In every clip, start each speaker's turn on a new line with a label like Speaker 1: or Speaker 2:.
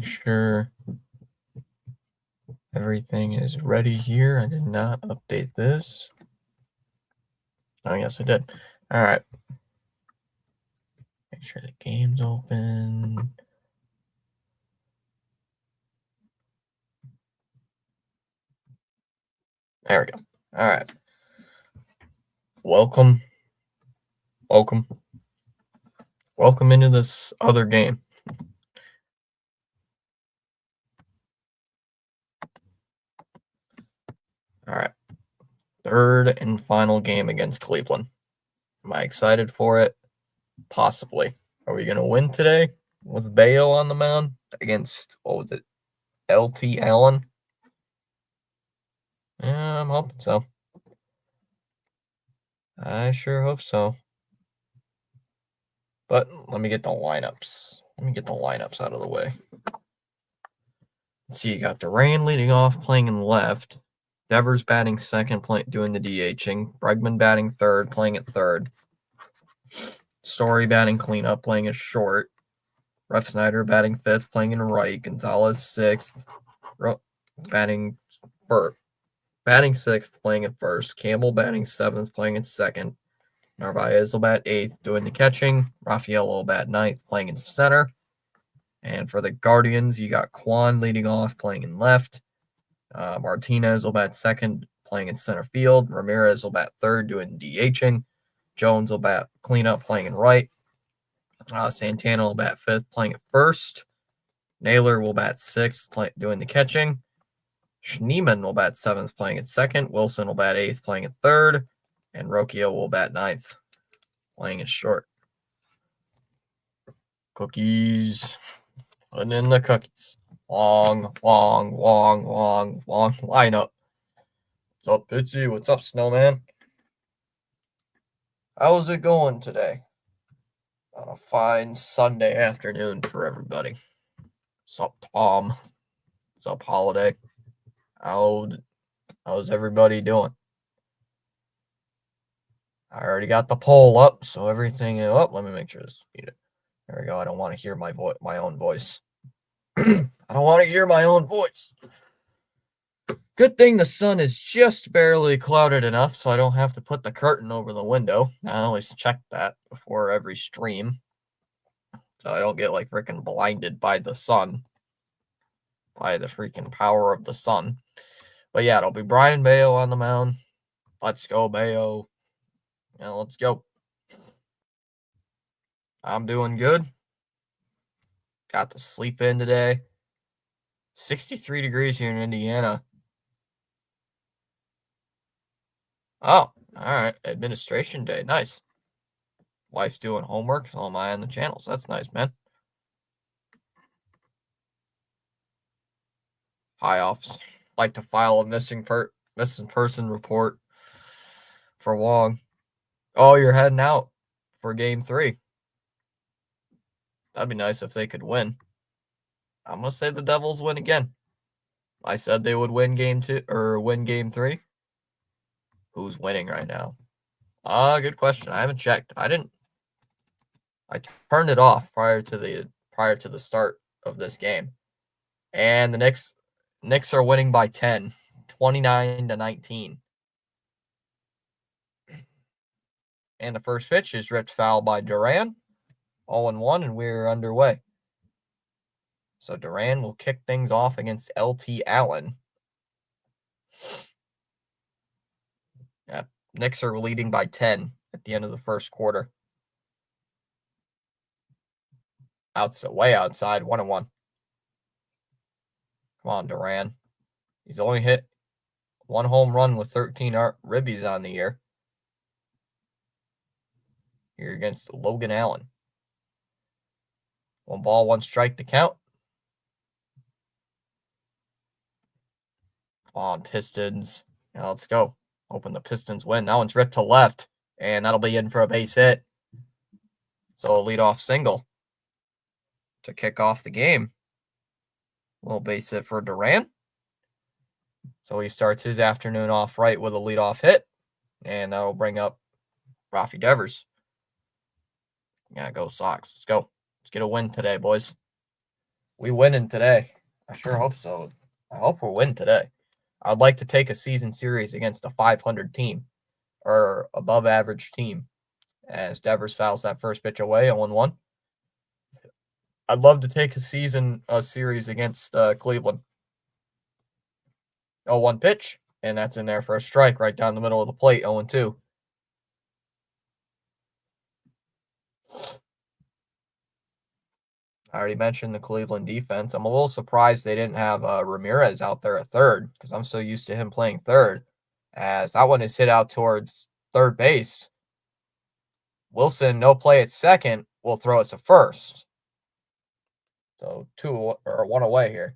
Speaker 1: make sure everything is ready here. I did not update this. Oh, yes, I did. All right. Make sure the game's open. There we go. All right. Welcome into this other game. All right. Third and final game against Cleveland. Am I excited for it? Possibly. Are we going to win today with Bayo on the mound against, what was it, LT Allen? Yeah, I'm hoping so. I sure hope so. But let me get the lineups. Out of the way. Let's see, you got Duran leading off, playing in left. Devers batting second, doing the DHing. Bregman batting third, playing at third. Story batting cleanup, playing as short. Refsnyder batting fifth, playing in right. Gonzalez sixth, batting sixth, playing at first. Campbell batting seventh, playing at second. Narvaez will bat eighth, doing the catching. Rafael will bat ninth, playing in center. And for the Guardians, you got Kwan leading off, playing in left. Martinez will bat second, playing in center field. Ramirez will bat third, doing DHing. Jones will bat cleanup, playing in right. Santana will bat fifth, playing at first. Naylor will bat sixth, doing the catching. Schneemann will bat seventh, playing at second. Wilson will bat eighth, playing at third. And Rocchio will bat ninth, playing at short. Cookies. Putting in the cookies. Long lineup. What's up, Fitzy? What's up, Snowman? How's it going today? On a fine Sunday afternoon for everybody. What's up, Tom? What's up, Holiday? How's everybody doing? I already got the poll up, so everything up. Let me make sure this. There we go. I don't want to hear my own voice. I don't want to hear my own voice. Good thing the sun is just barely clouded enough so I don't have to put the curtain over the window. I always check that before every stream so I don't get like freaking blinded by the sun, by the freaking power of the sun. But yeah, it'll be Brayan Bello on the mound. Let's go, Bello. Yeah, let's go. I'm doing good. Got to sleep in today. 63 degrees here in Indiana. Oh, all right. Administration day. Nice. Wife's doing homework, so am I on the channels. That's nice, man. High office. Like to file a missing person report for Wong. Oh, you're heading out for game 3. That'd be nice if they could win. I'm gonna say the Devils win again. I said they would win game 2 or win game 3. Who's winning right now? Good question. I haven't checked. I turned it off prior to the start of this game. And the Knicks are winning by 10, 29-19. And the first pitch is ripped foul by Duran. 0-1, and we're underway. So Duran will kick things off against LT Allen. Yeah, Knicks are leading by 10 at the end of the first quarter. Way outside, 1-1. Come on, Duran. He's only hit 1 home run with 13 ribbies on the year. Here against Logan Allen. 1 ball, 1 strike to count. Come on, Pistons. Now let's go. Hoping the Pistons win. That one's ripped to left, and that'll be in for a base hit. So a leadoff single to kick off the game. A little base hit for Duran. So he starts his afternoon off right with a leadoff hit, and that will bring up Rafi Devers. Yeah, go Sox. Let's go. Let's get a win today, boys. We winning today. I sure hope so. I hope we'll win today. I'd like to take a season series against a 500 team or above average team as Devers fouls that first pitch away, 0-1. I'd love to take a series against Cleveland. 0-1 pitch, and that's in there for a strike right down the middle of the plate, 0-2. I already mentioned the Cleveland defense. I'm a little surprised they didn't have Ramirez out there at third because I'm so used to him playing third, as that one is hit out towards third base. Wilson, no play at second, will throw it to first. So 1 away here.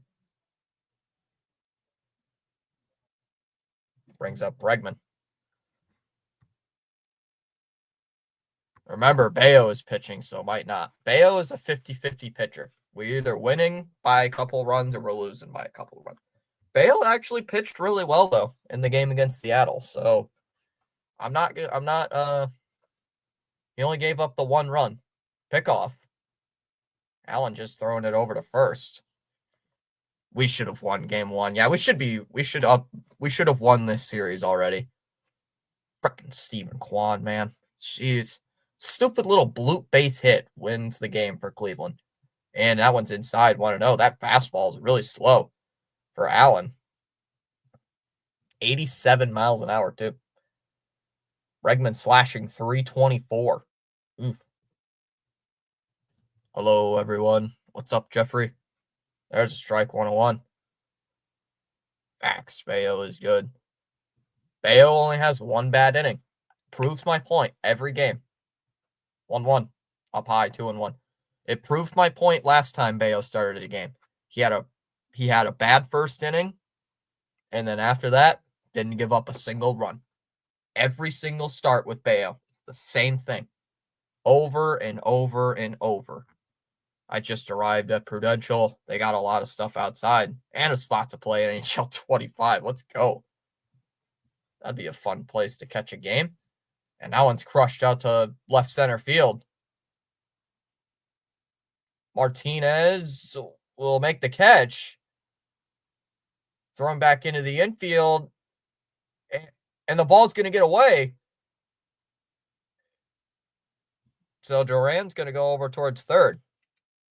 Speaker 1: Brings up Bregman. Remember, Bayo is pitching, so might not. Bayo is a 50-50 pitcher. We're either winning by a couple runs or we're losing by a couple runs. Bayo actually pitched really well, though, in the game against Seattle. So he only gave up the 1 run. Pickoff. Allen just throwing it over to first. We should have won game 1. Yeah, we should have won this series already. Frickin' Stephen Kwan, man. Jeez. Stupid little bloop base hit wins the game for Cleveland. And that one's inside 1-0. That fastball is really slow for Allen. 87 miles an hour, too. Bregman slashing 324. Oof. Hello, everyone. What's up, Jeffrey? There's a strike, 101. Facts. Bayo is good. Bayo only has 1 bad inning. Proves my point every game. 1-1. Up high, 2-1. It proved my point last time Bayo started a game. He had a bad first inning, and then after that, didn't give up a single run. Every single start with Bayo, the same thing. Over and over and over. I just arrived at Prudential. They got a lot of stuff outside and a spot to play in NHL 25. Let's go. That'd be a fun place to catch a game. And that one's crushed out to left center field. Martinez will make the catch. Thrown back into the infield. And the ball's going to get away. So Duran's going to go over towards third.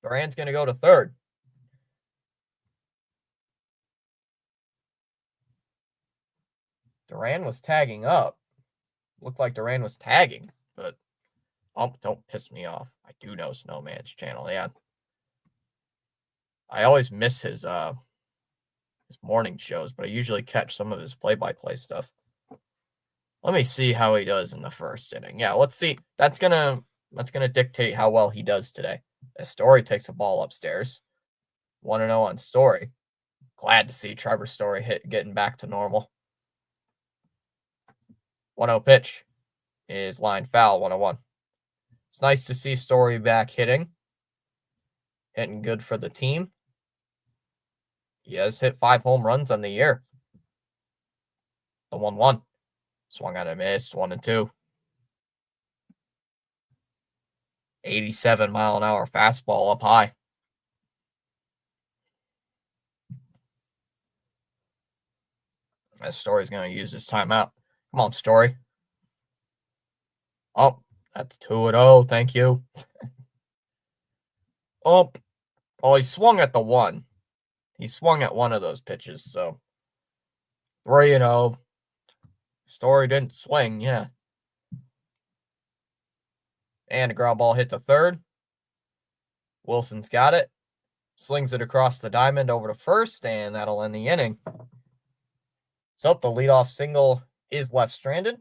Speaker 1: Duran's going to go to third. Duran was tagging up. Looked like Duran was tagging, but don't piss me off. I do know Snowman's channel, yeah. I always miss his morning shows, but I usually catch some of his play-by-play stuff. Let me see how he does in the first inning. Yeah, let's see. That's gonna dictate how well he does today. As Story takes the ball upstairs. 1-0 on Story. Glad to see Trevor Story getting back to normal. 1-0 pitch is line foul, 1-1. It's nice to see Story back hitting. Hitting good for the team. He has hit 5 home runs on the year. The 1-1. Swung on a miss, 1-2. 87 mile an hour fastball up high. That Story's going to use his timeout. Come on, Story. Oh, that's 2-0. Thank you. Oh, he swung at the 1. He swung at one of those pitches, so 3-0. Story didn't swing, yeah. And a ground ball hit to third. Wilson's got it. Slings it across the diamond over to first, and that'll end the inning. So the leadoff single is left stranded.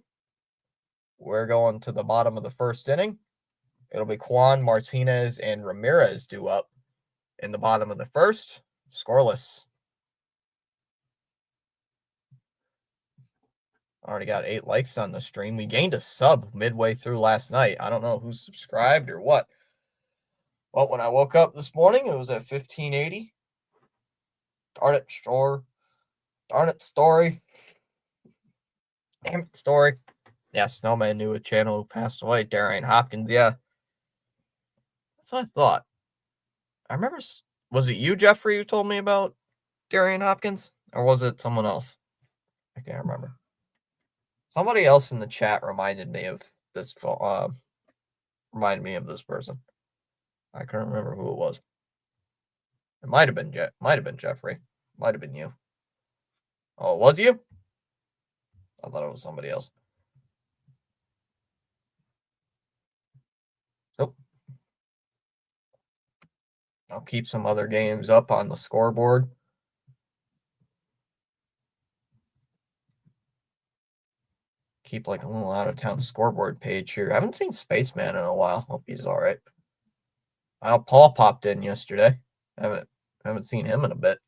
Speaker 1: We're going to the bottom of the first inning. It'll be Kwan, Martinez, and Ramirez due up in the bottom of the first. Scoreless. Already got 8 likes on the stream. We gained a sub midway through last night. I don't know who subscribed or what. Well, when I woke up this morning, it was at 1580. Darn it, Story. Damn it, Story. Yeah, Snowman knew a channel who passed away. Darian Hopkins, yeah. That's what I thought. I remember Was it you, Jeffrey, who told me about Darian Hopkins? Or was it someone else? I can't remember. Somebody else in the chat reminded me of this person. I couldn't remember who it was. It might have been Jeffrey. Might have been you. Oh, it was you? I thought it was somebody else. So I'll keep some other games up on the scoreboard. Keep like a little out of town scoreboard page here. I haven't seen Spaceman in a while. Hope he's all right. Paul popped in yesterday. I haven't seen him in a bit.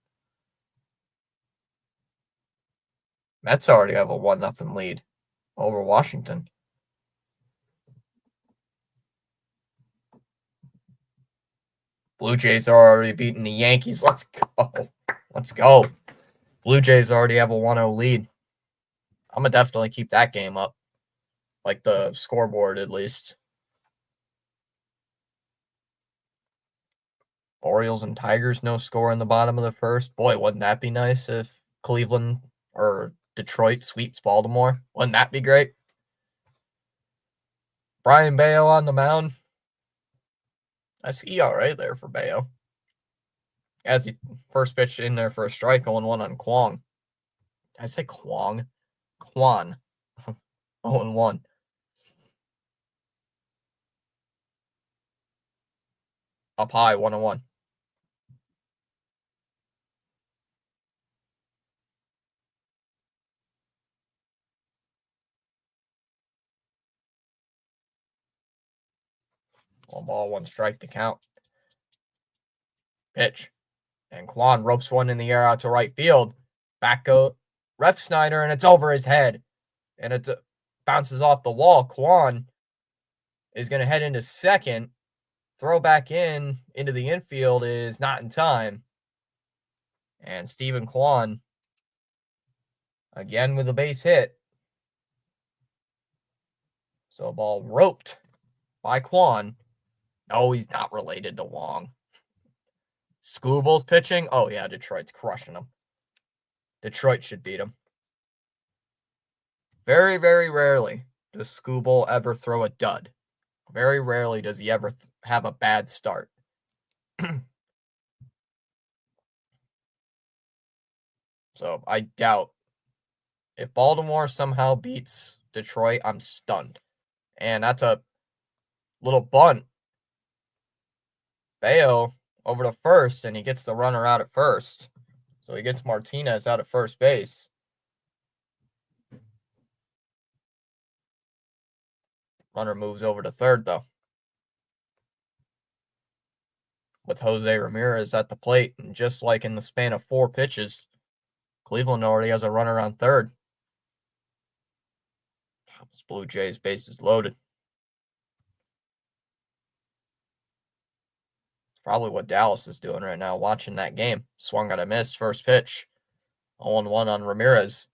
Speaker 1: Mets already have a 1-0 lead over Washington. Blue Jays are already beating the Yankees. Let's go. Let's go. Blue Jays already have a 1-0 lead. I'm going to definitely keep that game up. Like the scoreboard, at least. Orioles and Tigers, no score in the bottom of the first. Boy, wouldn't that be nice if Cleveland or Detroit sweeps Baltimore? Wouldn't that be great? Brian Bayo on the mound. I see all right there for Bayo. As he first pitched in there for a strike, 0-1 on Kwong. Did I say Kwong? Kwan. 0-1. Up high, 1-1. One ball, one strike to count. Pitch. And Kwan ropes one in the air out to right field. Back go Refsnyder, and it's over his head. And it bounces off the wall. Kwan is going to head into second. Throw back into the infield is not in time. And Stephen Kwan, again with a base hit. So ball roped by Kwan. No, he's not related to Wong. Skubal's pitching. Oh, yeah, Detroit's crushing him. Detroit should beat him. Very, very rarely does Skubal ever throw a dud. Very rarely does he ever have a bad start. So I doubt if Baltimore somehow beats Detroit, I'm stunned. And that's a little bunt. Bayo over to first, and he gets the runner out at first. So he gets Martinez out at first base. Runner moves over to third, though. With Jose Ramirez at the plate. And just like in the span of 4 pitches, Cleveland already has a runner on third. This Blue Jays base is loaded. It's probably what Dallas is doing right now, watching that game. Swung at a miss, first pitch. 0-1 on Ramirez.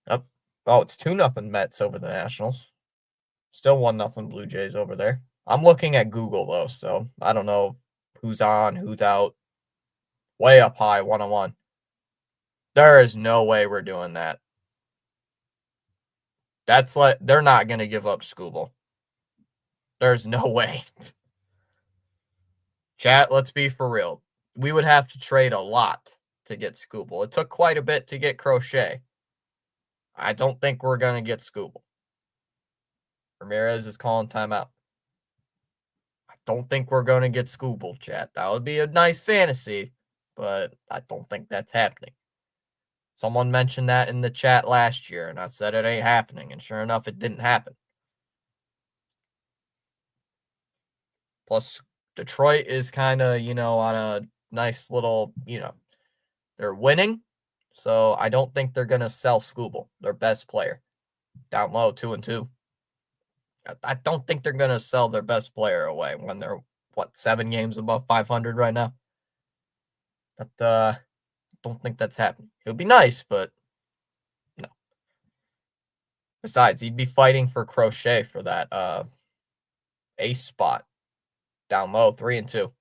Speaker 1: Up. Oh, it's 2-0 Mets over the Nationals. Still 1-0 Blue Jays over there. I'm looking at Google, though, so I don't know who's on, who's out. Way up high, 1-1. There is no way we're doing that. That's like, they're not going to give up Skubal. There's no way. Chat, let's be for real. We would have to trade a lot to get Skubal. It took quite a bit to get Crochet. I don't think we're going to get Skubal. Ramirez is calling timeout. I don't think we're going to get Skubal, chat. That would be a nice fantasy, but I don't think that's happening. Someone mentioned that in the chat last year, and I said it ain't happening, and sure enough, it didn't happen. Plus, Detroit is kind of, on a nice little, they're winning, so I don't think they're going to sell Skubal, their best player. Down low, 2-2. I don't think they're going to sell their best player away when they're, 7 games above 500 right now? But don't think that's happening. It would be nice, but no. Besides, he'd be fighting for Crochet for that ace spot. Down low, 3-2.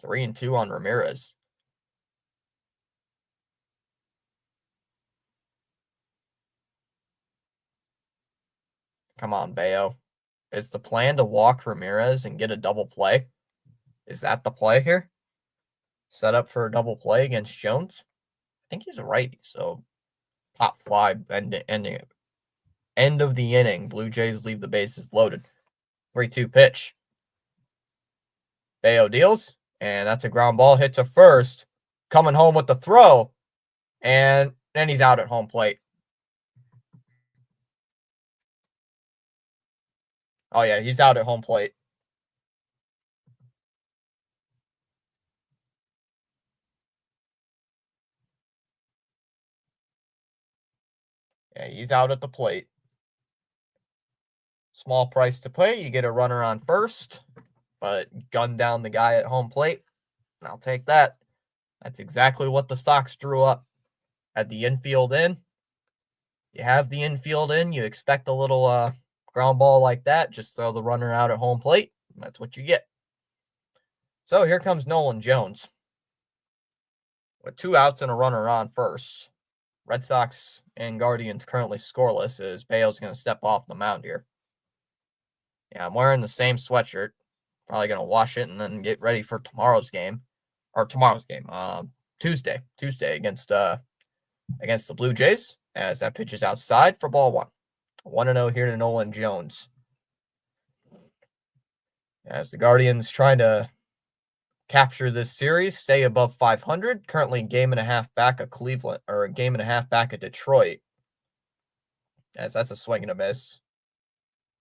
Speaker 1: 3-2 on Ramirez. Come on, Bayo. Is the plan to walk Ramirez and get a double play? Is that the play here? Set up for a double play against Jones? I think he's a righty, so pop fly, end of the inning. Blue Jays leave the bases loaded. 3-2 pitch. Bayo deals, and that's a ground ball hit to first. Coming home with the throw, and then he's out at home plate. Oh, yeah, he's out at home plate. Yeah, he's out at the plate. Small price to pay. You get a runner on first, but gun down the guy at home plate. I'll take that. That's exactly what the Sox drew up. Had the infield in. You have the infield in. You expect a little ground ball like that. Just throw the runner out at home plate. That's what you get. So here comes Nolan Jones. With 2 outs and a runner on first. Red Sox and Guardians currently scoreless as Bayo's going to step off the mound here. Yeah, I'm wearing the same sweatshirt. Probably going to wash it and then get ready for tomorrow's game. Tuesday against the Blue Jays as that pitch is outside for ball 1. 1-0 here to Nolan Jones. As the Guardians trying to capture this series, stay above 500. Currently a game and a half back of Cleveland, or a game and a half back of Detroit. As that's a swing and a miss.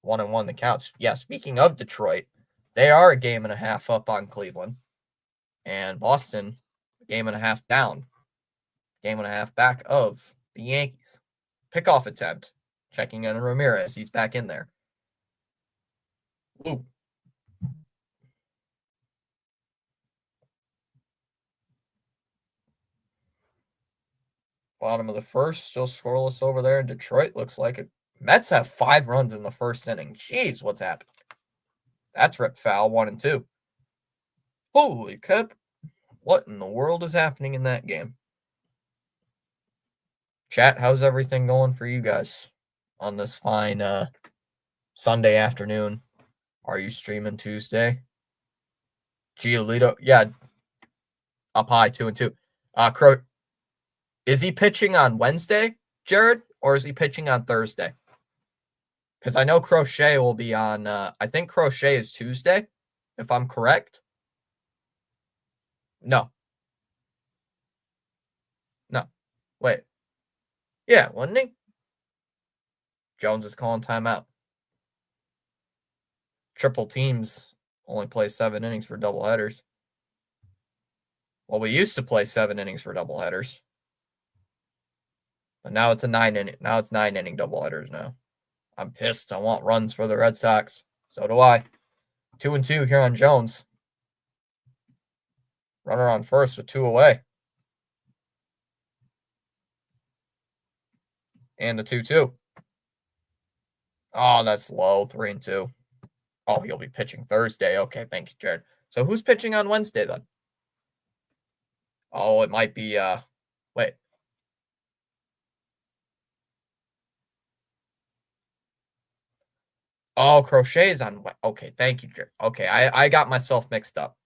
Speaker 1: 1-1 the counts. Yeah, speaking of Detroit, they are a game and a half up on Cleveland. And Boston, a game and a half down. Game and a half back of the Yankees. Pickoff attempt. Checking in Ramirez. He's back in there. Ooh. Bottom of the first, still scoreless over there in Detroit. Looks like it. Mets have 5 runs in the first inning. Jeez, what's happening? That's ripped foul, 1-2. Holy crap. What in the world is happening in that game? Chat, how's everything going for you guys on this fine Sunday afternoon? Are you streaming Tuesday? Giolito, yeah, up high, 2-2. Crow, is he pitching on Wednesday, Jared, or is he pitching on Thursday? Because I know Crochet will be on, I think Crochet is Tuesday, if I'm correct. No. Wait. Yeah, wasn't he? Jones is calling timeout. Triple teams only play 7 innings for doubleheaders. Well, we used to play 7 innings for doubleheaders. But now it's a 9 inning. Now it's 9 inning doubleheaders now. I'm pissed. I want runs for the Red Sox. So do I. 2-2 here on Jones. Runner on first with 2 away. And the 2-2. Oh, that's low. 3-2. Oh, he'll be pitching Thursday. Okay, thank you, Jared. So who's pitching on Wednesday then? Oh, it might be wait. Oh, Crochet is on. Okay, thank you, Jared. Okay, I got myself mixed up.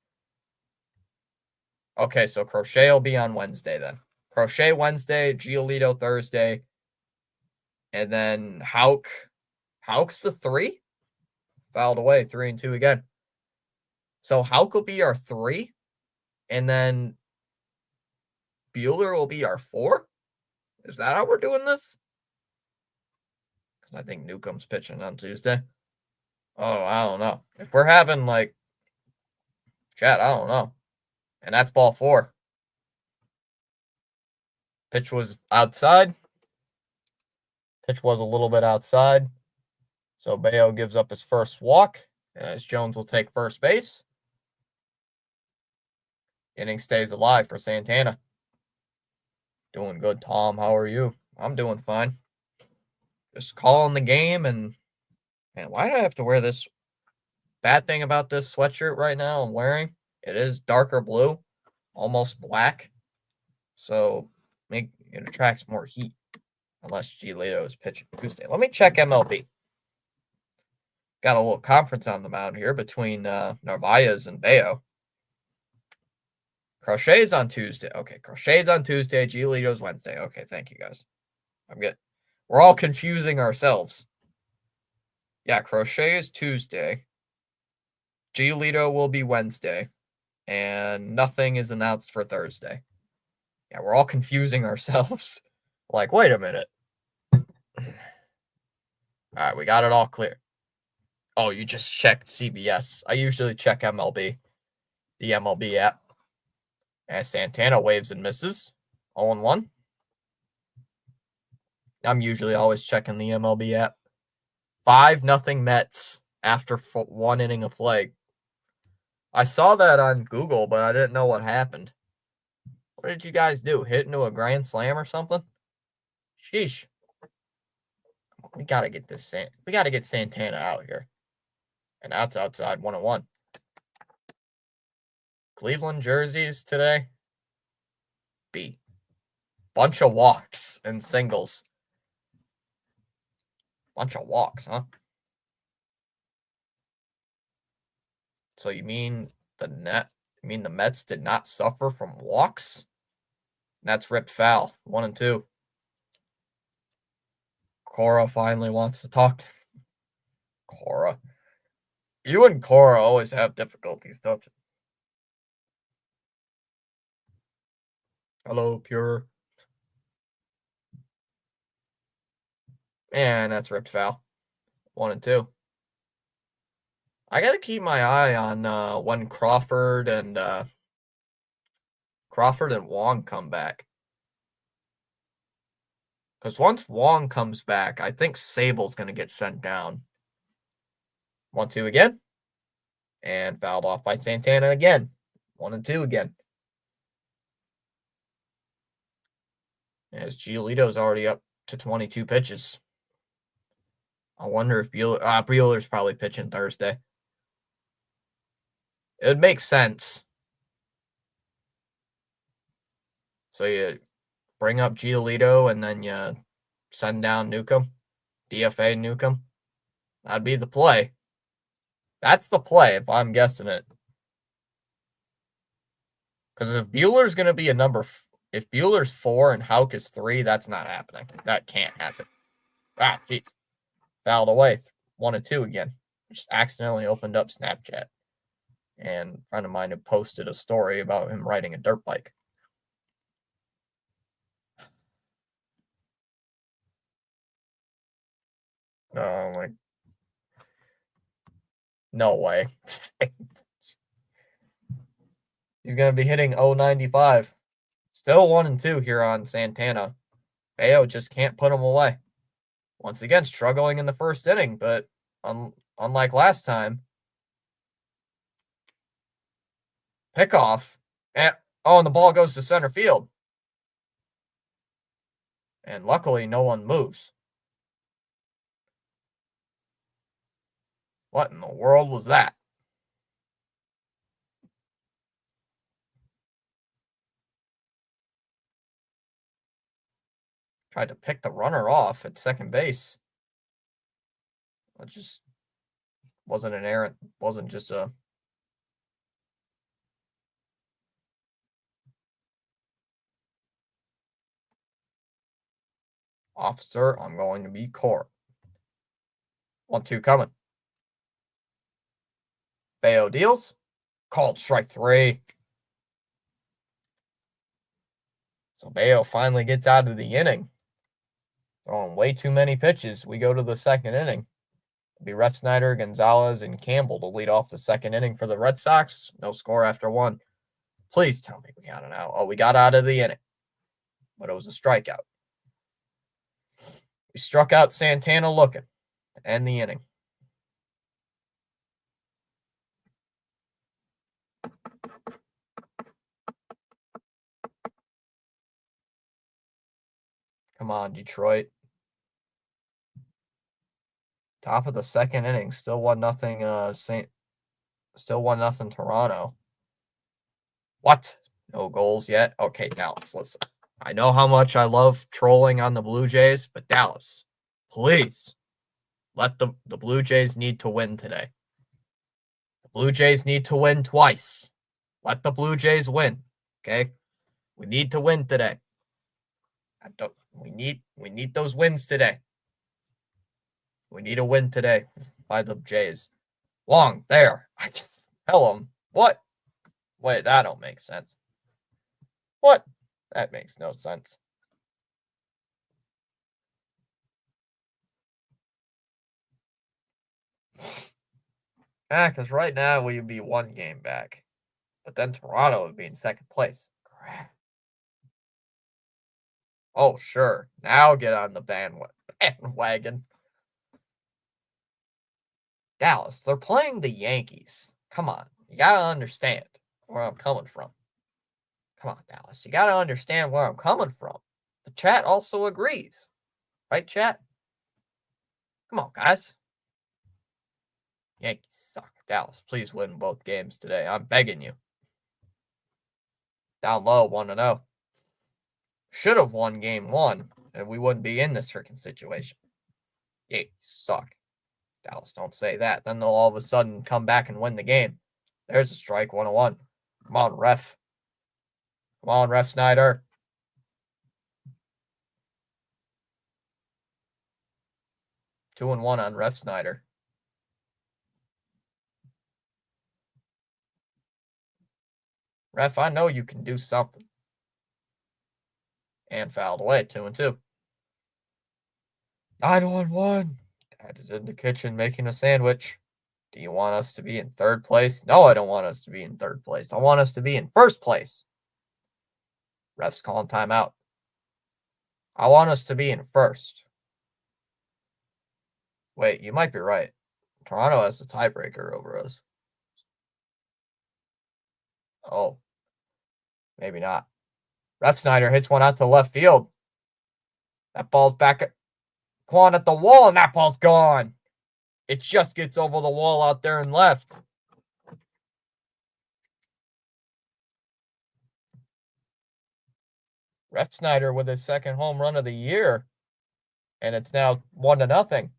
Speaker 1: Okay, so Crochet will be on Wednesday then. Crochet Wednesday, Giolito Thursday, and then Houck. Houck's the 3? Fouled away, 3-2 again. So Houck will be our 3, and then Buehler will be our 4? Is that how we're doing this? Because I think Newcomb's pitching on Tuesday. Oh, I don't know. If we're having, like, chat, I don't know. And that's ball 4. Pitch was outside. Pitch was a little bit outside. So Bayo gives up his first walk as Jones will take first base. Inning stays alive for Santana. Doing good, Tom. How are you? I'm doing fine. Just calling the game and man, why do I have to wear this? Bad thing about this sweatshirt right now I'm wearing, It is darker blue, almost black. So it attracts more heat unless Giolito is pitching Tuesday. Let me check MLB. Got a little conference on the mound here between Narvaez and Bello. Crochet's on Tuesday. Okay, Crochet's on Tuesday. Giolito's Wednesday. Okay, thank you guys. I'm good. We're all confusing ourselves. Yeah, Crochet is Tuesday. Giolito will be Wednesday. And nothing is announced for Thursday. Yeah, we're all confusing ourselves. Like, wait a minute. All right, we got it all clear. Oh, you just checked CBS. I usually check MLB, the MLB app. And Santana waves and misses. 0-1. I'm usually always checking the MLB app. 5-0 Mets after 1 inning of play. I saw that on Google, but I didn't know what happened. What did you guys do? Hit into a grand slam or something? Sheesh. We gotta get this. We gotta get Santana out here. And that's outside 1-1. Cleveland jerseys today. B. Bunch of walks and singles. Bunch of walks, huh? So you mean the Mets did not suffer from walks? That's ripped foul. 1-2. Cora finally wants to talk to Cora. You and Cora always have difficulties, don't you? Hello, Pure. And that's ripped foul. 1-2. I gotta keep my eye on when Crawford and Wong come back. Because once Wong comes back, I think Sable's gonna get sent down. 1-2 again. And fouled off by Santana again. 1-2 again. As Giolito's already up to 22 pitches. I wonder if Buehler's probably pitching Thursday. It would make sense. So you bring up Giolito and then you send down Newcomb, DFA Newcomb. That'd be the play. That's the play if I'm guessing it. Because if Buehler's going to be if Buehler's 4 and Houck is 3, that's not happening. That can't happen. Ah, geez. Fouled away. 1-2 again. Just accidentally opened up Snapchat. And a friend of mine had posted a story about him riding a dirt bike. Oh, my. No way. He's going to be hitting 095. Still 1-2 here on Santana. Bello just can't put him away. Once again, struggling in the first inning, but unlike last time, pickoff. And the ball goes to center field. And luckily, no one moves. What in the world was that? Tried to pick the runner off at second base. It just wasn't an errant. Wasn't just a. Officer, I'm going to be court. 1-2 coming. Bello deals. Called strike 3. So Bello finally gets out of the inning. Throwing way too many pitches. We go to the second inning. It'll be Refsnyder, Gonzalez, and Campbell to lead off the second inning for the Red Sox. No score after 1. Please tell me we got it out. Oh, we got out of the inning. But it was a strikeout. We struck out Santana looking to end the inning. Come on, Detroit. Top of the second inning, still 1-0. Still 1-0 Toronto. What? No goals yet? Okay, Dallas, listen. I know how much I love trolling on the Blue Jays, but Dallas, please let the Blue Jays need to win today. The Blue Jays need to win twice. Let the Blue Jays win. Okay? We need to win today. We need those wins today. We need a win today by the Jays. Long there. I just tell them what? Wait, that don't make sense. What? That makes no sense. Because right now we would be one game back. But then Toronto would be in second place. Crap. Oh, sure. Now get on the bandwagon. Dallas, they're playing the Yankees. Come on. You got to understand where I'm coming from. Come on, Dallas. You got to understand where I'm coming from. The chat also agrees. Right, chat? Come on, guys. Yankees suck. Dallas, please win both games today. I'm begging you. Down low, 1-0. Should have won game one, and we wouldn't be in this freaking situation. Yankees suck. Dallas, don't say that. Then they'll all of a sudden come back and win the game. There's a strike, 1-1. Come on, ref. Come on, Ref Snyder. Two and one on Ref Snyder. Ref, I know you can do something. And fouled away, 2-2. 9-1-1. Dad is in the kitchen making a sandwich. Do you want us to be in third place? No, I don't want us to be in third place. I want us to be in first place. Ref's calling timeout. I want us to be in first. Wait, you might be right. Toronto has the tiebreaker over us. Oh, maybe not. Ref Snyder hits one out to left field. That ball's back at Quan at the wall, and that ball's gone. It just gets over the wall out there and left. Ref Snyder with his second home run of the year. And it's now 1-0.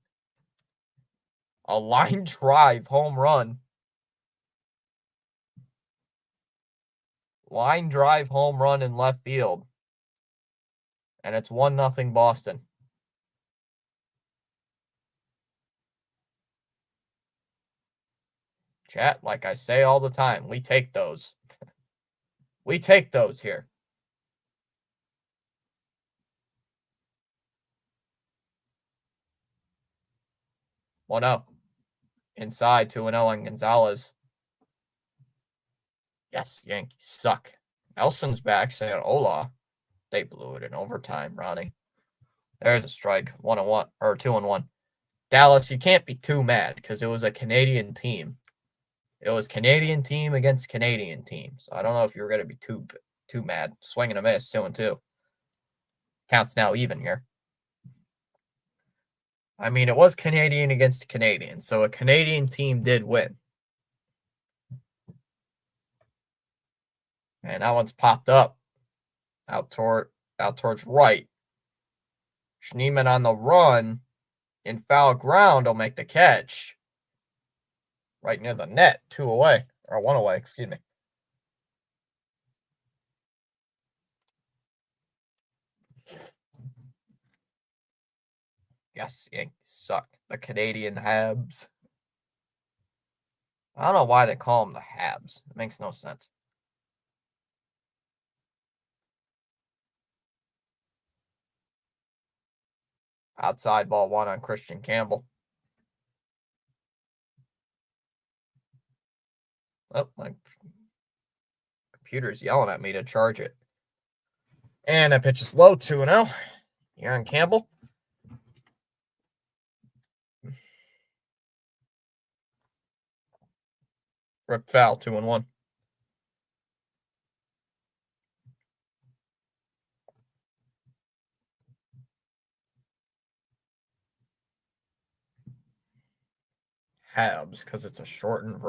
Speaker 1: A line drive home run. Line drive home run in left field. And it's 1-0 Boston. Chat, like I say all the time, we take those. We take those here. 1-0. Inside, 2-0 on Gonzalez. Yes, Yankees suck. Nelson's back saying hola. They blew it in overtime, Ronnie. There's a strike. 1-1 or 2-1. Dallas, you can't be too mad because it was a Canadian team. It was Canadian team against Canadian team. So I don't know if you were going to be too mad. Swing and a miss, 2-2. Counts now even here. I mean, it was Canadian against Canadian, so a Canadian team did win. And that one's popped up out towards right. Schneemann on the run in foul ground will make the catch. Right near the net, 2 away. Or 1 away, excuse me. Yes, Yankees suck. The Canadian Habs. I don't know why they call them the Habs. It makes no sense. Outside ball 1 on Christian Campbell. Oh, my computer's yelling at me to charge it. And that pitch is low, 2-0. Aaron Campbell. Rip foul, 2-1. Habs, because it's a shortened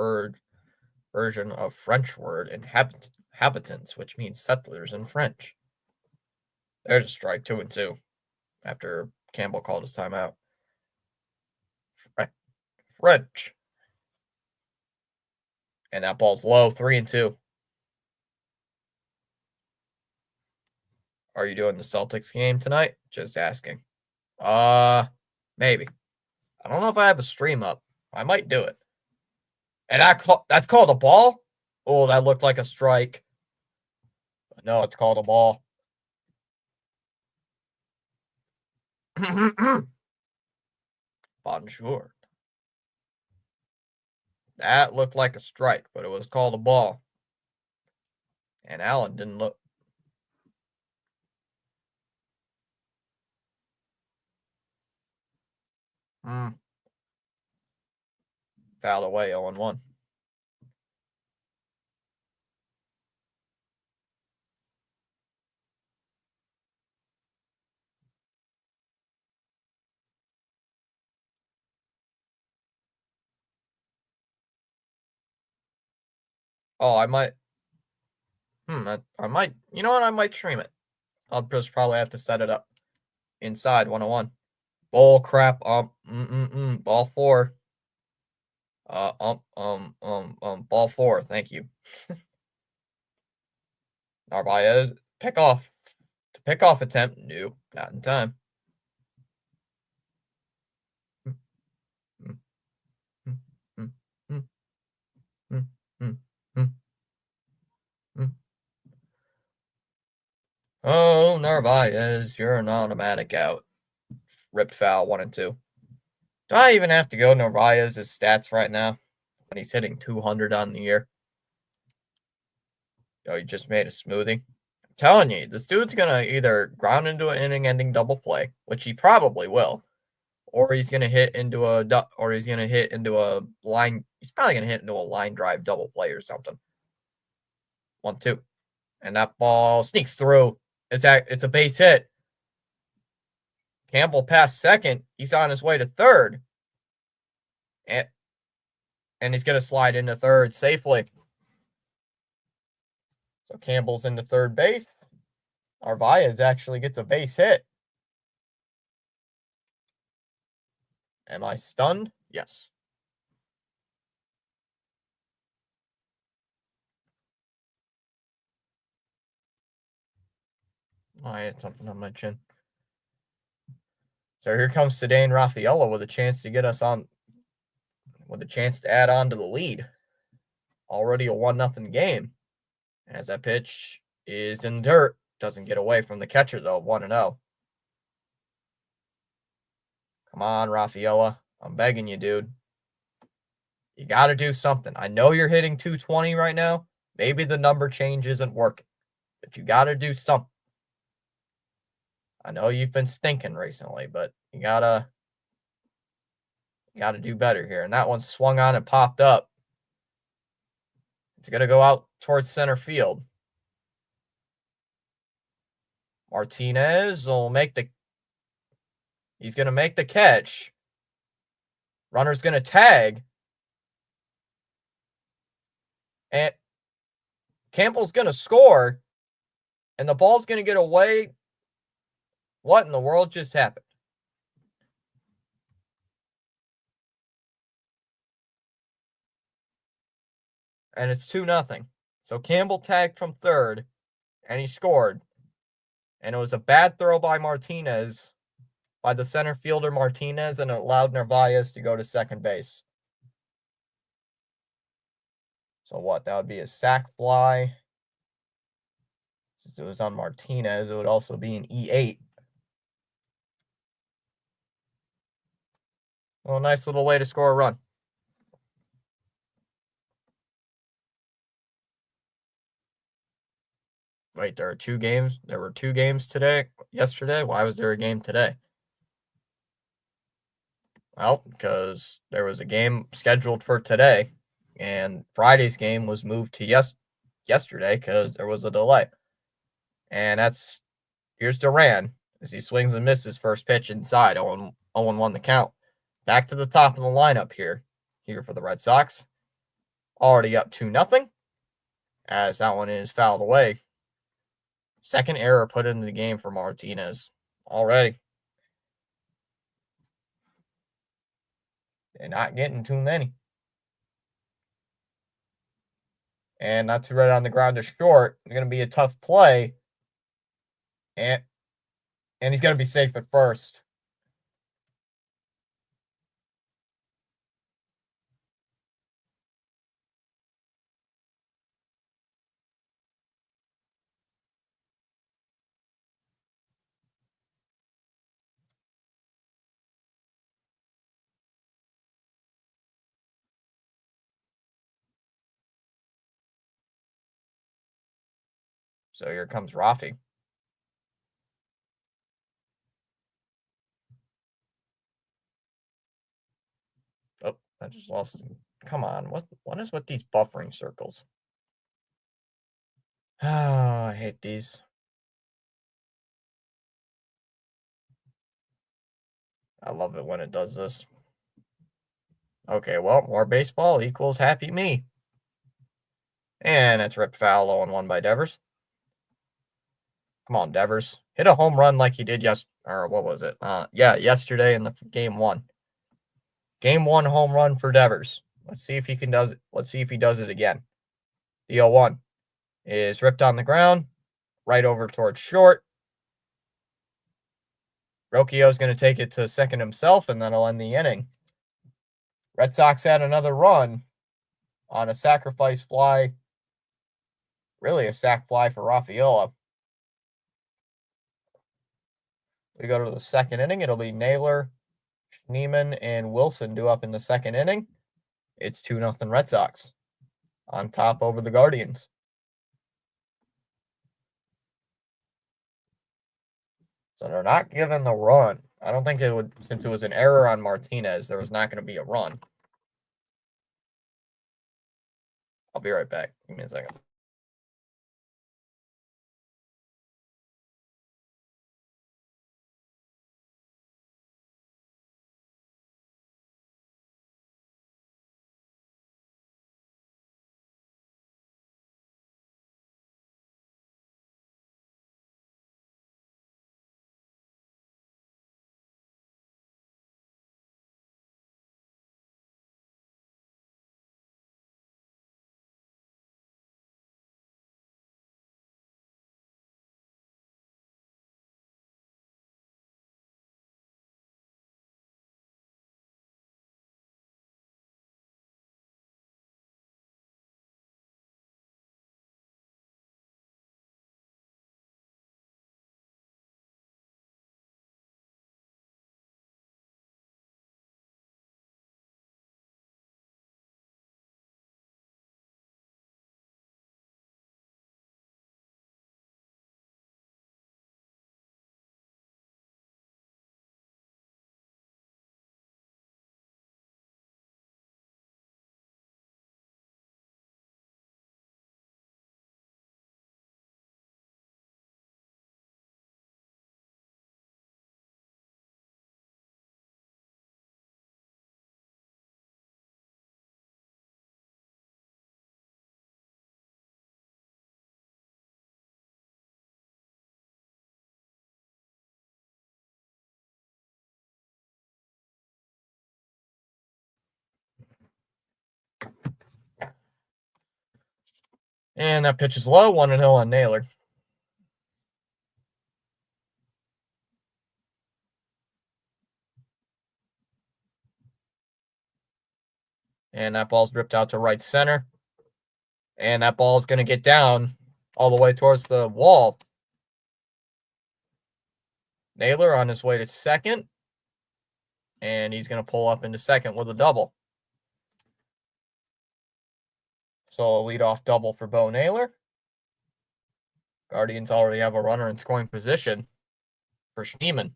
Speaker 1: version of French word inhabitants, which means settlers in French. There's a strike, 2-2, after Campbell called his timeout. French. And that ball's low, 3-2. Are you doing the Celtics game tonight? Just asking. Maybe. I don't know if I have a stream up. I might do it. And that's called a ball? Oh, that looked like a strike. No, it's called a ball. Bonjour. That looked like a strike, but it was called a ball. And Allen didn't look. Fouled away, 0-1. Oh, I might. I might. You know what? I might stream it. I'll just probably have to set it up inside 101. Bull crap. Ball 4. Ball 4. Thank you. Narvaez, pick off. To pick off attempt. Nope, not in time. Oh, Narvaez, you're an automatic out. Ripped foul, 1-2. Do I even have to go Narvaez's stats right now when he's hitting 200 on the year? Oh, he just made a smoothie. I'm telling you, this dude's gonna either ground into an inning-ending double play, which he probably will, or he's gonna hit into a line. He's probably gonna hit into a line drive double play or something. 1-2, and that ball sneaks through. It's a base hit. Campbell passed second. He's on his way to third. And he's going to slide into third safely. So Campbell's into third base. Narvaez actually gets a base hit. Am I stunned? Yes. I had something on my chin. So here comes Ceddanne Rafaela with a chance to get us on, with a chance to add on to the lead. Already a 1-0 game. As that pitch is in dirt. Doesn't get away from the catcher, though. 1-0. Come on, Rafaela. I'm begging you, dude. You got to do something. I know you're hitting 220 right now. Maybe the number change isn't working. But you got to do something. I know you've been stinking recently, but you gotta do better here. And that one swung on and popped up. It's gonna go out towards center field. Martinez will he's gonna make the catch. Runner's gonna tag. And Campbell's gonna score. And the ball's gonna get away. What in the world just happened? And it's 2-0. So Campbell tagged from third, and he scored. And it was a bad throw by Martinez, by the center fielder Martinez, and it allowed Narvaez to go to second base. So what? That would be a sac fly. Since it was on Martinez, it would also be an E8. Well, nice little way to score a run. Wait, there were 2 games? There were 2 games yesterday? Why was there a game today? Well, because there was a game scheduled for today, and Friday's game was moved to yesterday because there was a delay. And here's Duran as he swings and misses first pitch inside, 0-1 the count. Back to the top of the lineup here for the Red Sox. Already up 2-0, as that one is fouled away. Second error put into the game for Martinez already. They're not getting too many. And that's right on the ground to short. It's going to be a tough play. And he's going to be safe at first. So here comes Rafi. Oh, I just lost. Come on. What is with these buffering circles? Oh, I hate these. I love it when it does this. Okay, well, more baseball equals happy me. And it's ripped foul, 0-1 by Devers. Come on, Devers. Hit a home run like he did yesterday in the game 1. Game 1 home run for Devers. Let's see if he does it again. The 0-1 is ripped on the ground, right over towards short. Rocchio's going to take it to second himself, and that'll end the inning. Red Sox had another run on a sacrifice fly. Really a sac fly for Rafaela. We go to the second inning. It'll be Naylor, Schneemann, and Wilson due up in the second inning. It's 2-0 Red Sox on top over the Guardians. So they're not giving the run. I don't think it would, since it was an error on Martinez, there was not going to be a run. I'll be right back. Give me a second. And that pitch is low, 1-0 on Naylor. And that ball's ripped out to right center. And that ball is going to get down all the way towards the wall. Naylor on his way to second. And he's going to pull up into second with a double. So a leadoff double for Bo Naylor. Guardians already have a runner in scoring position for Schneemann.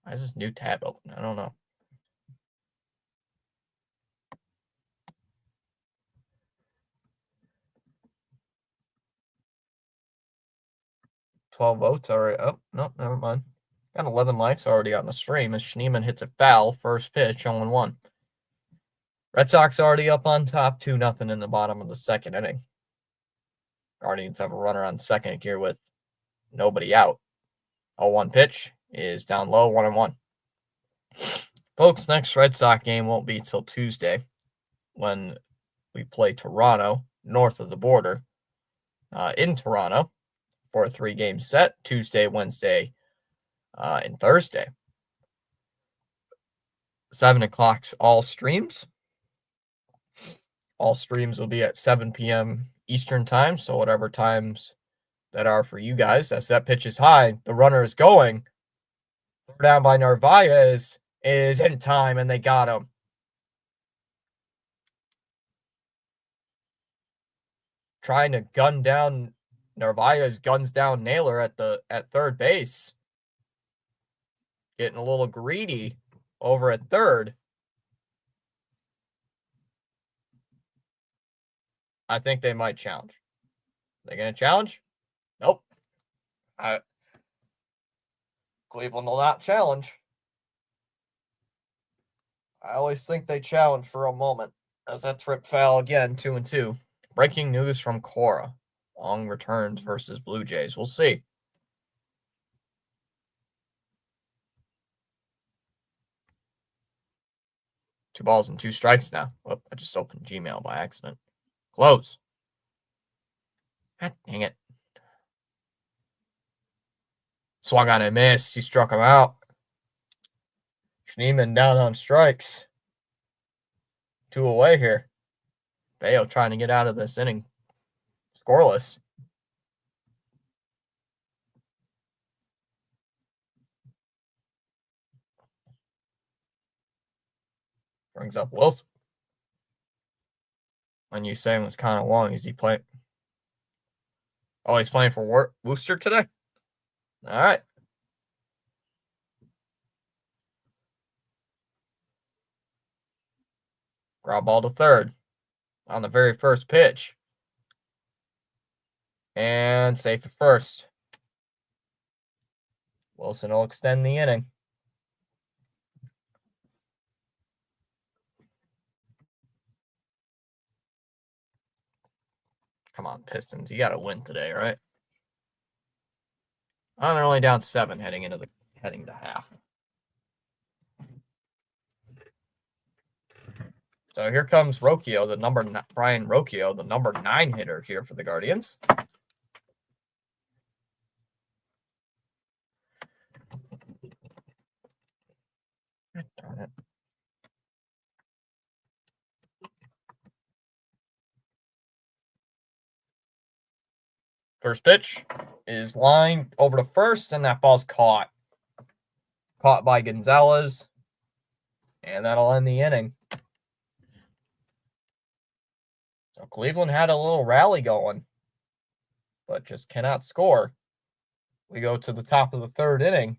Speaker 1: Why is this new tab open? I don't know. $12 votes already. Oh, no, never mind. Got 11 likes already on the stream as Schneemann hits a foul. First pitch, 0-1. Red Sox already up on top, 2-0 in the bottom of the second inning. Guardians have a runner on second here with nobody out. 0-1 pitch is down low, 1-1. Folks, next Red Sox game won't be till Tuesday when we play Toronto, north of the border, in Toronto for a 3-game set, Tuesday, Wednesday, and Thursday. 7 o'clock all streams. All streams will be at 7 p.m. Eastern time, so whatever times that are for you guys. As that pitch is high, the runner is going. Throw down by Narvaez is in time, and they got him. Trying to gun down Narvaez, guns down Naylor at third base. Getting a little greedy over at third. I think they might challenge. They going to challenge? Nope. Cleveland will not challenge. I always think they challenge for a moment. As that trip foul again, 2-2. Breaking news from Cora. Long returns versus Blue Jays. We'll see. Two balls and two strikes now. Whoop, I just opened Gmail by accident. Close. God dang it. Swung on and missed. He struck him out. Schneemann down on strikes. 2 away here. Bayo trying to get out of this inning scoreless. Brings up Wilson. When you say it was kind of long, is he playing? Oh, he's playing for Worcester today? All right. Ground ball to third on the very first pitch. And safe at first. Wilson will extend the inning. Come on, Pistons. You got to win today, right? Oh, they're only down 7 heading to half. So here comes Rocchio, Brian Rocchio, the number 9 hitter here for the Guardians. Darn it. First pitch is lined over to first, and that ball's caught. Caught by Gonzalez. And that'll end the inning. So Cleveland had a little rally going, but just cannot score. We go to the top of the third inning.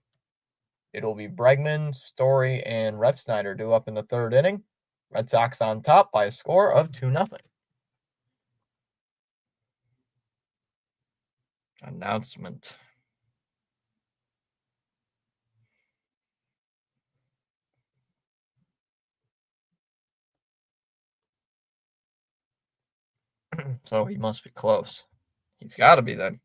Speaker 1: It'll be Bregman, Story, and Refsnyder due up in the third inning. Red Sox on top by a score of 2-0. Announcement. So he must be close. He's got to be then.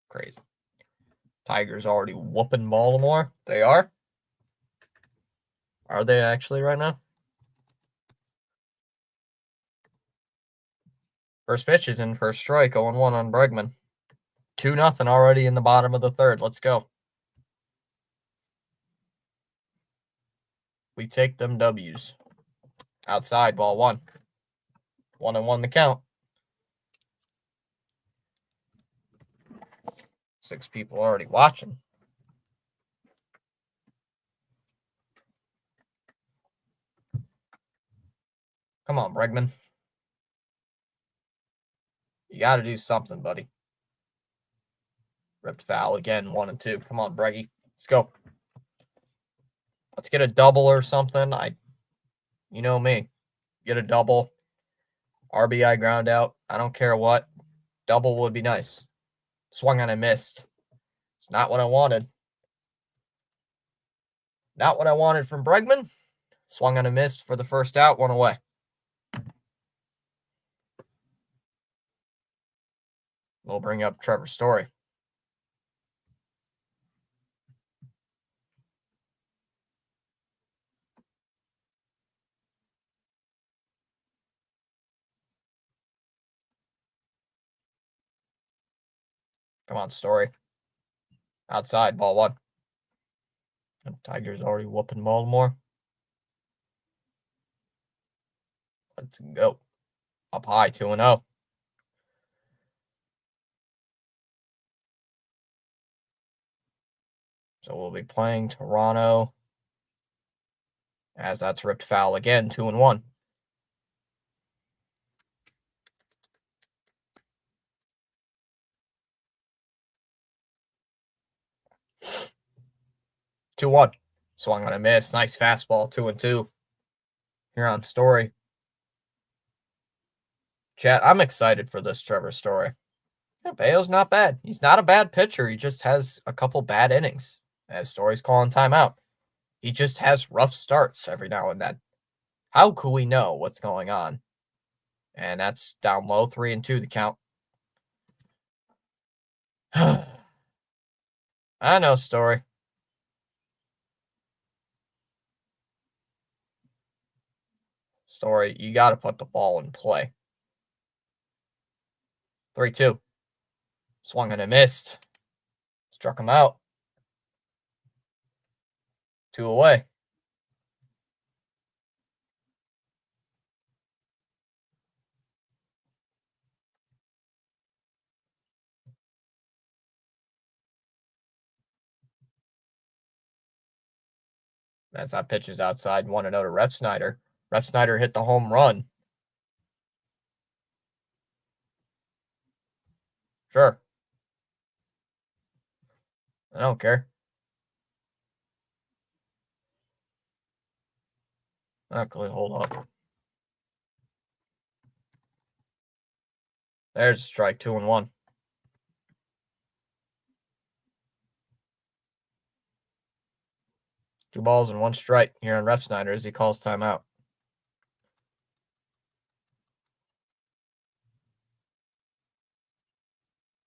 Speaker 1: Crazy. Tigers already whooping Baltimore. They are? Are they actually right now? First pitch is in for a strike, 0-1 on Bregman. 2-0 already in the bottom of the third. Let's go. We take them W's. Outside, ball 1. 1-1 the count. 6 people already watching. Come on, Bregman. You got to do something, buddy. Ripped foul again, 1 and 2. Come on, Breggy. Let's go. Let's get a double or something. You know me. Get a double. RBI ground out. I don't care what. Double would be nice. Swung on and missed. It's not what I wanted. Not what I wanted from Bregman. Swung on and missed for the first out. 1 away. We'll bring up Trevor Story. Come on, Story. Outside, ball 1. And Tigers already whooping Baltimore. Let's go. Up high, 2-0. So we'll be playing Toronto. As that's ripped foul again, 2-1. Two one. Swung on a miss. Nice fastball. 2-2. Here on Story. Chat, I'm excited for this Trevor Story. Yeah, Bayo's not bad. He's not a bad pitcher. He just has a couple bad innings. As Story's calling timeout. He just has rough starts every now and then. How could we know what's going on? And that's down low, 3-2 the count. I know, Story. Story, you got to put the ball in play. 3-2. Swung and a missed. Struck him out. 2 away. As that pitch is outside, 1-0 to Refsnyder. Refsnyder hit the home run. Sure. I don't care. Actually, hold up. There's a strike, 2-1. Two balls and 1 strike here on Refsnyder as he calls timeout.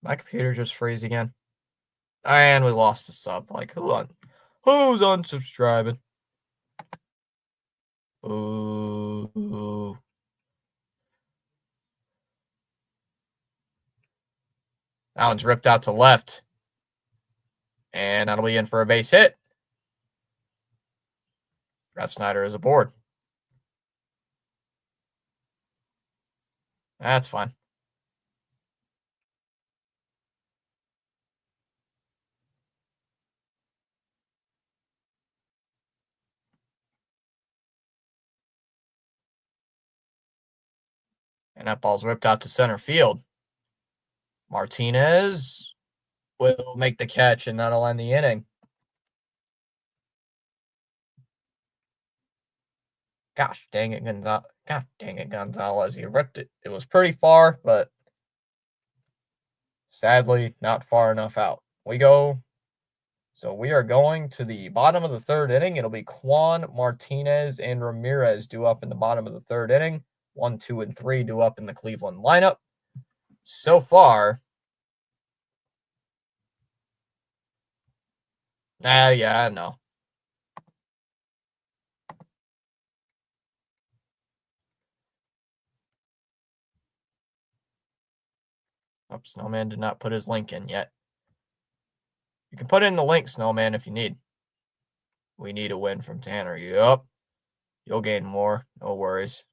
Speaker 1: My computer just freeze again. And we lost a sub. Like, who's unsubscribing? Ooh. That one's ripped out to left. And that'll be in for a base hit. Refsnyder is aboard. That's fine. And that ball's ripped out to center field. Martinez will make the catch, and that'll end the inning. Gosh dang it, Gonzalez. God dang it, Gonzalez. He ripped it. It was pretty far, but sadly, not far enough out. So we are going to the bottom of the 3rd inning. It'll be Kwan, Martinez, and Ramirez due up in the bottom of the 3rd inning. 1, 2, and 3 due up in the Cleveland lineup. So far, yeah, I know. Oh, Snowman did not put his link in yet. You can put in the link, Snowman, if you need. We need a win from Tanner. Yup. You'll gain more. No worries.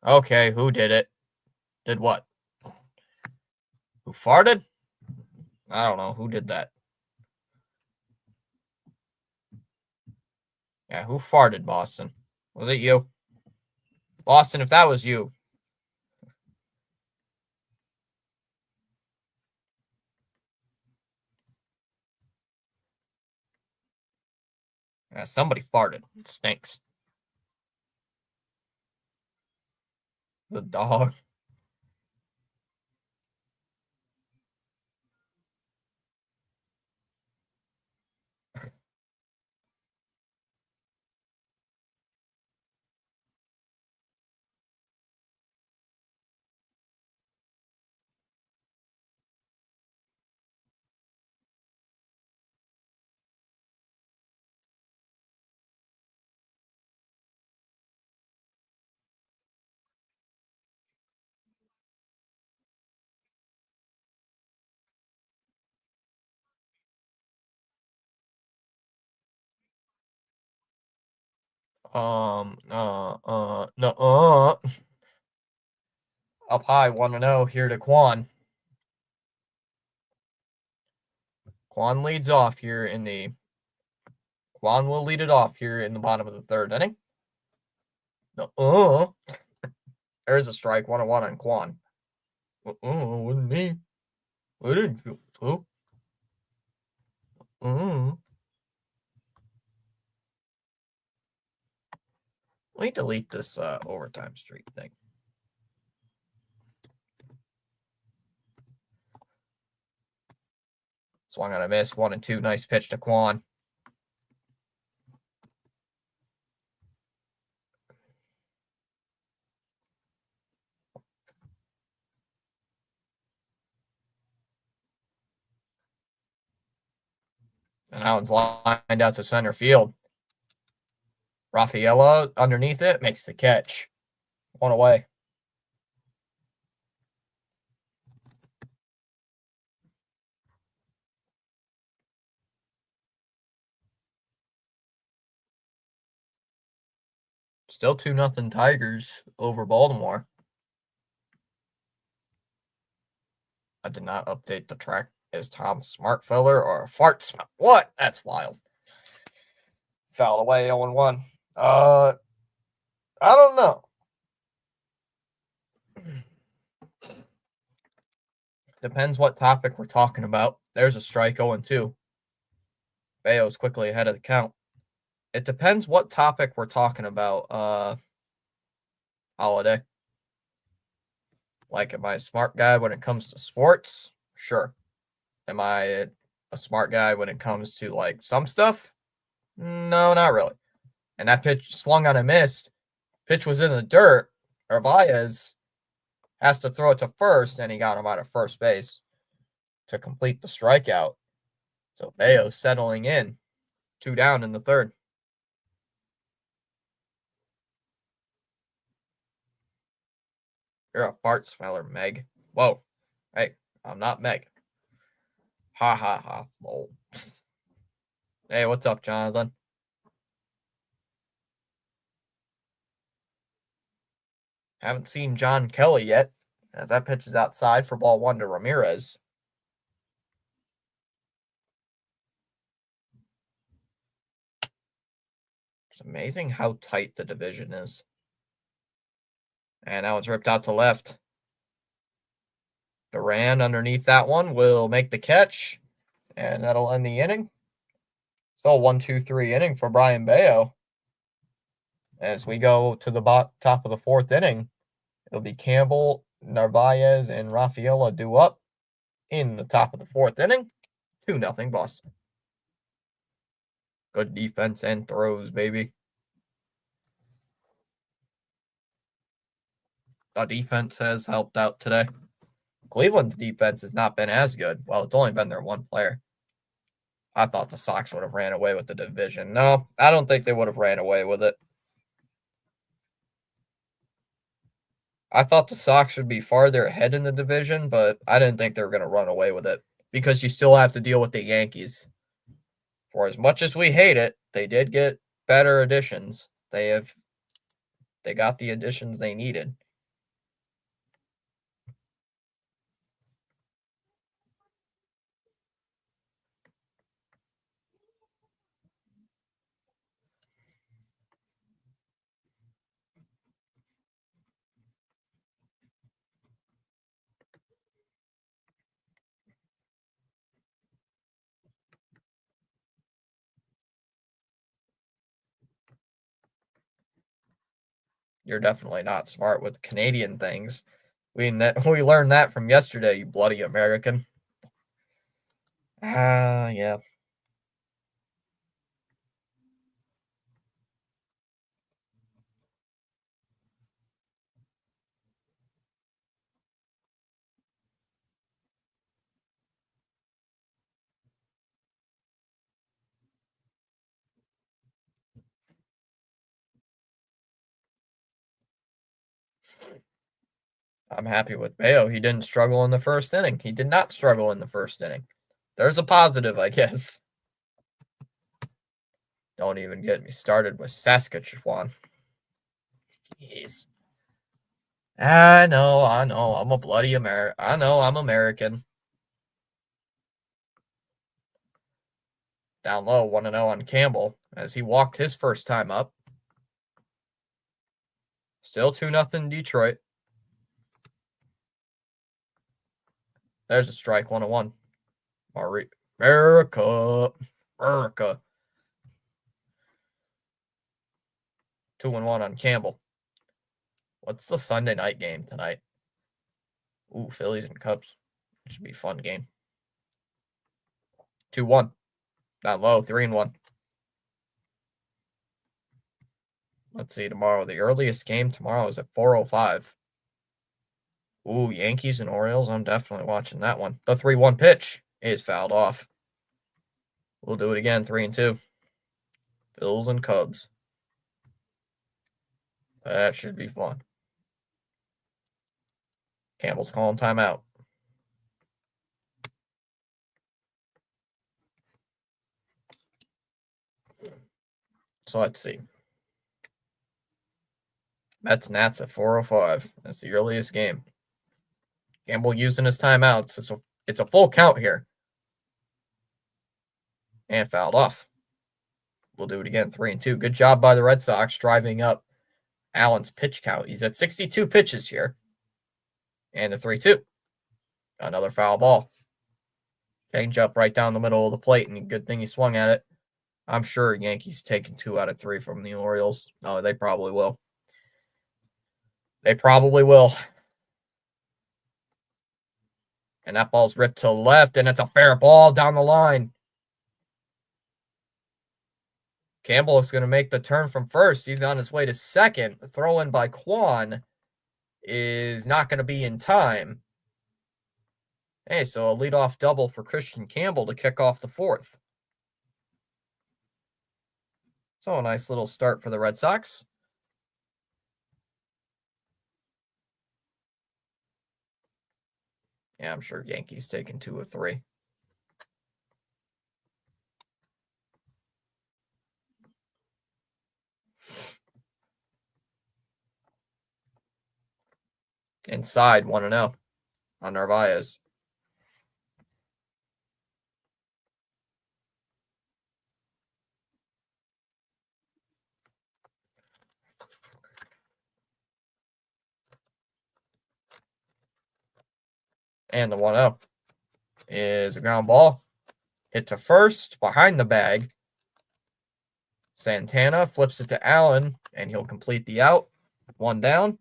Speaker 1: Okay, who did it? Did what? Who farted? I don't know. Who did that? Yeah, who farted, Boston? Was it you? Boston, if that was you. Yeah, somebody farted. It stinks. The dog. No, Up high, 1-0 here to Quan. Quan leads off here in the. Quan will lead it off here in the bottom of the third inning. No, There's a strike, 1-1 on Quan. Wasn't me. I didn't feel so. Let me delete this overtime streak thing. Swung on a miss, 1-2. Nice pitch to Quan. And that one's lined out to center field. Rafaela underneath it makes the catch. One away. Still 2-0 Tigers over Baltimore. I did not update the track. Is Tom Smartfeller or a fart smell? What? That's wild. Fouled away 0-1. I don't know. Depends what topic we're talking about. There's a strike 0-2. Bayo's quickly ahead of the count. It depends what topic we're talking about, Holiday. Like, am I a smart guy when it comes to sports? Sure. Am I a smart guy when it comes to, like, some stuff? No, not really. And that pitch swung on a miss. Pitch was in the dirt. Narvaez has to throw it to first, and he got him out of first base to complete the strikeout. So Bayo settling in. 2 down in the third. You're a fart smeller, Meg. Whoa. Hey, I'm not Meg. Ha ha ha. Lol. Hey, what's up, Jonathan? Haven't seen John Kelly yet, as that pitch is outside for ball 1 to Ramirez. It's amazing how tight the division is. And now it's ripped out to left. Duran underneath that one will make the catch, and that'll end the inning. Still 1-2-3 inning for Brayan Bello. As we go to the top of the fourth inning, it'll be Campbell, Narvaez, and Rafaela due up in the top of the fourth inning. 2-0 Boston. Good defense and throws, baby. The defense has helped out today. Cleveland's defense has not been as good. Well, it's only been their one player. I thought the Sox would have ran away with the division. No, I don't think they would have ran away with it. I thought the Sox would be farther ahead in the division, but I didn't think they were going to run away with it because you still have to deal with the Yankees. For as much as we hate it, they did get better additions. They have They got the additions they needed. You're definitely not smart with Canadian things. We learned that from yesterday, you bloody American. Yeah. I'm happy with Mayo. He didn't struggle in the first inning. He did not struggle in the first inning. There's a positive, I guess. Don't even get me started with Saskatchewan. Jeez. I know. I'm a bloody American. I know, I'm American. Down low, 1-0 on Campbell as he walked his first time up. Still 2-0 Detroit. There's a strike, 1-1. America. 2-1 on Campbell. What's the Sunday night game tonight? Ooh, Phillies and Cubs. It should be a fun game. 2-1. Not low, 3-1. Let's see tomorrow. The earliest game tomorrow is at 4:05. Ooh, Yankees and Orioles. I'm definitely watching that one. The 3-1 pitch is fouled off. We'll do it again, 3-2. Phils and Cubs. That should be fun. Campbell's calling timeout. So let's see. Mets Nats at 4:05. That's the earliest game. Campbell using his timeouts. It's a full count here. And fouled off. We'll do it again, 3-2. Good job by the Red Sox driving up Allen's pitch count. He's at 62 pitches here. And the 3-2. Another foul ball. Change up right down the middle of the plate, and good thing he swung at it. I'm sure Yankees taking 2 out of 3 from the Orioles. Oh, they probably will. They probably will. And that ball's ripped to the left, and it's a fair ball down the line. Campbell is going to make the turn from first. He's on his way to second. The throw in by Kwan is not going to be in time. Hey, so a leadoff double for Christian Campbell to kick off the fourth. So a nice little start for the Red Sox. Yeah, I'm sure Yankees taking 2 of 3. Inside, 1-0 on Narvaez. And the 1-0 is a ground ball. Hit to first, behind the bag. Santana flips it to Allen, and he'll complete the out. 1 down.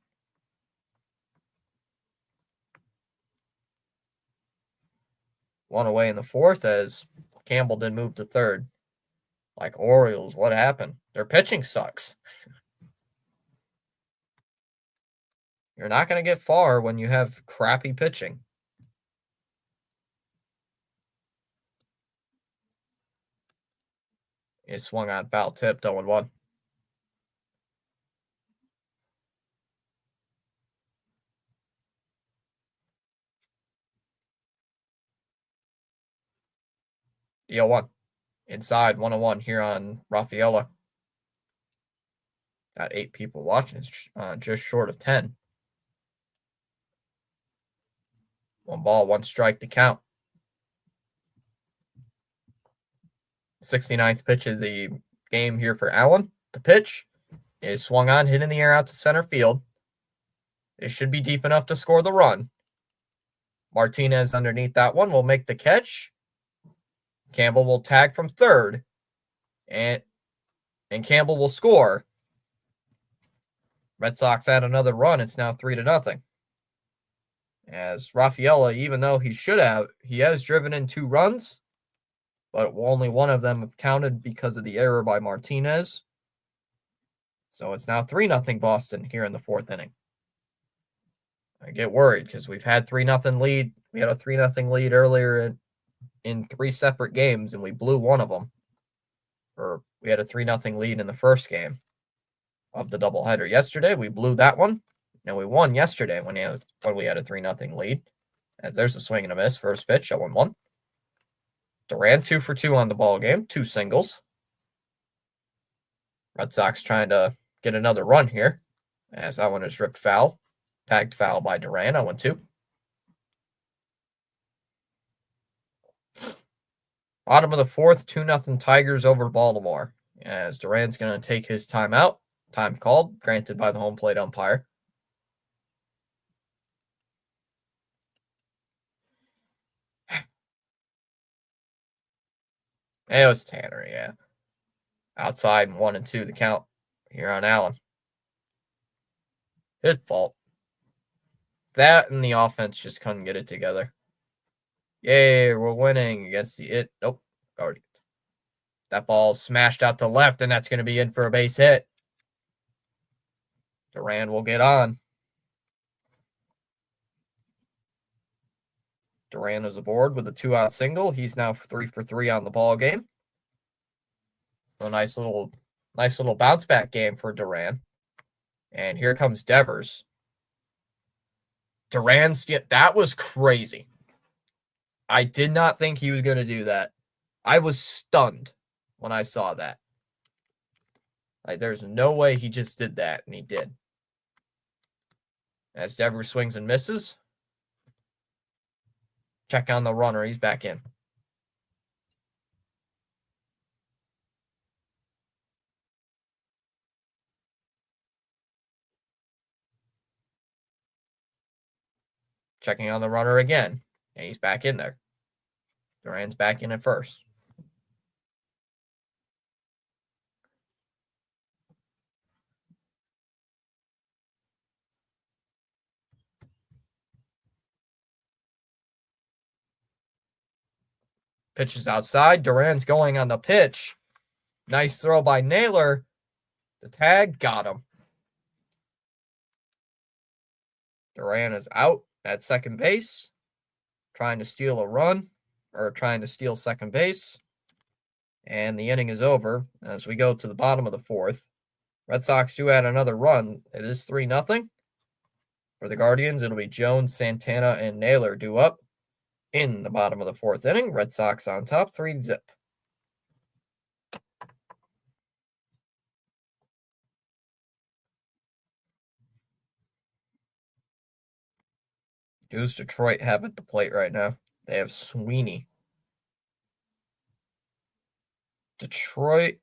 Speaker 1: One away in the fourth as Campbell did move to third. Like Orioles, what happened? Their pitching sucks. You're not going to get far when you have crappy pitching. It swung on foul tip, 0-1. The 0-1. Inside, 1-1 here on Rafaela. Got 8 people watching. It's just short of 10. 1 ball, 1 strike to count. 69th pitch of the game here for Allen. The pitch is swung on, hit in the air out to center field. It should be deep enough to score the run. Martinez underneath that one will make the catch. Campbell will tag from third. And Campbell will score. Red Sox add another run. It's now 3-0. As Rafaela, even though he has driven in 2 runs, but only one of them counted because of the error by Martinez. So it's now 3-0 Boston here in the 4th inning. I get worried because we've had 3-0 lead. We had a 3-0 lead earlier in 3 separate games, and we blew one of them. Or we had a 3-0 lead in the first game of the doubleheader. Yesterday, we blew that one, and we won yesterday when we had a 3-0 lead. As there's a swing and a miss. First pitch, 0-1. Duran 2 for 2 on the ball game, 2 singles. Red Sox trying to get another run here, as that one is ripped foul. Tagged foul by Duran, 0-2. Bottom of the 4th, 2-0 Tigers over Baltimore. As Duran's going to take his time out. Time called, granted by the home plate umpire. It was Tanner, yeah. Outside 1-2 the count here on Allen. His fault. That and the offense just couldn't get it together. Yay, we're winning against the Nope, Guardians. That ball smashed out to left, and that's going to be in for a base hit. Duran will get on. Duran is aboard with a 2-out single. He's now 3 for 3 on the ball game. A nice little bounce back game for Duran. And here comes Devers. That was crazy. I did not think he was going to do that. I was stunned when I saw that. Like, there's no way he just did that, and he did. As Devers swings and misses. Check on the runner. He's back in. Checking on the runner again. And he's back in there. Duran's back in at first. Pitch is outside. Duran's going on the pitch. Nice throw by Naylor. The tag got him. Duran is out at second base. Trying to steal a run. Or trying to steal second base. And the inning is over as we go to the bottom of the 4th. Red Sox do add another run. It is 3-0. For the Guardians, it'll be Jones, Santana, and Naylor due up in the bottom of the 4th inning. Red Sox on top, 3-0. Who's Detroit have at the plate right now? They have Sweeney. Detroit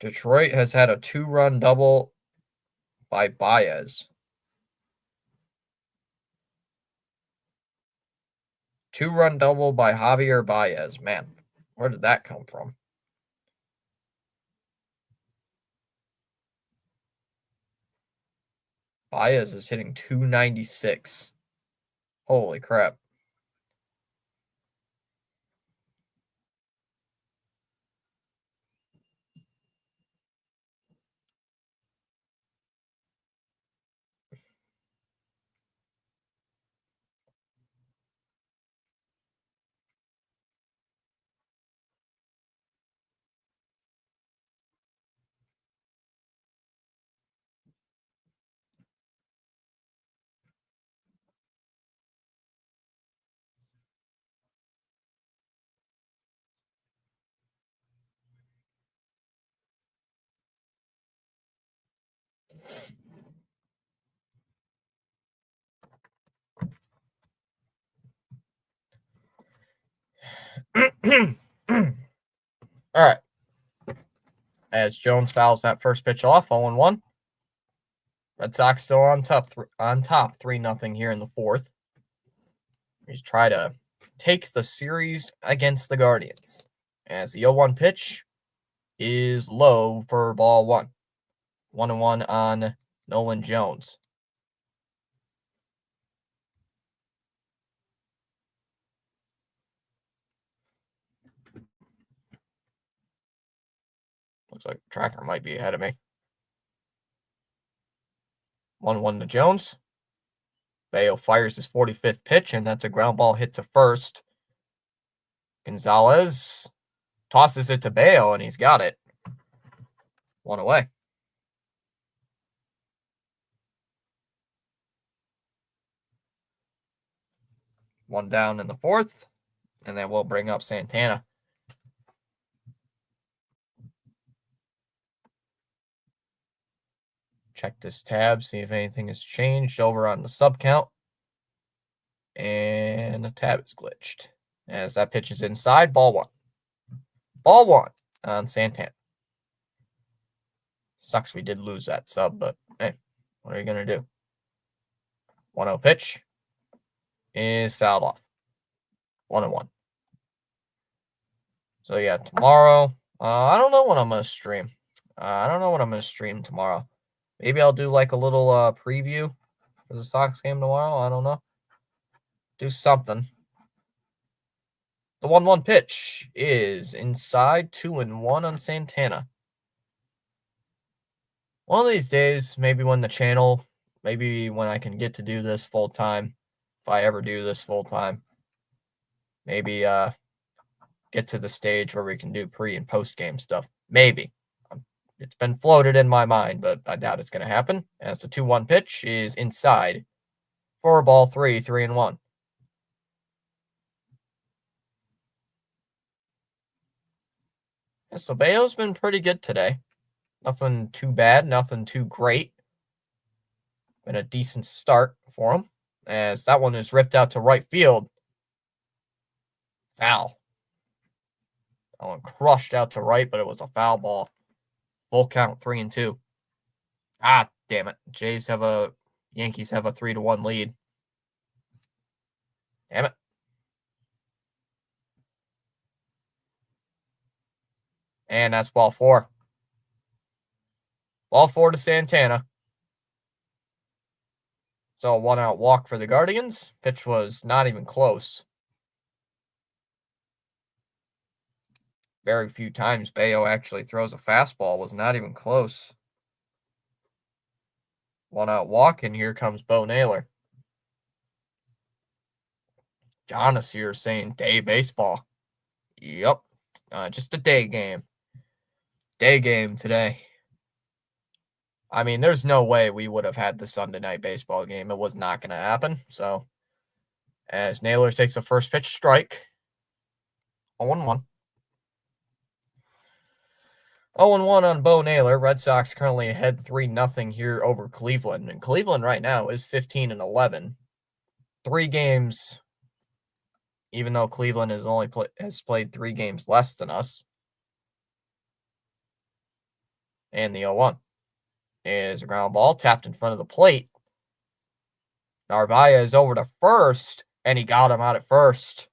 Speaker 1: has had a 2-run double by Baez. 2-run double by Javier Baez. Man, where did that come from? Baez is hitting 296. Holy crap. All right. As Jones fouls that first pitch off, 0-1. Red Sox still on top 3-0 here in the fourth. He's trying to take the series against the Guardians. As the 0-1 pitch is low for ball one. 1-1 on Nolan Jones. Looks like the tracker might be ahead of me. 1-1 to Jones. Bayo fires his 45th pitch, and that's a ground ball hit to first. Gonzalez tosses it to Bayo, and he's got it. 1 away. One down in the fourth, and then we'll bring up Santana. Check this tab, see if anything has changed over on the sub count. And the tab is glitched. As that pitch is inside, ball one. Ball one on Santana. Sucks we did lose that sub, but hey, what are you going to do? 1-0 pitch is fouled off. 1-1. So yeah, tomorrow, I don't know what I'm going to stream. I don't know what I'm going to stream tomorrow. Maybe I'll do like a little preview for the Sox game tomorrow. I don't know. Do something. The 1-1 pitch is inside, 2-1 on Santana. One of these days, maybe when the channel, maybe when I can get to do this full time, if I ever do this full time, maybe get to the stage where we can do pre and post game stuff. Maybe. It's been floated in my mind, but I doubt it's going to happen. As the 2-1 pitch is inside for ball 3, 3-1. So Bayo's been pretty good today. Nothing too bad, nothing too great. Been a decent start for him. As that one is ripped out to right field. Foul. That one crushed out to right, but it was a foul ball. Full count, 3-2. Ah, damn it. Yankees have a 3-1 lead. Damn it. And that's ball 4. Ball 4 to Santana. So a 1-out walk for the Guardians. Pitch was not even close. Very few times Bayo actually throws a fastball. Was not even close. 1-out walk, and here comes Bo Naylor. Jonas here saying day baseball. Yep. Just a day game. Day game today. I mean, there's no way we would have had the Sunday night baseball game. It was not going to happen. So, as Naylor takes a first pitch strike, 0-1. 0-1 on Bo Naylor. Red Sox currently ahead 3-0 here over Cleveland. And Cleveland right now is 15-11. 3 games, even though Cleveland has played 3 games less than us. And the 0-1 is a ground ball tapped in front of the plate. Narvaez over to first, and he got him out at first.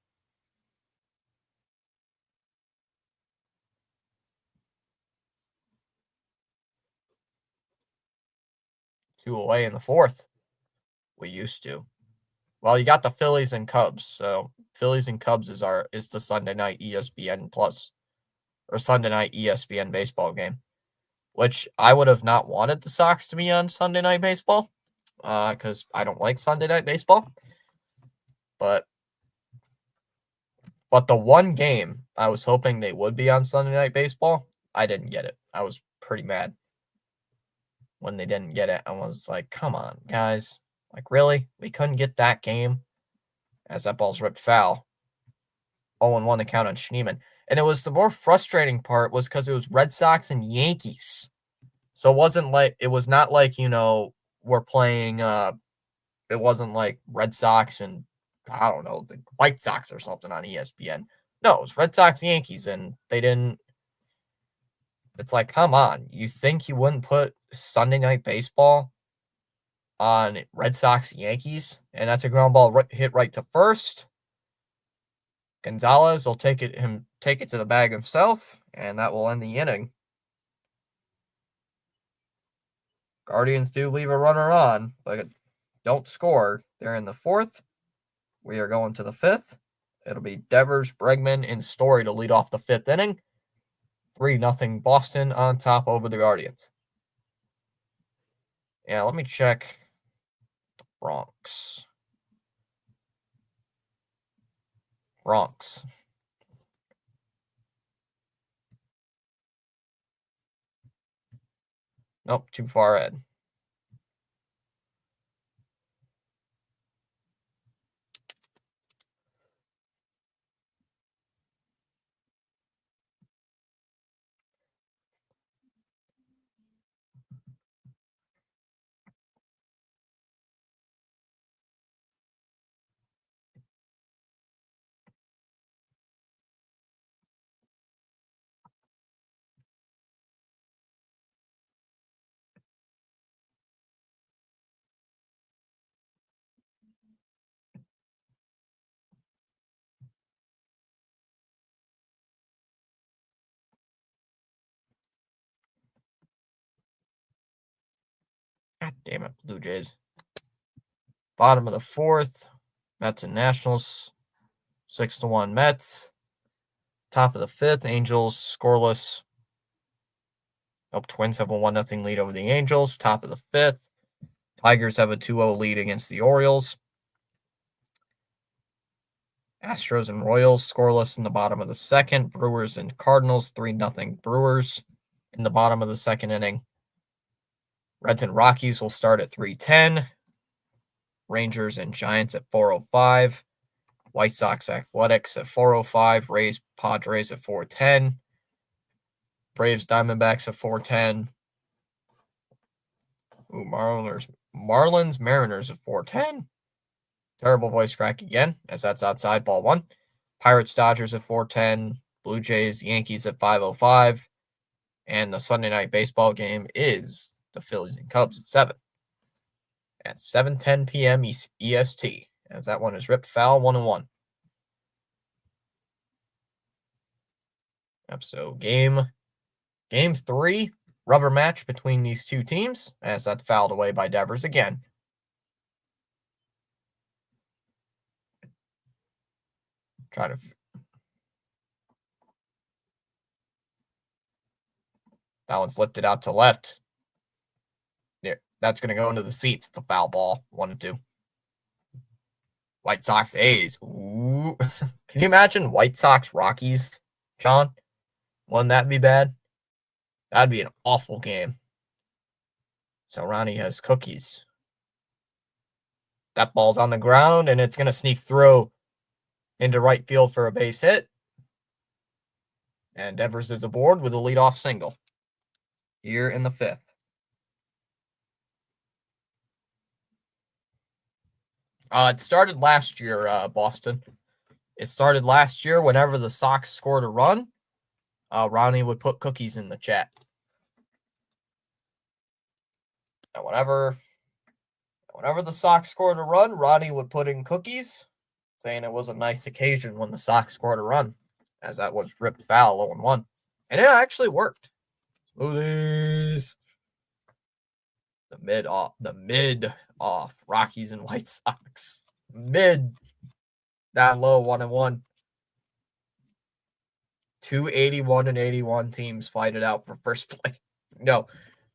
Speaker 1: Two away in the fourth. We used to. Well, you got the Phillies and Cubs. So Phillies and Cubs is the Sunday night ESPN Plus or Sunday night ESPN baseball game, which I would have not wanted the Sox to be on Sunday night baseball because I don't like Sunday night baseball. But the one game I was hoping they would be on Sunday night baseball, I didn't get it. I was pretty mad when they didn't get it. I was like, come on, guys. Like, really? We couldn't get that game? As that ball's ripped foul. 0-1 the count on Schneemann. And it was the more frustrating part was because it was Red Sox and Yankees. So it was not like, we're playing it wasn't like Red Sox and I don't know, the White Sox or something on ESPN. No, it was Red Sox Yankees, and they didn't. It's like, come on, you think you wouldn't put Sunday Night Baseball on Red Sox Yankees? And that's a ground ball hit right to first. Gonzalez will take it to the bag himself, and that will end the inning. Guardians do leave a runner on, but don't score. They're in the fourth. We are going to the fifth. It'll be Devers, Bregman, and Story to lead off the fifth inning. 3-0 Boston on top over the Guardians. Yeah, let me check the Bronx. Nope, too far ahead. God damn it, Blue Jays. Bottom of the fourth, Mets and Nationals, 6-1 Mets. Top of the fifth, Angels scoreless. Twins have a 1-0 lead over the Angels. Top of the fifth, Tigers have a 2-0 lead against the Orioles. Astros and Royals scoreless in the bottom of the second. Brewers and Cardinals 3-0 Brewers in the bottom of the second inning. Reds and Rockies will start at 3:10. Rangers and Giants at 4:05. White Sox Athletics at 4:05. Rays Padres at 4:10. Braves Diamondbacks at 4:10. Marlins Mariners at 4:10. Terrible voice crack again, as that's outside, ball one. Pirates Dodgers at 4:10. Blue Jays Yankees at 5:05. And the Sunday night baseball game is the Phillies and Cubs at 7. At 7:10 p.m. EST, as that one is ripped foul 1-1. So game 3, rubber match between these two teams, as that's fouled away by Devers again. That one's lifted out to left. Yeah, that's going to go into the seats. It's a foul ball, 1-2. White Sox A's. Ooh. Can you imagine White Sox Rockies, John? Wouldn't that be bad? That'd be an awful game. So Ronnie has cookies. That ball's on the ground, and it's going to sneak through into right field for a base hit. And Devers is aboard with a leadoff single here in the fifth. It started last year, Boston. It started last year whenever the Sox scored a run. Ronnie would put cookies in the chat. And whenever the Sox scored a run, Ronnie would put in cookies, saying it was a nice occasion when the Sox scored a run, as that was ripped foul 0-1. And it actually worked. Smoothies. The mid off. Rockies and White Sox. Mid down low 1-1. 281 and 81 teams fight it out for first place. No,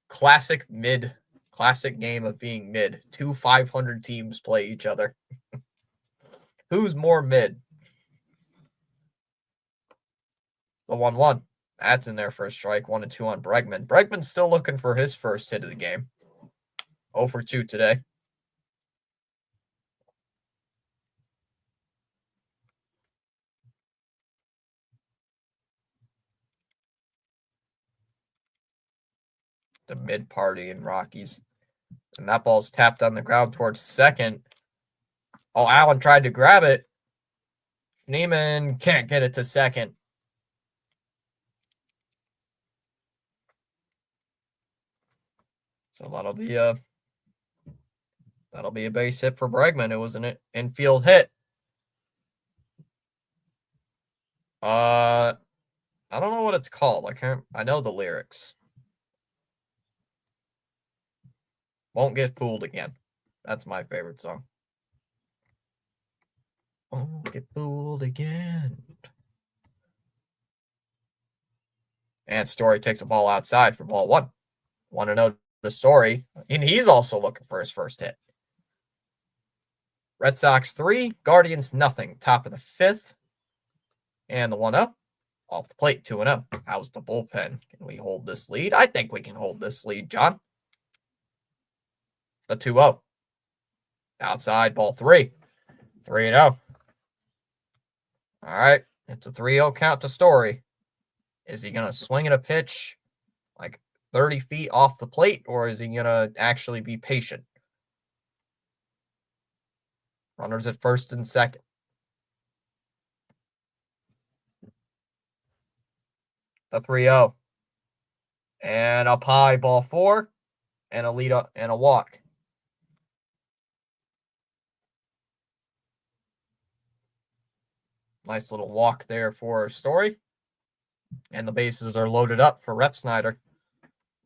Speaker 1: classic game of being mid. 2 500 teams play each other. Who's more mid? The 1-1. That's in there for a strike. 1-2 on Bregman. Bregman's still looking for his first hit of the game. 0 for 2 today. The mid-party in Rockies. And that ball's tapped on the ground towards second. Oh, Allen tried to grab it. Schneemann can't get it to second. So that'll be a base hit for Bregman. It was an infield hit. I don't know what it's called. I know the lyrics. Won't Get Fooled Again. That's my favorite song. Won't get fooled again. And Story takes a ball outside for ball one. 1-0 to Story. And he's also looking for his first hit. Red Sox 3, Guardians nothing. Top of the fifth. And the 1-0. Off the plate, 2-0. How's the bullpen? Can we hold this lead? I think we can hold this lead, John. The 2-0. Outside, ball 3. 3-0. All right. It's a 3-0 count to Story. Is he going to swing at a pitch like 30 feet off the plate, or is he going to actually be patient? Runners at first and second. The 3-0. And up high, ball 4. And a lead up and a walk. Nice little walk there for Story. And the bases are loaded up for Refsnyder.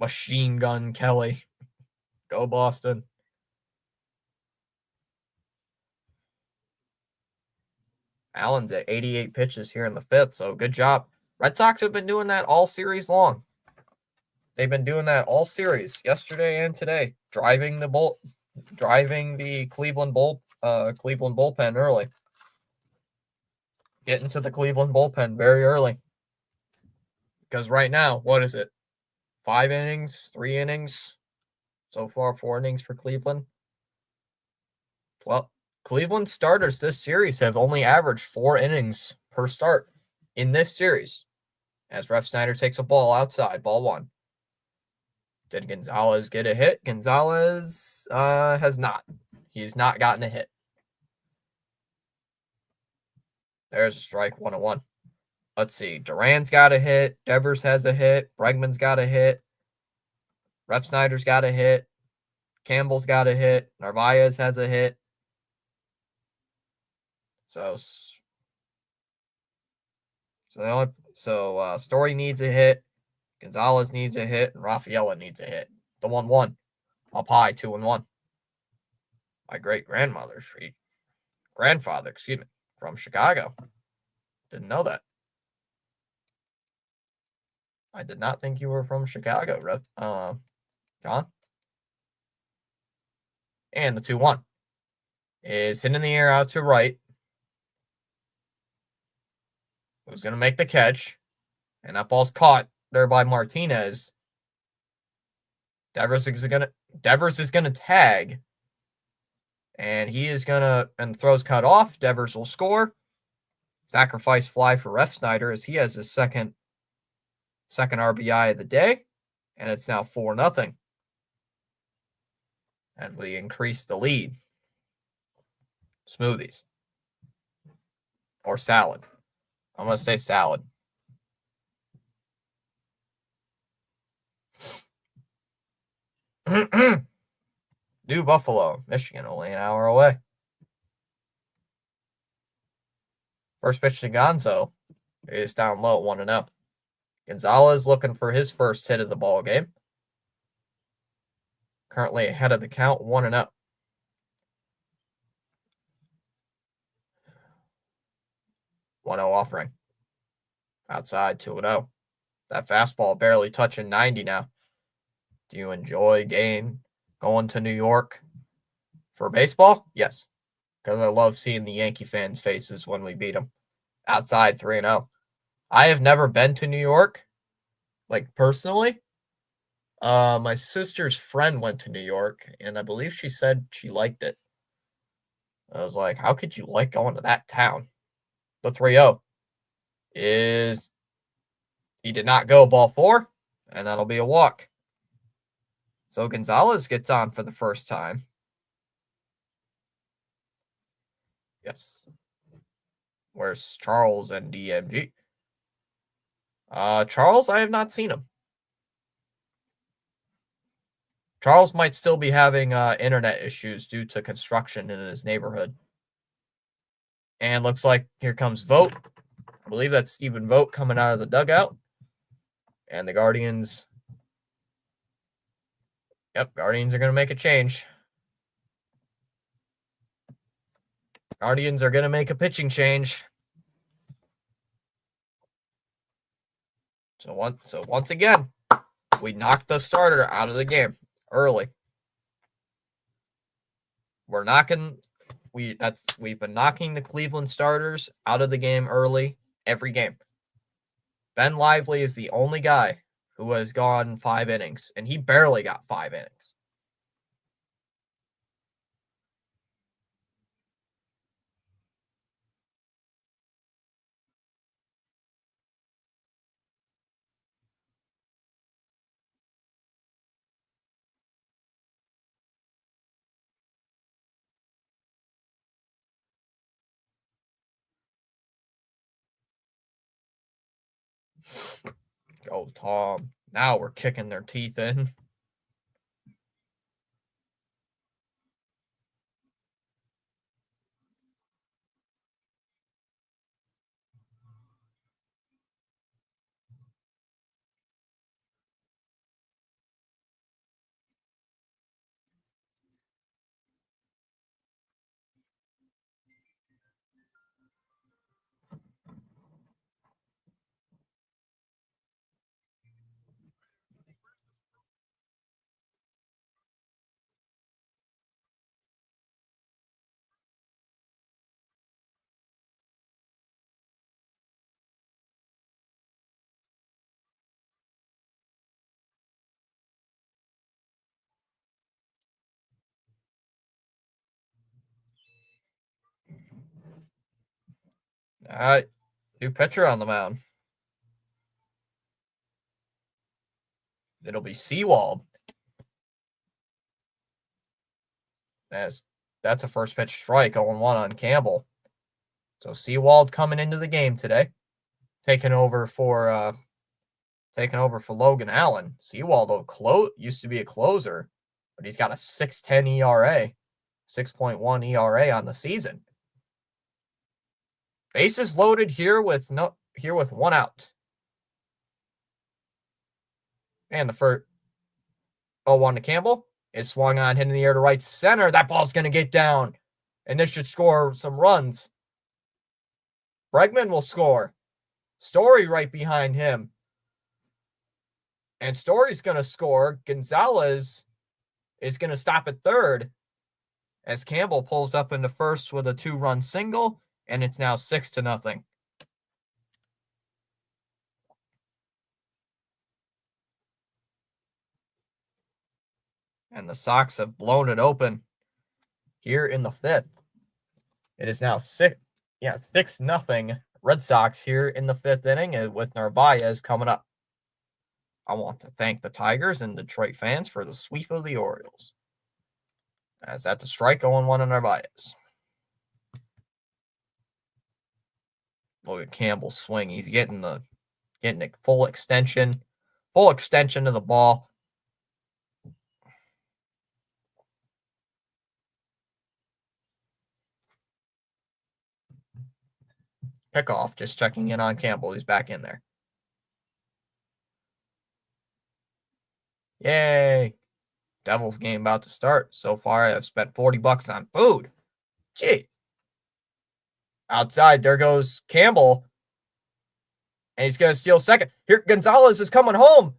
Speaker 1: Machine Gun Kelly. Go Boston. Allen's at 88 pitches here in the fifth, so good job. Red Sox have been doing that all series long. They've been doing that all series, yesterday and today, driving the Cleveland bullpen early. Getting to the Cleveland bullpen very early. Because right now, what is it? 5 innings, 3 innings. So far, 4 innings for Cleveland. Well, Cleveland starters this series have only averaged 4 innings per start in this series. As Refsnyder takes a ball outside, ball 1. Did Gonzalez get a hit? Gonzalez has not. He's not gotten a hit. There's a strike, 1-1. Let's see. Duran's got a hit. Devers has a hit. Bregman's got a hit. Refsnyder's got a hit. Campbell's got a hit. Narvaez has a hit. So Story needs a hit. Gonzalez needs a hit. And Rafaela needs a hit. The 1-1. Up high, 2-1. My grandfather, from Chicago. Didn't know that. I did not think you were from Chicago, John. And the 2-1 is hit in the air out to right. Who's going to make the catch? And that ball's caught there by Martinez. Devers is going to tag. And he is going to, and the throw's cut off. Devers will score. Sacrifice fly for Refsnyder as he has his second RBI of the day. And it's now 4-0. And we increase the lead. Smoothies. Or salad. I'm going to say salad. New Buffalo, Michigan, only an hour away. First pitch to Gonzo is down low, 1-0. Gonzalez looking for his first hit of the ball game. Currently ahead of the count, 1-0. 1-0 offering. Outside, 2-0. That fastball barely touching 90 now. Do you enjoy going to New York for baseball? Yes. Because I love seeing the Yankee fans' faces when we beat them. Outside, 3-0. I have never been to New York, like personally. My sister's friend went to New York, and I believe she said she liked it. I was like, how could you like going to that town? The 3-0 is he did not go, ball 4, and that'll be a walk. So Gonzalez gets on for the first time. Yes. Where's Charles and DMG? Charles, I have not seen him. Charles might still be having internet issues due to construction in his neighborhood. And looks like here comes Vogt. I believe that's Stephen Vogt coming out of the dugout. And the Guardians. Yep, Guardians are going to make a change. Guardians are going to make a pitching change. So once again, we knocked the starter out of the game early. We've been knocking the Cleveland starters out of the game early every game. Ben Lively is the only guy who has gone 5 innings, and he barely got 5 innings. Go, Tom. Now we're kicking their teeth in. All right, new pitcher on the mound. It'll be Sewald. That's a first pitch strike, 0-1 on Campbell. So Sewald coming into the game today, taking over for Logan Allen. Sewald used to be a closer, but he's got a 6.10 ERA, 6.1 ERA on the season. Bases loaded here with 1 out. And the first 0-1 to Campbell is swung on, hitting the air to right center. That ball's going to get down, and this should score some runs. Bregman will score. Story right behind him. And Story's going to score. Gonzalez is going to stop at third as Campbell pulls up into first with a 2-run single, and it's now 6-0. And the Sox have blown it open here in the 5th. It is now 6-0 Red Sox here in the 5th inning with Narvaez coming up. I want to thank the Tigers and Detroit fans for the sweep of the Orioles. As that's a strike, 0-1 on Narvaez. Look at Campbell's swing. He's getting a full extension of the ball. Pickoff just checking in on Campbell. He's back in there. Yay. Devils game about to start. So far, I've spent $40 on food. Jeez. Outside, there goes Campbell. And he's going to steal second. Here, Gonzalez is coming home.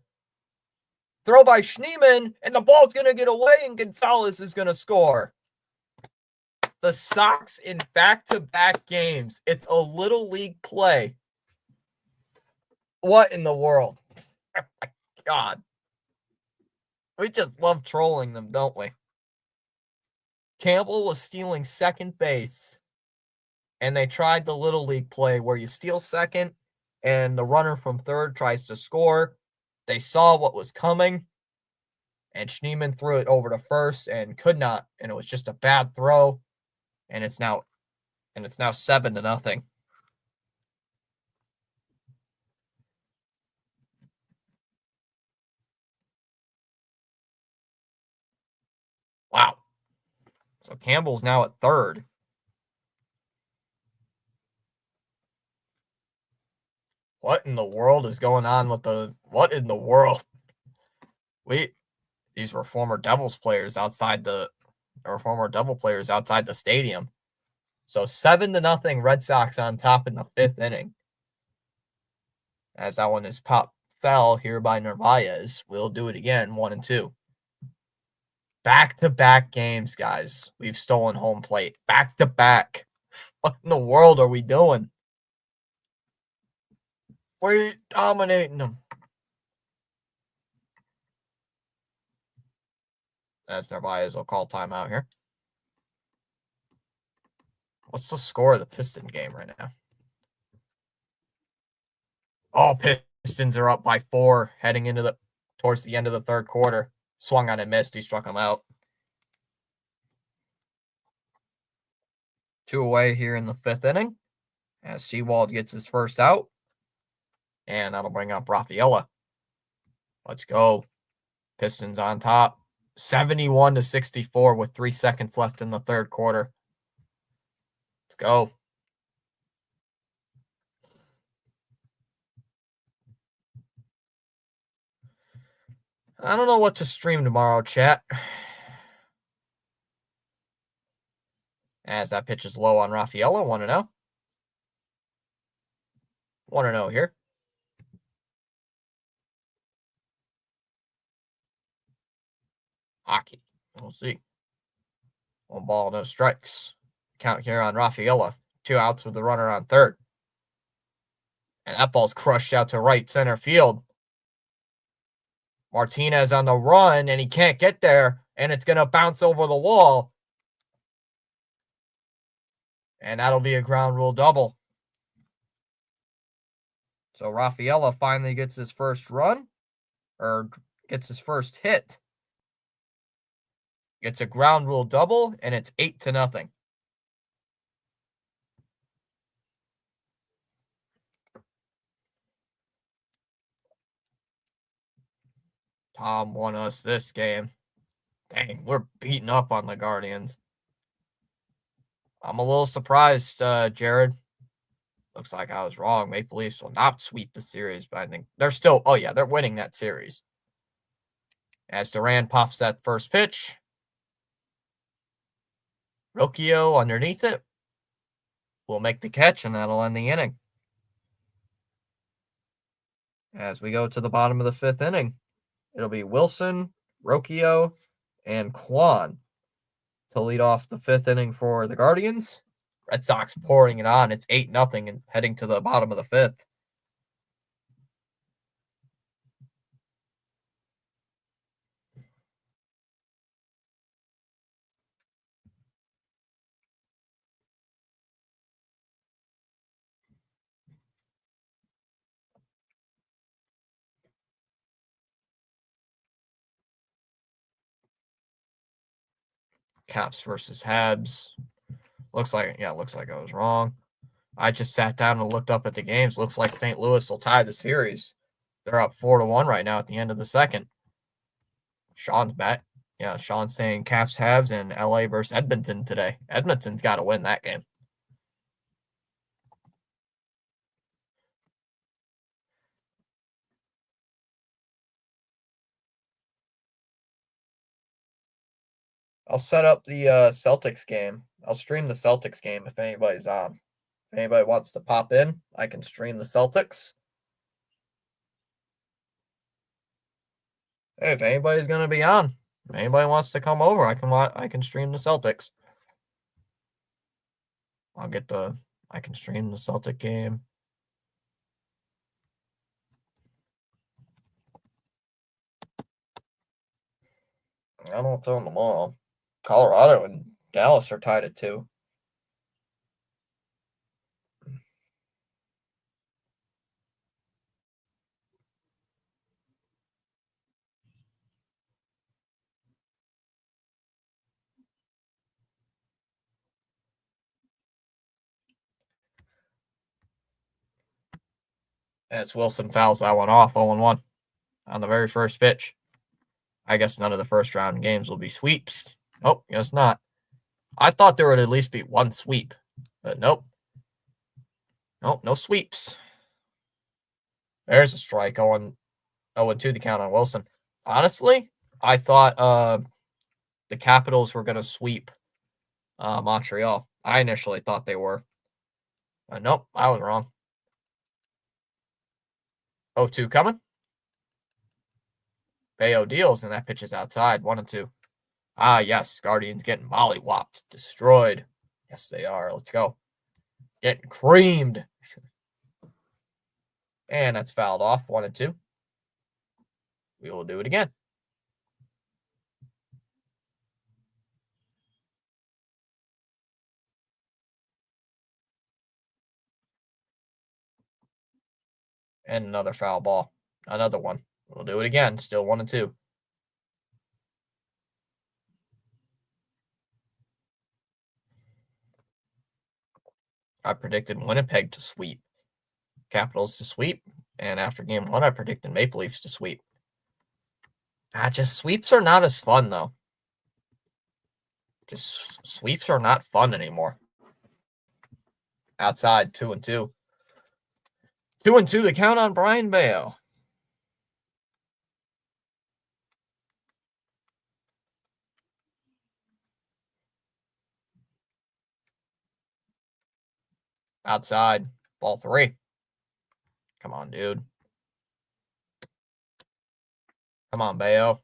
Speaker 1: Throw by Schneemann, and the ball's going to get away, and Gonzalez is going to score. The Sox in back-to-back games. It's a little league play. What in the world? Oh my God. We just love trolling them, don't we? Campbell was stealing second base, and they tried the little league play where you steal second, and the runner from third tries to score. They saw what was coming, And Schneemann threw it over to first and could not, and it was just a bad throw. And it's now 7-0. Wow. So Campbell's now at third. What in the world is going on with what in the world? These were former Devils players outside the stadium. So 7-0 Red Sox on top in the fifth inning. As that one is fell here by Narvaez. We'll do it again, 1-2. Back-to-back games, guys. We've stolen home plate. Back-to-back. What in the world are we doing? We're dominating them. As Narvaez will call timeout here. What's the score of the Piston game right now? Oh, Pistons are up by 4 heading into towards the end of the third quarter. Swung on and missed. He struck him out. 2 away here in the fifth inning as Seawald gets his first out. And that'll bring up Rafaela. Let's go. Pistons on top. 71-64 with 3 seconds left in the third quarter. Let's go. I don't know what to stream tomorrow, chat. As that pitch is low on Rafaela, 1-0. 1-0 here. Hockey. We'll see. 1 ball, no strikes. Count here on Rafaela. 2 outs with the runner on third. And that ball's crushed out to right center field. Martinez on the run, and he can't get there, and it's going to bounce over the wall. And that'll be a ground rule double. So Rafaela finally gets his first run, or gets his first hit. It's a ground rule double, and it's 8-0. Tom won us this game. Dang, we're beating up on the Guardians. I'm a little surprised, Jared. Looks like I was wrong. Maple Leafs will not sweep the series, but I think they're still, they're winning that series. As Duran pops that first pitch. Rocchio underneath it will make the catch, and that'll end the inning. As we go to the bottom of the fifth inning, it'll be Wilson, Rocchio, and Kwan to lead off the fifth inning for the Guardians. Red Sox pouring it on. It's 8-0 and heading to the bottom of the fifth. Caps versus Habs. Looks like I was wrong. I just sat down and looked up at the games. Looks like St. Louis will tie the series. They're up 4-1 right now at the end of the second. Sean's back. Yeah, Sean's saying Caps Habs and LA versus Edmonton today. Edmonton's got to win that game. I'll set up the Celtics game. I'll stream the Celtics game if anybody's on. If anybody wants to pop in, I can stream the Celtics. Hey, if anybody's going to be on, if anybody wants to come over, I can stream the Celtics. I can stream the Celtic game. I don't know what's on tomorrow. Colorado and Dallas are tied at 2. As Wilson fouls that one off, 0-1 on the very first pitch. I guess none of the first round games will be sweeps. Nope, guess not. I thought there would at least be one sweep, but nope. Nope, no sweeps. There's a strike, 0-2 the count on Wilson. Honestly, I thought the Capitals were going to sweep Montreal. I initially thought they were. Nope, I was wrong. 0-2 coming. Bayo deals, and that pitch is outside. 1-2. Ah, yes. Guardians getting mollywopped. Destroyed. Yes, they are. Let's go. Getting creamed. And that's fouled off. 1-2. We will do it again. And another foul ball. Another one. We'll do it again. Still 1-2. I predicted Winnipeg to sweep, Capitals to sweep, and after game 1, I predicted Maple Leafs to sweep. Just sweeps are not as fun, though. Just sweeps are not fun anymore. Outside, 2-2. 2-2 to count on Brian Bayo. Outside, ball 3. Come on, dude. Come on, Bayo.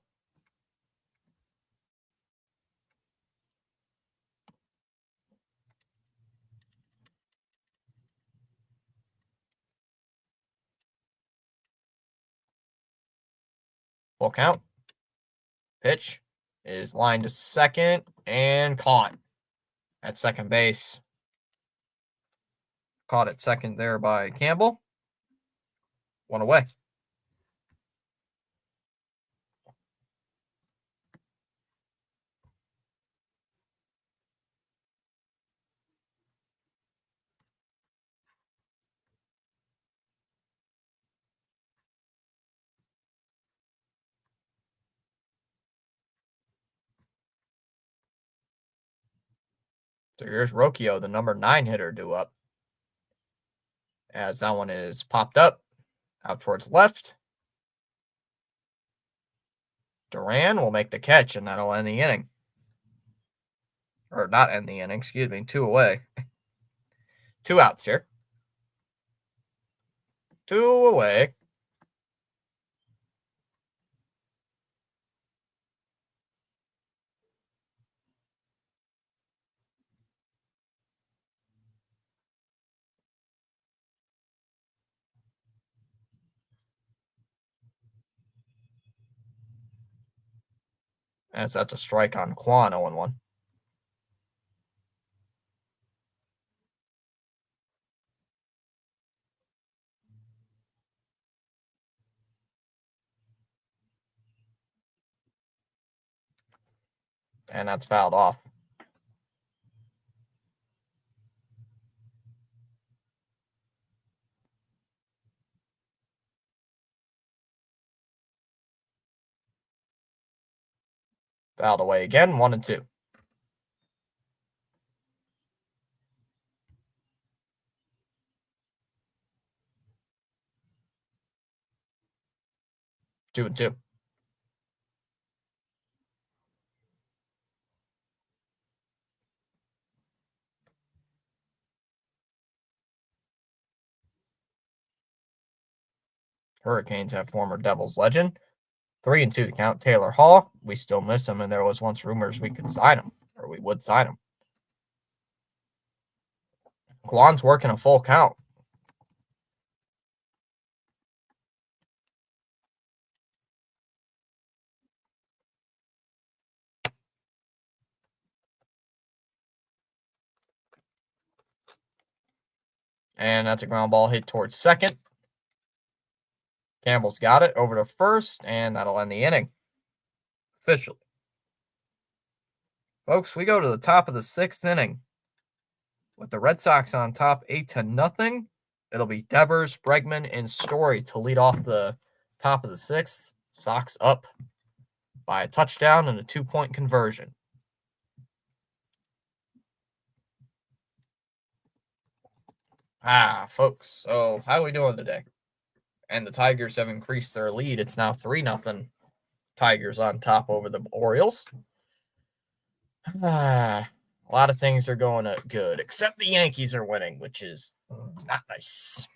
Speaker 1: Full count. Pitch is lined to second and caught at second base. Caught at second there by Campbell. 1 away. So here's Rocchio, the number 9 hitter, due up. As that one is popped up out towards left. Duran will make the catch, and that'll end the inning. Or not end the inning, excuse me. 2 away. 2 outs here. 2 away. As that's a strike on Quan, 0-1. And that's fouled off. Fouled away again, 1-2. Two and two. Hurricanes have former Devils legend. 3-2 to count. Taylor Hall. We still miss him, and there was once rumors we could sign him, or we would sign him. Guan's working a full count. And that's a ground ball hit towards second. Campbell's got it over to first, and that'll end the inning. Officially. Folks, we go to the top of the 6th inning with the Red Sox on top 8-0. It'll be Devers, Bregman, and Story to lead off the top of the sixth. Sox up by a touchdown and a 2-point conversion. Folks, so how are we doing today? And the Tigers have increased their lead. It's now 3-0 Tigers on top over the Orioles. A lot of things are going good, except the Yankees are winning, which is not nice.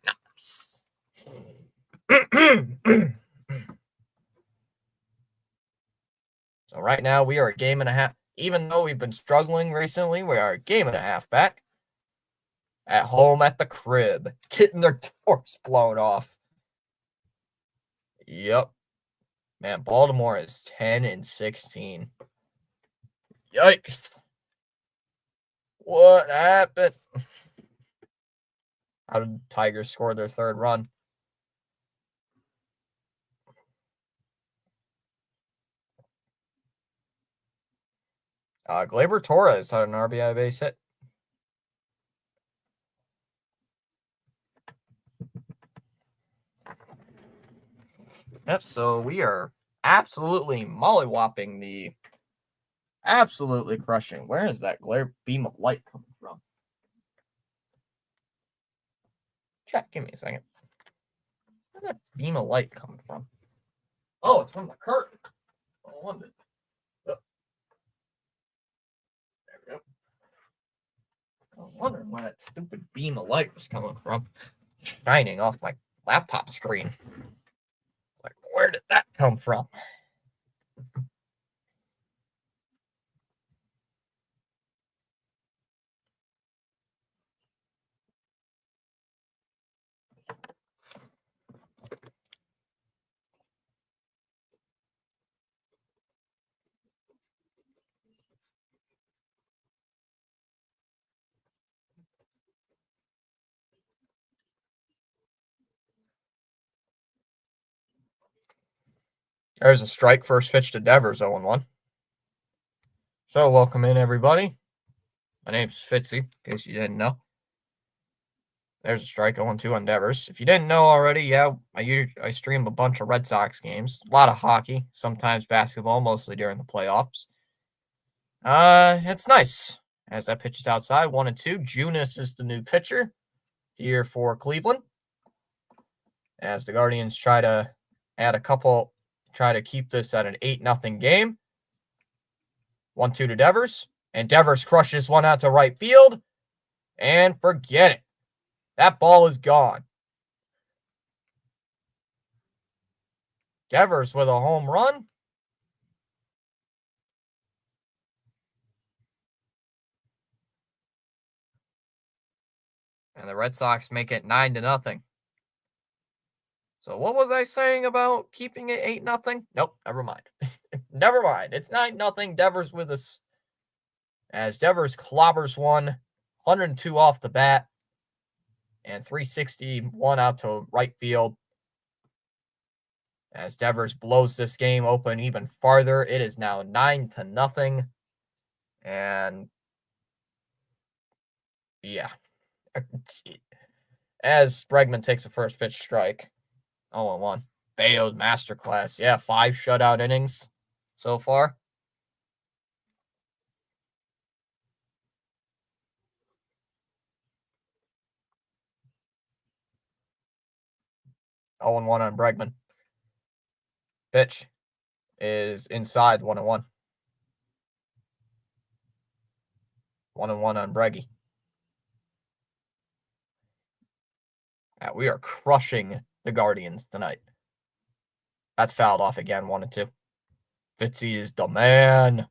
Speaker 1: Not nice. So right now we are a game and a half. Even though we've been struggling recently, we are a game and a half back. At home at the crib, getting their doors blown off. Yep. Man, Baltimore is 10-16. Yikes. What happened? How did the Tigers score their third run? Gleyber Torres had an RBI base hit. Yep, so we are absolutely mollywopping the absolutely crushing. Where is that glare beam of light coming from? Check, give me a second. Where's that beam of light coming from? Oh, it's from the curtain. No wonder. Oh. There we go. I was wondering where that stupid beam of light was coming from. Shining off my laptop screen. Like, where did that come from? There's a strike, first pitch to Devers, 0-1. So, welcome in, everybody. My name's Fitzy, in case you didn't know. There's a strike, 0-2 on Devers. If you didn't know already, yeah, I stream a bunch of Red Sox games. A lot of hockey, sometimes basketball, mostly during the playoffs. It's nice. As that pitch is outside, 1-2. Junis is the new pitcher here for Cleveland. As the Guardians try to keep this at an 8-0 game. 1-2 to Devers. And Devers crushes one out to right field. And forget it. That ball is gone. Devers with a home run. And the Red Sox make it 9-0. So what was I saying about keeping it 8-0? Nope, never mind. Never mind. It's 9-0. Devers with us. As Devers clobbers one, 102 off the bat, and 361 out to right field. As Devers blows this game open even farther, it is now 9-0. And yeah. As Bregman takes a first pitch strike. 0-1. Bayo's masterclass. Yeah, 5 shutout innings so far. Oh, 0-1 on Bregman. Pitch is inside, 1-1. 1-1 on Breggy. Yeah, we are crushing the Guardians tonight. That's fouled off again, 1-2. Fitzy is the man.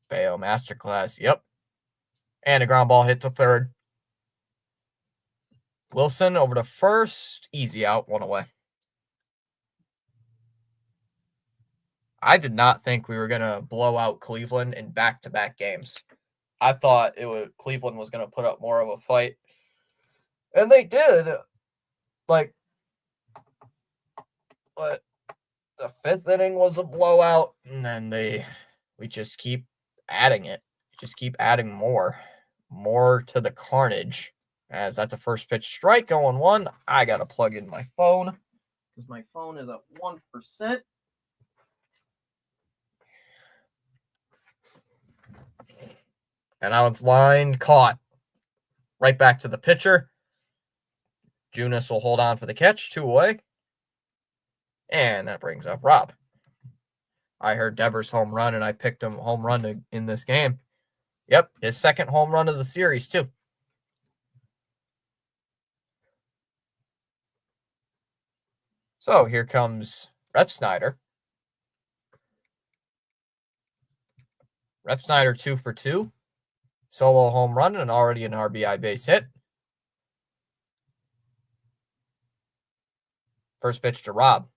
Speaker 1: Bayo masterclass. Yep. And a ground ball hit to third. Wilson over to first. Easy out, 1 away. I did not think we were going to blow out Cleveland in back-to-back games. I thought Cleveland was going to put up more of a fight. And they did. But the 5th inning was a blowout, and then we just keep adding it. Just keep adding more to the carnage As that's a first pitch strike, 0-1. I got to plug in my phone because my phone is at 1%. And now it's lined, caught. Right back to the pitcher. Junis will hold on for the catch, 2 away. And that brings up Rob. I heard Devers home run, and I picked him home run in this game. Yep, his second home run of the series, too. So here comes Refsnyder. Refsnyder 2 for 2. Solo home run and already an RBI base hit. First pitch to Rob.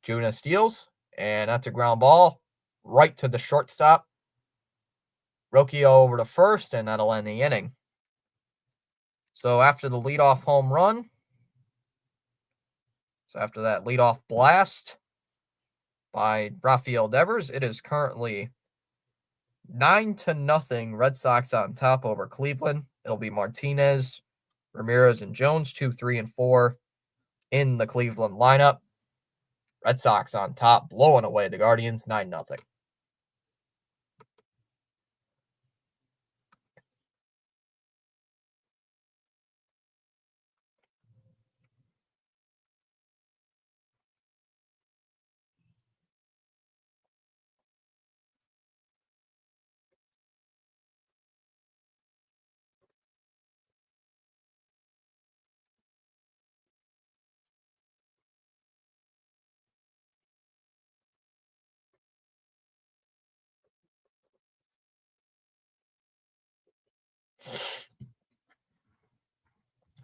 Speaker 1: Junis steals, and that's a ground ball right to the shortstop. Rocchio over to first, and that'll end the inning. So after the leadoff home run, after that leadoff blast by Rafael Devers, it is currently 9-0 Red Sox on top over Cleveland. It'll be Martinez, Ramirez, and Jones, 2, 3, and 4 in the Cleveland lineup. Red Sox on top, blowing away the Guardians, 9-0.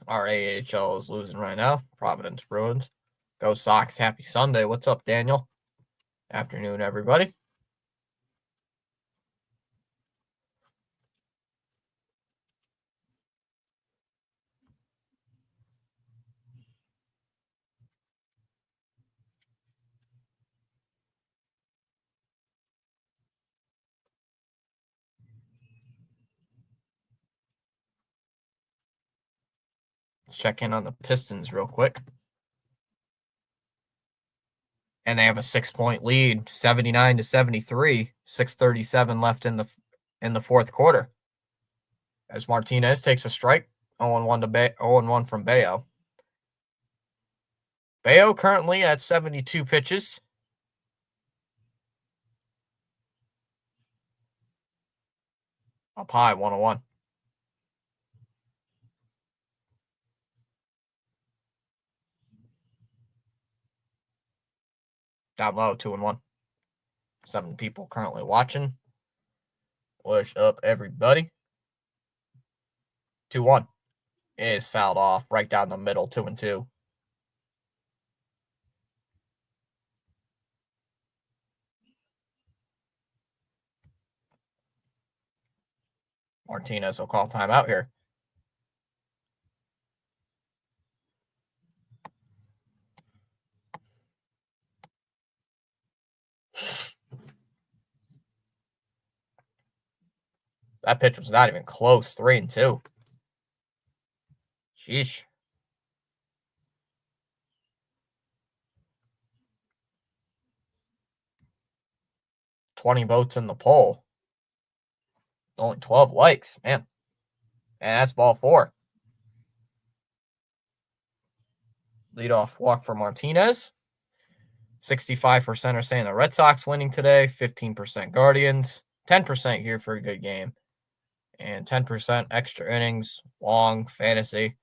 Speaker 1: Our AHL is losing right now. Providence Bruins. Go Sox. Happy Sunday. What's up, Daniel? Afternoon, everybody. Let's check in on the Pistons real quick. And they have a 6-point lead, 79-73, 6:37 left in the fourth quarter. As Martinez takes a strike, 0-1 to 0-1 from Bayo. Bayo currently at 72 pitches. Up high, 1-1. Down low, 2-1. 7 people currently watching. Push up, everybody. 2-1. Is fouled off right down the middle, 2-2. Martinez will call timeout here. That pitch was not even close, 3-2. Sheesh. $20 votes in the poll. Only 12 likes, man. And that's ball 4. Leadoff walk for Martinez. 65% are saying the Red Sox winning today. 15% Guardians. 10% here for a good game. And 10% extra innings, long, fantasy.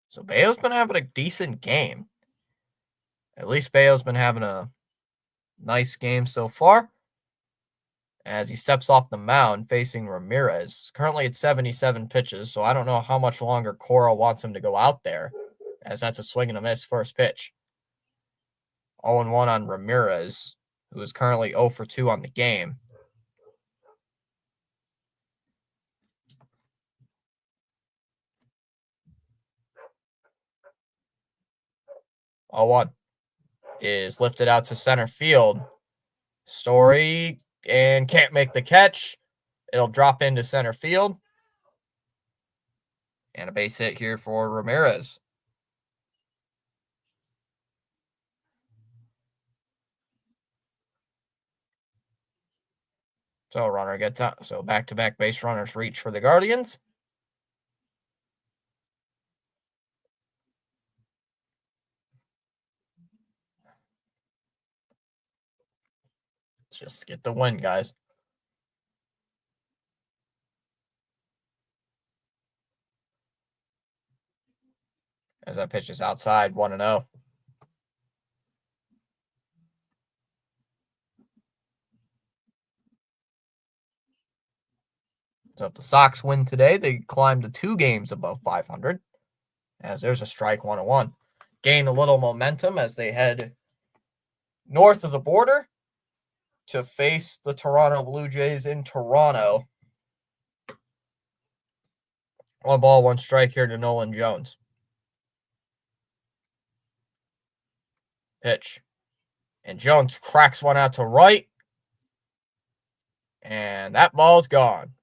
Speaker 1: So Bayo's been having a decent game. At least Bayo's been having a nice game so far. As he steps off the mound facing Ramirez. Currently at 77 pitches, so I don't know how much longer Cora wants him to go out there, as that's a swing and a miss first pitch. 0-1 on Ramirez, who is currently 0 for 2 on the game. 0-1 is lifted out to center field. Story and can't make the catch. It'll drop into center field. And a base hit here for Ramirez. So runner gets out. So back-to-back base runners reach for the Guardians. Let's just get the win, guys. As that pitch is outside, 1-0. So if the Sox win today, they climb to 2 games above 500. As there's a strike 1-1. Gain a little momentum as they head north of the border to face the Toronto Blue Jays in Toronto. 1 ball, 1 strike here to Nolan Jones. Pitch. And Jones cracks one out to right. And that ball's gone.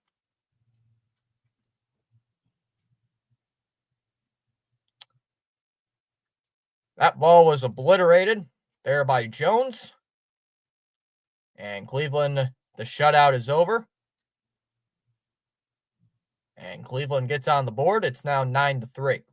Speaker 1: That ball was obliterated there by Jones. And Cleveland, the shutout is over. And Cleveland gets on the board. It's now 9-3.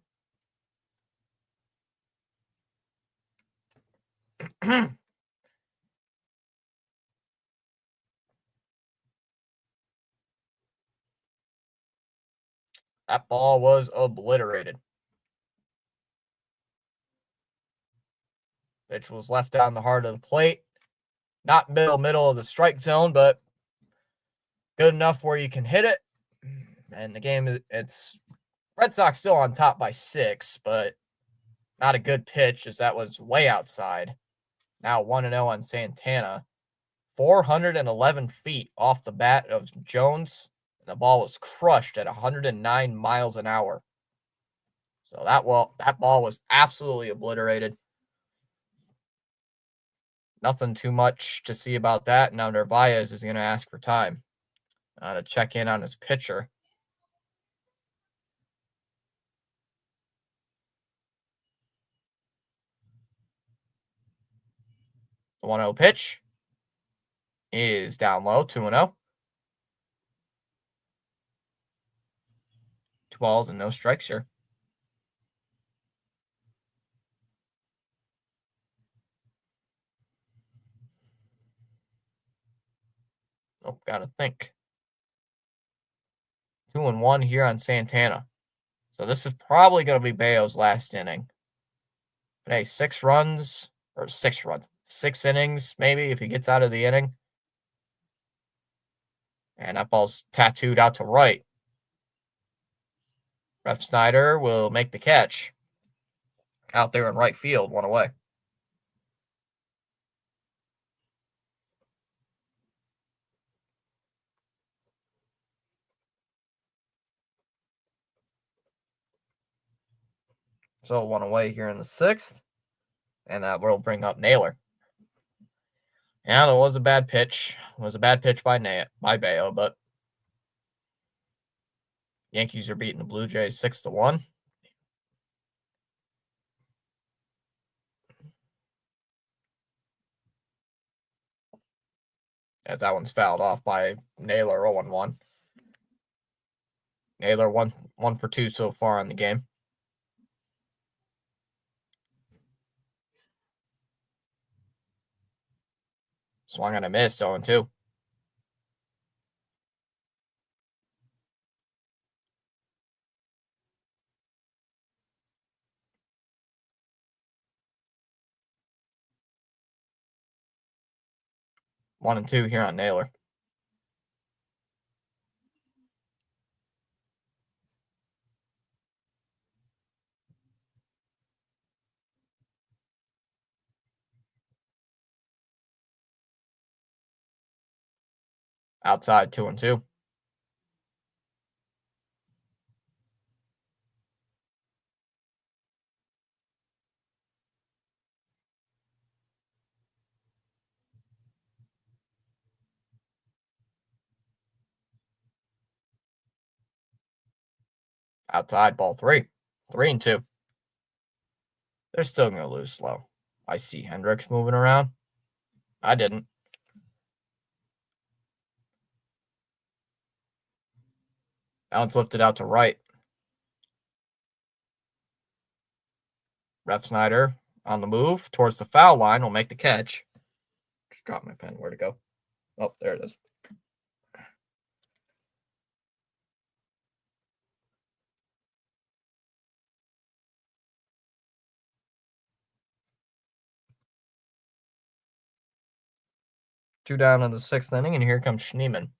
Speaker 1: That ball was obliterated. Pitch was left down the heart of the plate. Not middle of the strike zone, but good enough where you can hit it. And the game, it's Red Sox still on top by 6, but not a good pitch as that was way outside. Now 1-0 on Santana. 411 feet off the bat of Jones. And the ball was crushed at 109 miles an hour. So that ball was absolutely obliterated. Nothing too much to see about that. Now Narvaez is going to ask for time to check in on his pitcher. The 1-0 pitch is down low, 2-0. 2 balls and no strikes here. Oh, gotta think. 2-1 here on Santana. So this is probably going to be Bayo's last inning. But hey, 6 innings, maybe, if he gets out of the inning. And that ball's tattooed out to right. Ref Snyder will make the catch. Out there in right field, 1 away. So 1 away here in the 6th. And that will bring up Naylor. Yeah, there was a bad pitch. It was a bad pitch by Bayo, but Yankees are beating the Blue Jays 6-1. As that one's fouled off by Naylor, 0-1. Naylor 1 for 2 so far in the game. Swung and a miss, 0-2. One and 2 here on Naylor. Outside 2-2. Outside, ball 3. 3-2. They're still going to lose slow. I see Hendricks moving around. I didn't. That one's lifted out to right. Refsnyder on the move towards the foul line will make the catch. Just dropped my pen. Where'd it go? Oh, there it is. Two down in the 6th inning, and here comes Schneemann.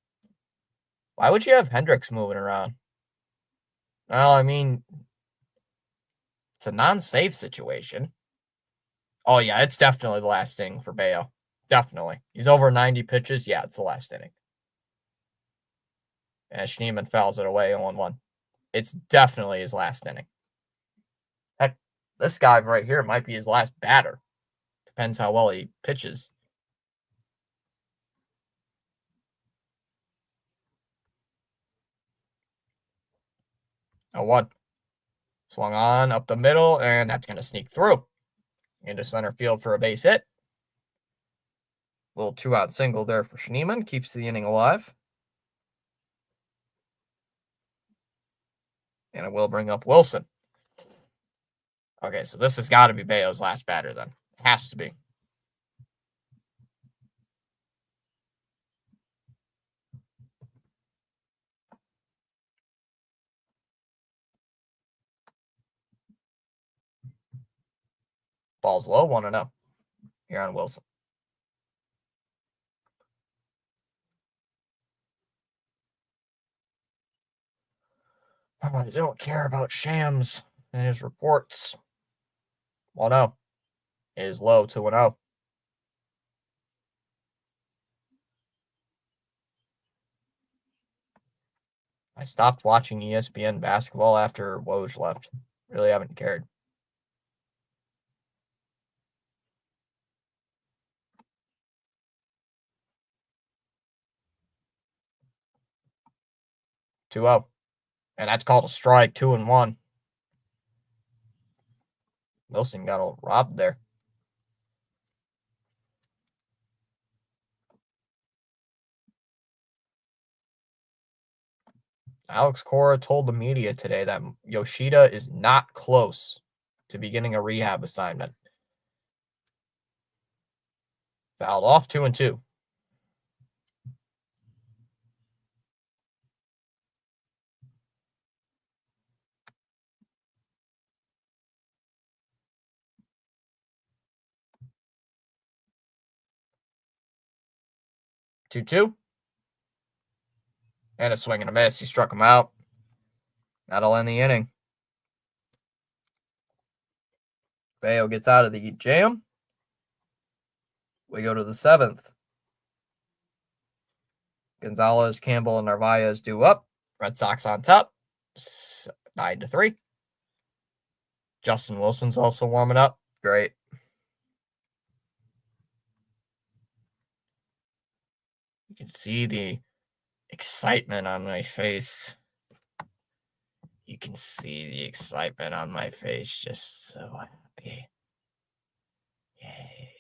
Speaker 1: Why would you have Hendricks moving around? Well, I mean, it's a non-save situation. Oh, yeah, it's definitely the last inning for Bayo. Definitely. He's over 90 pitches. Yeah, it's the last inning. And Schneemann fouls it away 0-1. It's definitely his last inning. Heck, this guy right here might be his last batter. Depends how well he pitches. A 1. Swung on up the middle, and that's going to sneak through into center field for a base hit. Little 2-out single there for Schneemann. Keeps the inning alive. And it will bring up Wilson. Okay, so this has got to be Bayo's last batter then. It has to be. Ball's low, 1-0. Here on Wilson. I don't care about Shams and his reports. 1-0 is low, 2-0. I stopped watching ESPN basketball after Woj left. Really haven't cared. Two 0. And that's called a strike, 2-1. Wilson got all robbed there. Alex Cora told the media today that Yoshida is not close to beginning a rehab assignment. Fouled off, 2-2. Two. And a swing and a miss. He struck him out. That'll end the inning. Bayo gets out of the jam. We go to the 7th. Gonzalez, Campbell, and Narvaez due up. Red Sox on top. 9-3. Justin Wilson's also warming up. Great. You can see the excitement on my face. You can see the excitement on my face. Just so happy. Yay.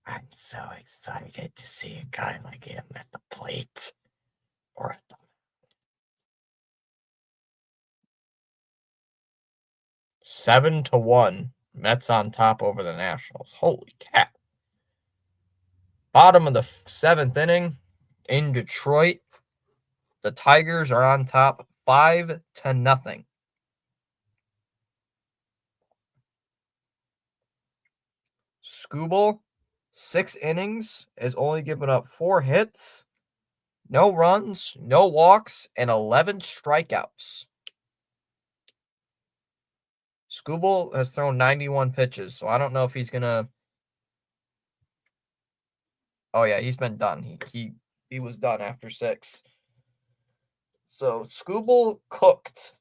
Speaker 1: I'm so excited to see a guy like him at the plate or at the 7-1. Mets on top over the Nationals. Holy cat. Bottom of the 7th inning in Detroit. The Tigers are on top 5-0. Skubal, 6 innings, has only given up 4 hits, no runs, no walks, and 11 strikeouts. Skubal has thrown 91 pitches, so I don't know if he's gonna. Oh yeah, he's been done. He was done after 6. So Skubal cooked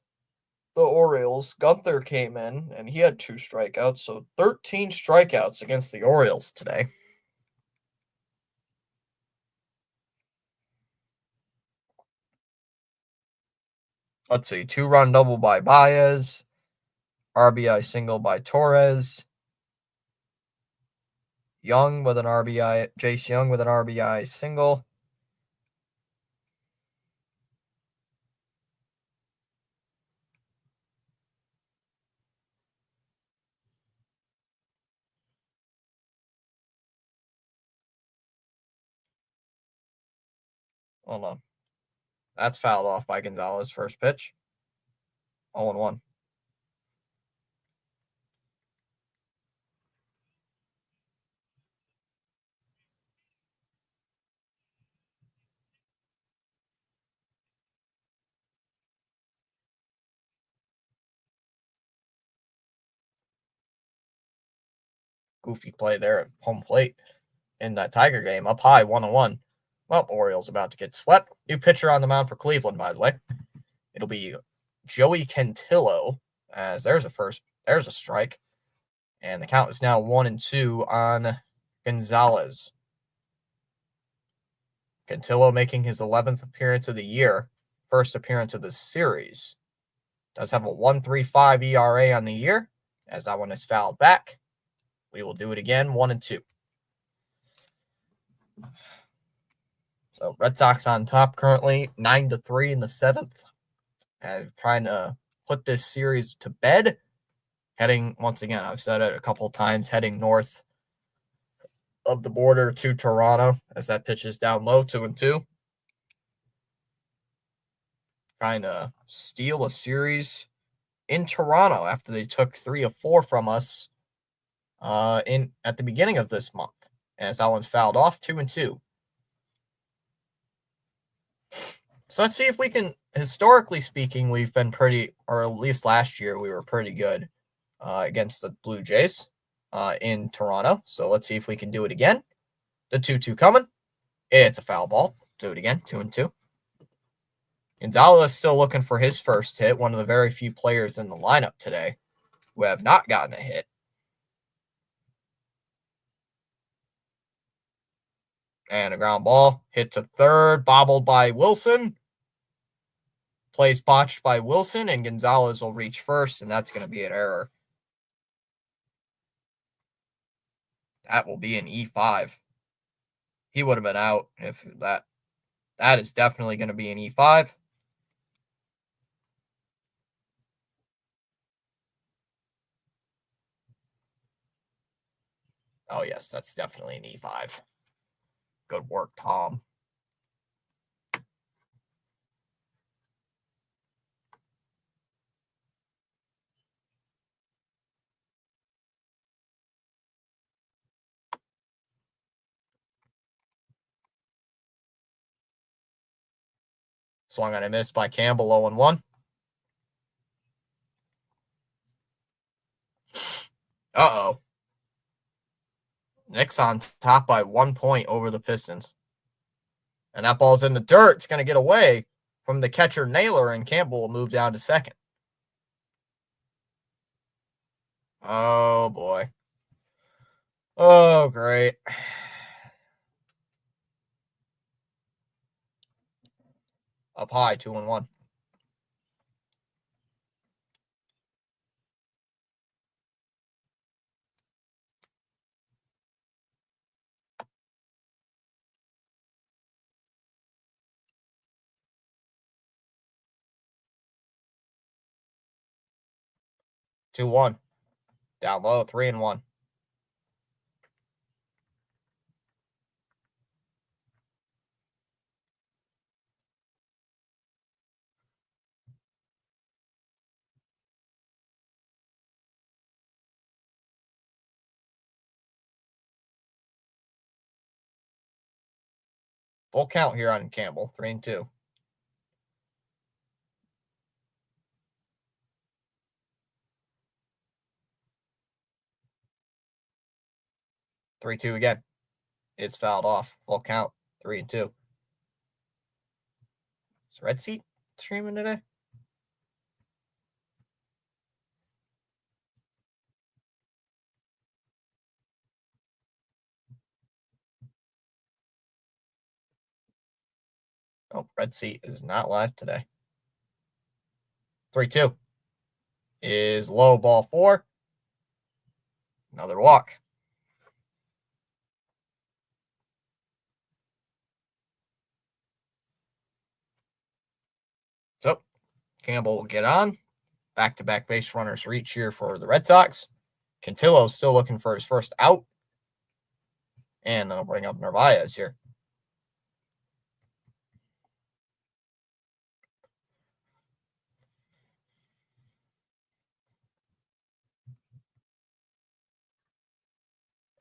Speaker 1: the Orioles. Gunther came in, and he had 2 strikeouts, so 13 strikeouts against the Orioles today. let's see, 2-run double by Baez, RBI single by Torres, Young with an RBI, Jace Young with an RBI single. Hold on. That's fouled off by Gonzalez. First pitch. 0-1. Goofy play there at home plate in that Tiger game. Up high, 1-1. Well, Orioles about to get swept. New pitcher on the mound for Cleveland, by the way. It'll be Joey Cantillo, as there's a strike. And the count is now 1-2 on Gonzalez. Cantillo making his 11th appearance of the year, first appearance of the series. Does have a 1.35 ERA on the year, as that one is fouled back. We will do it again, 1-2. So Red Sox on top currently, 9-3 in the seventh. And trying to put this series to bed. Heading, once again, I've said it a couple of times, heading north of the border to Toronto as that pitch is down low, 2-2. Trying to steal a series in Toronto after they took 3 of 4 from us at the beginning of this month. As that one's fouled off, 2-2. So let's see if we can, historically speaking, we've been pretty, or at least last year, we were pretty good against the Blue Jays in Toronto. So let's see if we can do it again. The 2-2 coming. It's a foul ball. Do it again, 2-2. Gonzalez still looking for his first hit, one of the very few players in the lineup today who have not gotten a hit. And a ground ball hit to third, bobbled by Wilson. Plays botched by Wilson, and Gonzalez will reach first, and that's going to be an error. That will be an E5. He would have been out if that. That is definitely going to be an E5. Oh, yes, that's definitely an E5. Good work, Tom. Swung on a miss by Campbell, 0-1. Uh-oh. Knicks on top by 1 point over the Pistons. And that ball's in the dirt. It's going to get away from the catcher Naylor, and Campbell will move down to second. Oh, boy. Oh, great. Up high, 2-1. Two one. Down low, 3-1. Full count here on Campbell, 3-2. Three two again. It's fouled off. Full count, 3-2. Is Red Seat streaming today? Oh, Red Seat is not live today. 3-2 is low, ball 4. Another walk. So Campbell will get on. Back-to-back base runners reach here for the Red Sox. Cantillo still looking for his first out. And then I'll bring up Narvaez here.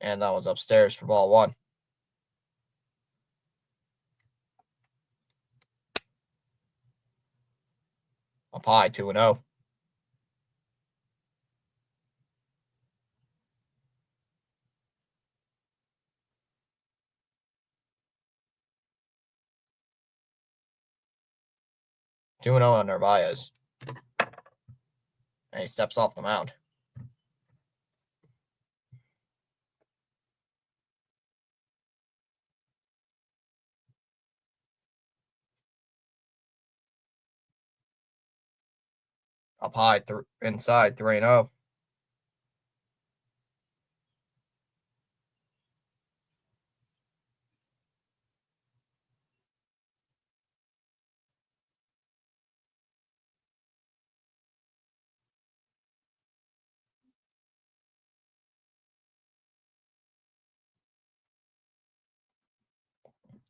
Speaker 1: And that was upstairs for ball 1. Up high, 2-0. Two and 0 on Narvaez. And he steps off the mound. Up high, inside, 3-0.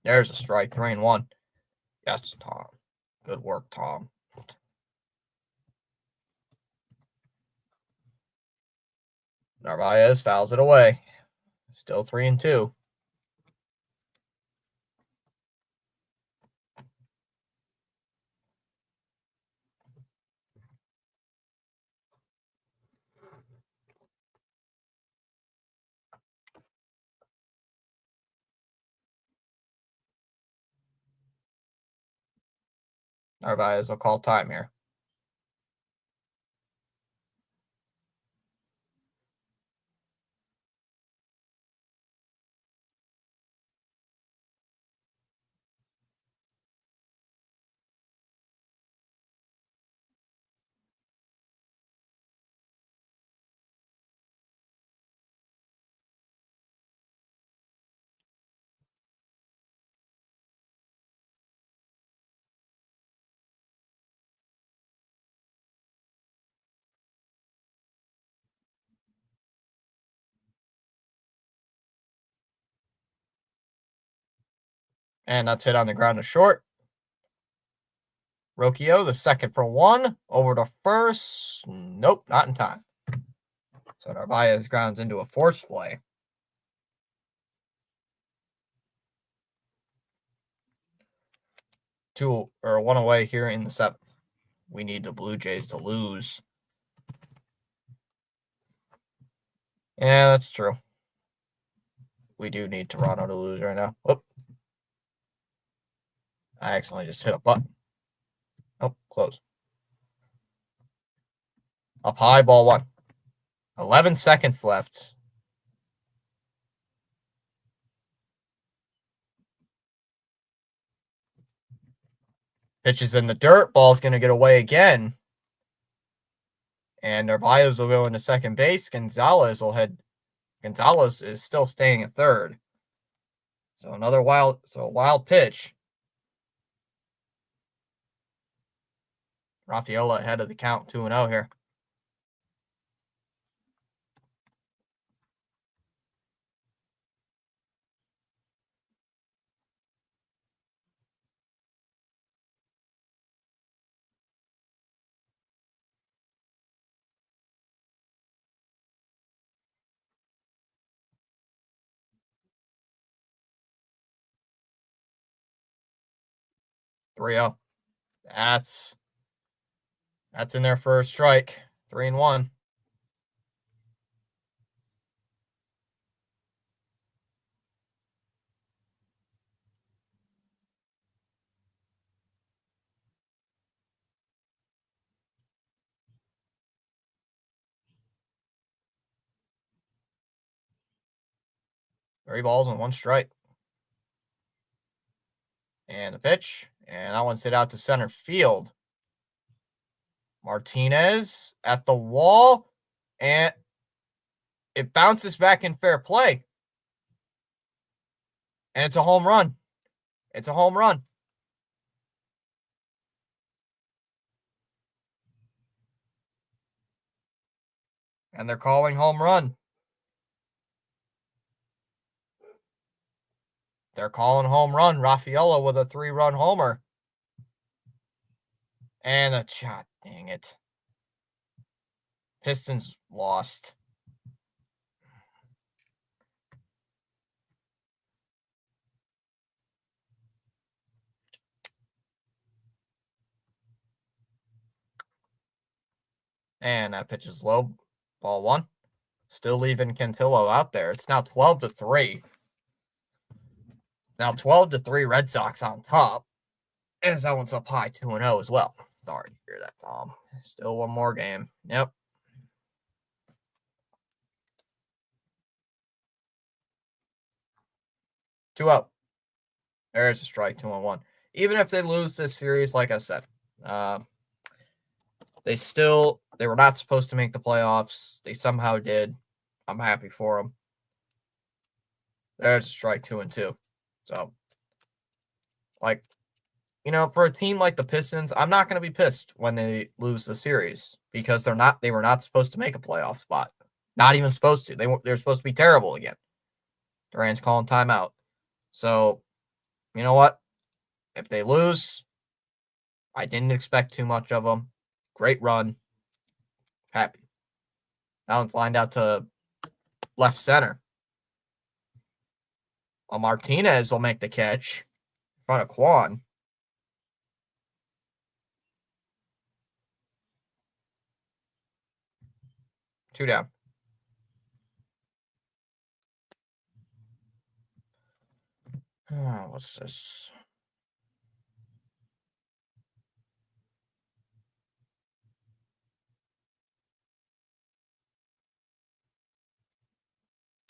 Speaker 1: There's a strike, 3-1. Yes, Tom. Good work, Tom. Narvaez fouls it away. Still 3-2. Narvaez will call time here. And that's hit on the ground to short. Rocchio, the second for 1. Over to first. Nope, not in time. So Narvaez grounds into a force play. 1 away here in the 7th. We need the Blue Jays to lose. Yeah, that's true. We do need Toronto to lose right now. Whoop. I accidentally just hit a button. Oh, close. Up high, ball 1. 11 seconds left. Pitch is in the dirt. Ball's going to get away again. And Narvaez will go into second base. Gonzalez is still staying at third. So a wild pitch. Rafaela ahead of the count, 2-0 here. Three 0. That's in there for a strike. 3-1. Three balls and 1 strike. And the pitch. And that one's hit out to center field. Martinez at the wall, and it bounces back in fair play. And it's a home run. It's a home run. And they're calling home run. They're calling home run. Raffaello with a 3-run homer. And a shot. Dang it. Pistons lost. And that pitch is low. Ball 1. Still leaving Cantillo out there. It's now 12-3. Now 12-3 Red Sox on top. As that one's up high 2-0 as well. Sorry to hear that, Tom. Still one more game. Yep. Two out. There's a strike, 2-1. Even if they lose this series, like I said, they were not supposed to make the playoffs. They somehow did. I'm happy for them. There's a strike, 2-2. So, like, for a team like the Pistons, I'm not going to be pissed when they lose the series because they were not supposed to make a playoff spot. Not even supposed to. They're supposed to be terrible again. Durant's calling timeout. So, you know what? If they lose, I didn't expect too much of them. Great run. Happy. Now it's lined out to left center. Martinez will make the catch in front of Kwan. Two down. What's this?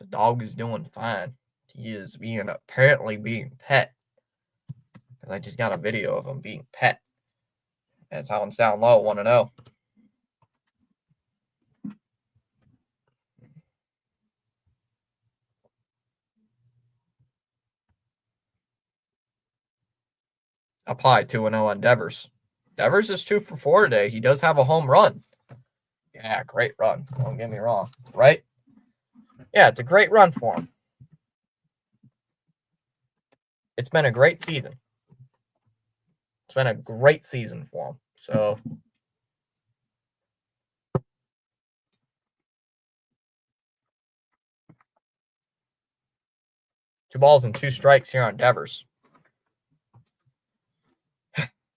Speaker 1: The dog is doing fine. He is apparently being pet. Because I just got a video of him being pet. And that one's down low, 1-0. Apply 2-0 on Devers. Devers is 2 for 4 today. He does have a home run. Yeah, great run. Don't get me wrong. Right? Yeah, it's a great run for him. It's been a great season. It's been a great season for him. So, 2 balls and 2 strikes here on Devers.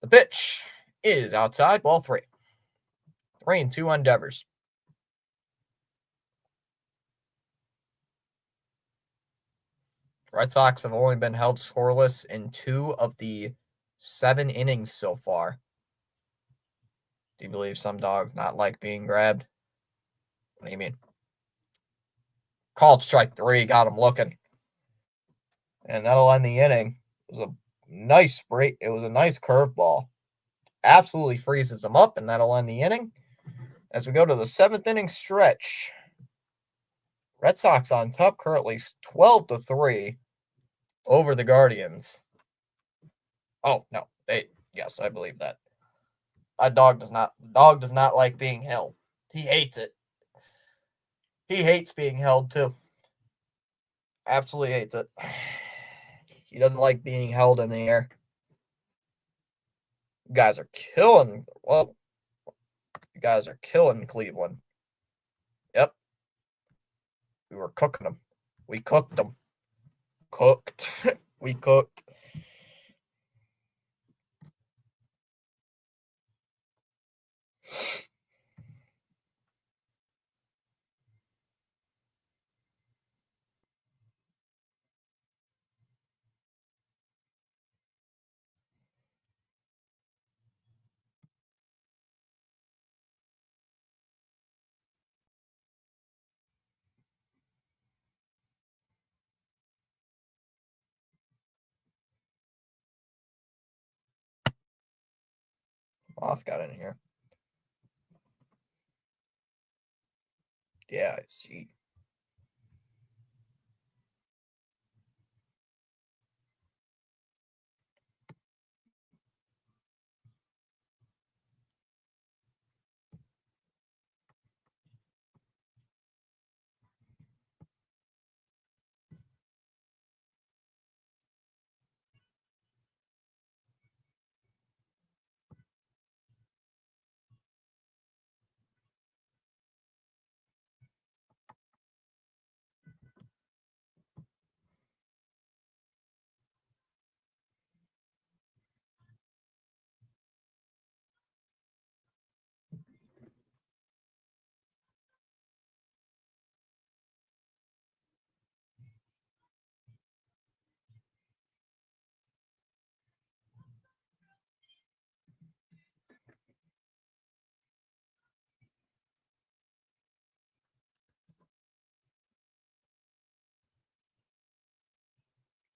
Speaker 1: The pitch is outside, ball 3. 3-2 on Devers. Red Sox have only been held scoreless in 2 of the 7 innings so far. Do you believe some dogs not like being grabbed? What do you mean? Called strike 3, got him looking. And that'll end the inning. It was a nice break. It was a nice curveball. Absolutely freezes him up, and that'll end the inning. As we go to the 7th inning stretch, Red Sox on top currently 12-3 over the Guardians. Oh, no. Yes, I believe that. Dog does not like being held. He hates it. He hates being held too. Absolutely hates it. He doesn't like being held in the air. You guys are killing. Well, you guys are killing Cleveland. Yep. We were cooking them. We cooked them. Cooked. We cooked. Moth got in here. Yeah, I see.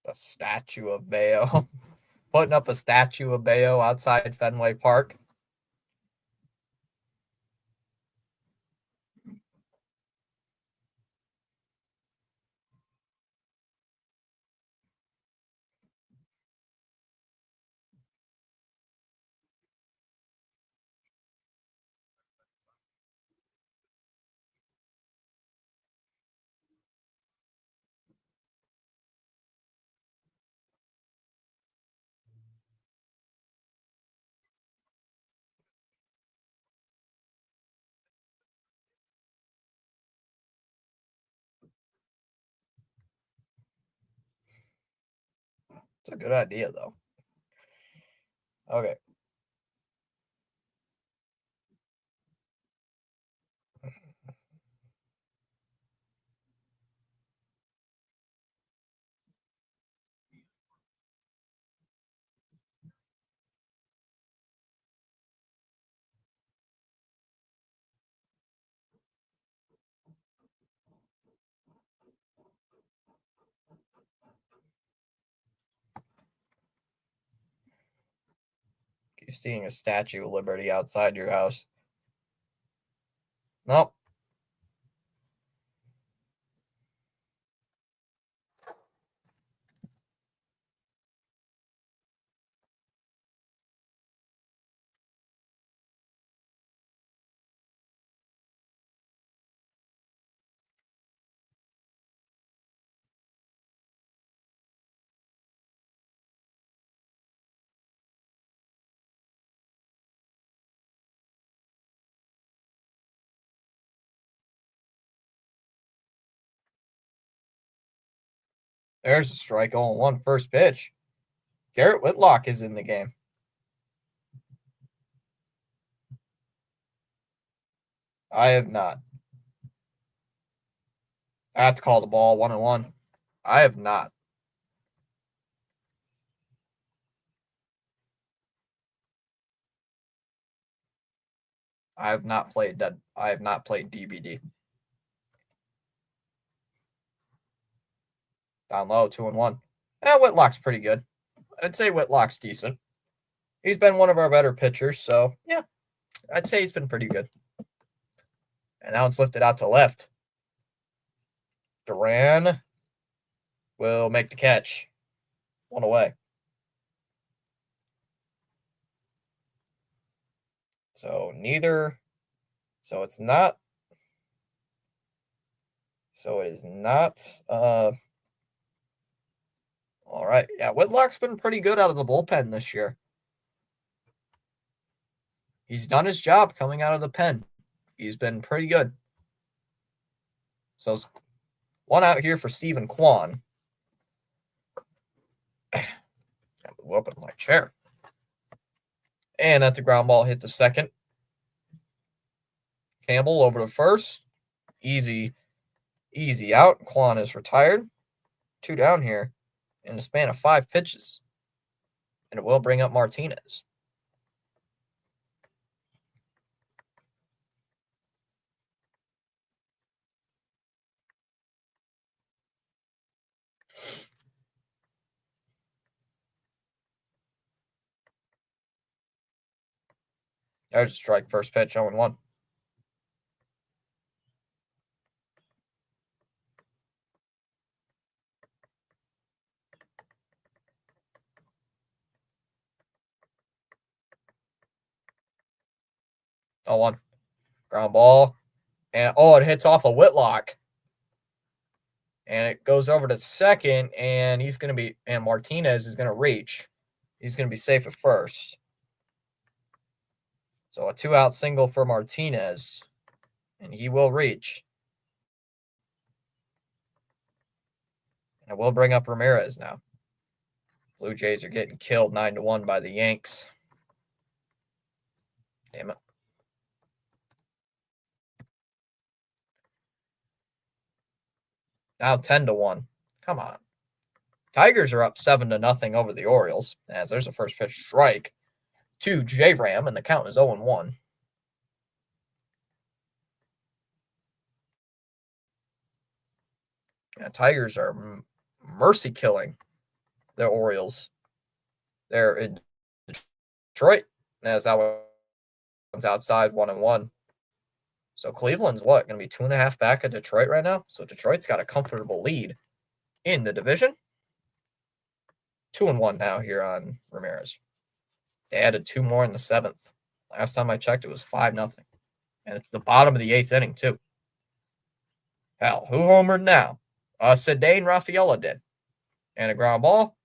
Speaker 1: The statue of Bayo. Putting up a statue of Bayo outside Fenway Park. It's a good idea, though. Okay. You're seeing a Statue of Liberty outside your house. Nope. There's a strike on 1 first pitch. Garrett Whitlock is in the game. I have not. I have to call the ball 1-1. I have not. I have not played that. I have not played DBD. Down low, 2-1. Whitlock's pretty good. I'd say Whitlock's decent. He's been one of our better pitchers, so yeah, I'd say he's been pretty good. And now it's lifted out to left. Duran will make the catch. 1 away. So neither. So it's not. So it is not. All right. Yeah, Whitlock's been pretty good out of the bullpen this year. He's done his job coming out of the pen. He's been pretty good. So 1 out here for Stephen Kwan. Move up in my chair. And at the ground ball hit the second. Campbell over to first. Easy out. Kwan is retired. 2 down here in the span of 5 pitches. And it will bring up Martinez. There's a strike, first pitch, 0-1. 0-1. Ground ball. And, it hits off a Whitlock. And it goes over to second, and and Martinez is going to reach. He's going to be safe at first. So a 2-out single for Martinez, and he will reach. And we'll bring up Ramirez now. Blue Jays are getting killed 9-1 by the Yanks. Damn it. Now 10-1. Come on. Tigers are up 7-0 over the Orioles, as there's a first pitch strike to J-Ram, and the count is 0-1. Yeah, Tigers are mercy killing the Orioles. They're in Detroit, as that one's outside 1-1. So Cleveland's what? Going to be 2.5 back at Detroit right now? So Detroit's got a comfortable lead in the division. 2-1 now here on Ramirez. They added 2 more in the 7th. Last time I checked, it was 5-0. And it's the bottom of the 8th inning, too. Hell, who homered now? Ceddanne Rafaela did. And a ground ball.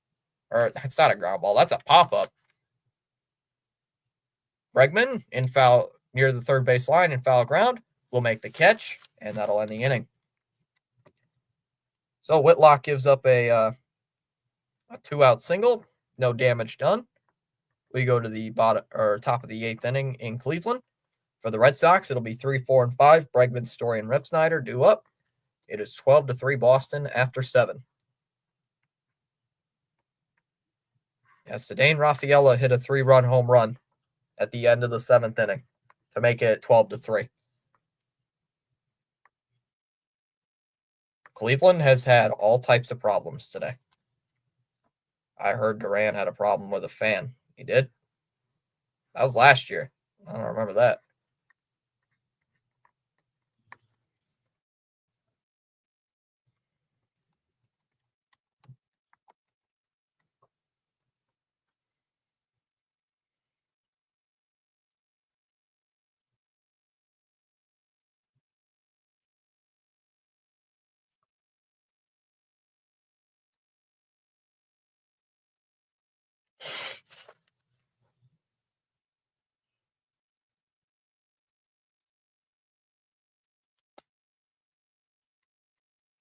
Speaker 1: Or, it's not a ground ball. That's a pop-up. Bregman in foul near the third base line in foul ground will make the catch, and that'll end the inning. So Whitlock gives up a 2-out single. No damage done. We go to the top of the 8th inning in Cleveland. For the Red Sox, it'll be 3, 4, and 5. Bregman, Story, and Ripsnyder due up. It is 12-3 Boston after 7. Yes, Ceddanne Rafaela hit a 3-run home run at the end of the 7th inning to make it 12-3. Cleveland has had all types of problems today. I heard Duran had a problem with a fan. He did? That was last year. I don't remember that.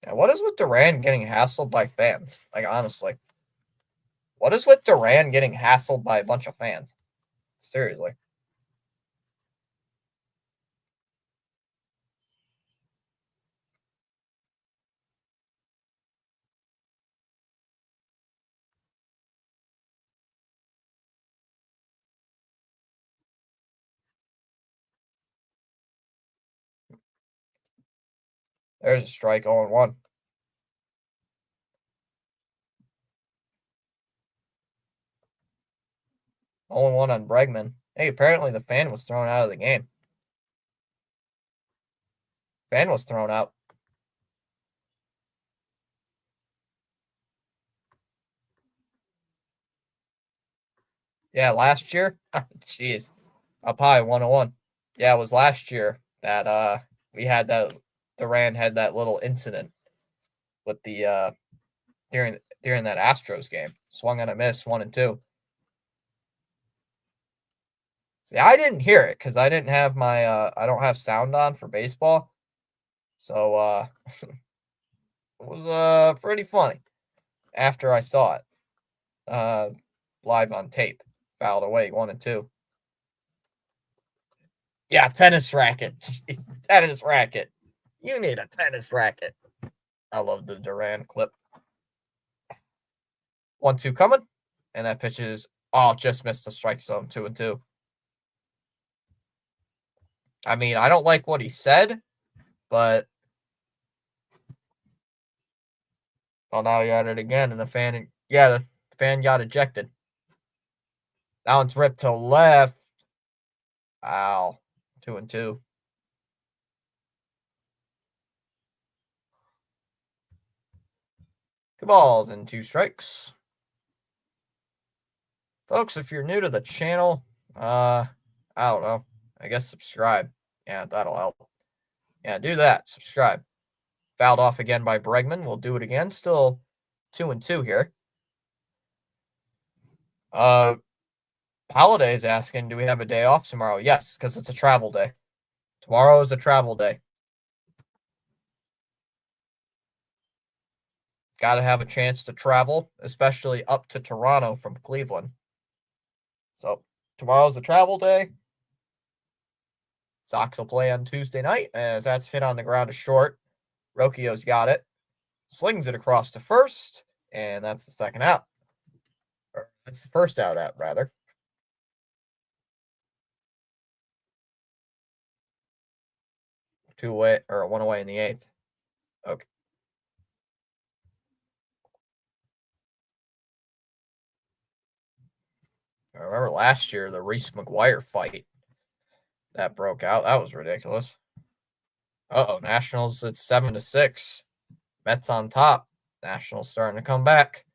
Speaker 1: Yeah, what is with Duran getting hassled by fans? Like, honestly. What is with Duran getting hassled by a bunch of fans? Seriously. There's a strike 0-1. Only one on Bregman. Hey, apparently the fan was thrown out of the game. Fan was thrown out. Yeah, last year? Jeez. Up high, 1-1. Yeah, it was last year that we had that Duran had that little incident with the during that Astros game. Swung and a miss, 1-2. See, I didn't hear it because I didn't have my I don't have sound on for baseball. So it was pretty funny after I saw it. Live on tape. Fouled away, 1-2. Yeah, tennis racket. Tennis racket. You need a tennis racket. I love the Duran clip. 1-2 coming. And that pitch is just missed the strike zone, 2-2. I mean, I don't like what he said, but now he got it again, and the fan got ejected. That one's ripped to left. Wow. 2-2. Two balls and 2 strikes. Folks, if you're new to the channel, I don't know. I guess subscribe. Yeah, that'll help. Yeah, do that. Subscribe. Fouled off again by Bregman. We'll do it again. Still 2-2 here. Holiday's asking, do we have a day off tomorrow? Yes, because it's a travel day. Tomorrow is a travel day. Got to have a chance to travel, especially up to Toronto from Cleveland. So tomorrow's a travel day. Sox will play on Tuesday night as that's hit on the ground to short. Rocchio's got it. Slings it across to first, and that's the second out. Or that's the first out, rather. 2 away, or 1 away in the 8th. Okay. I remember last year, the Reese McGuire fight that broke out. That was ridiculous. Uh-oh, Nationals, it's 7-6. Mets on top. Nationals starting to come back.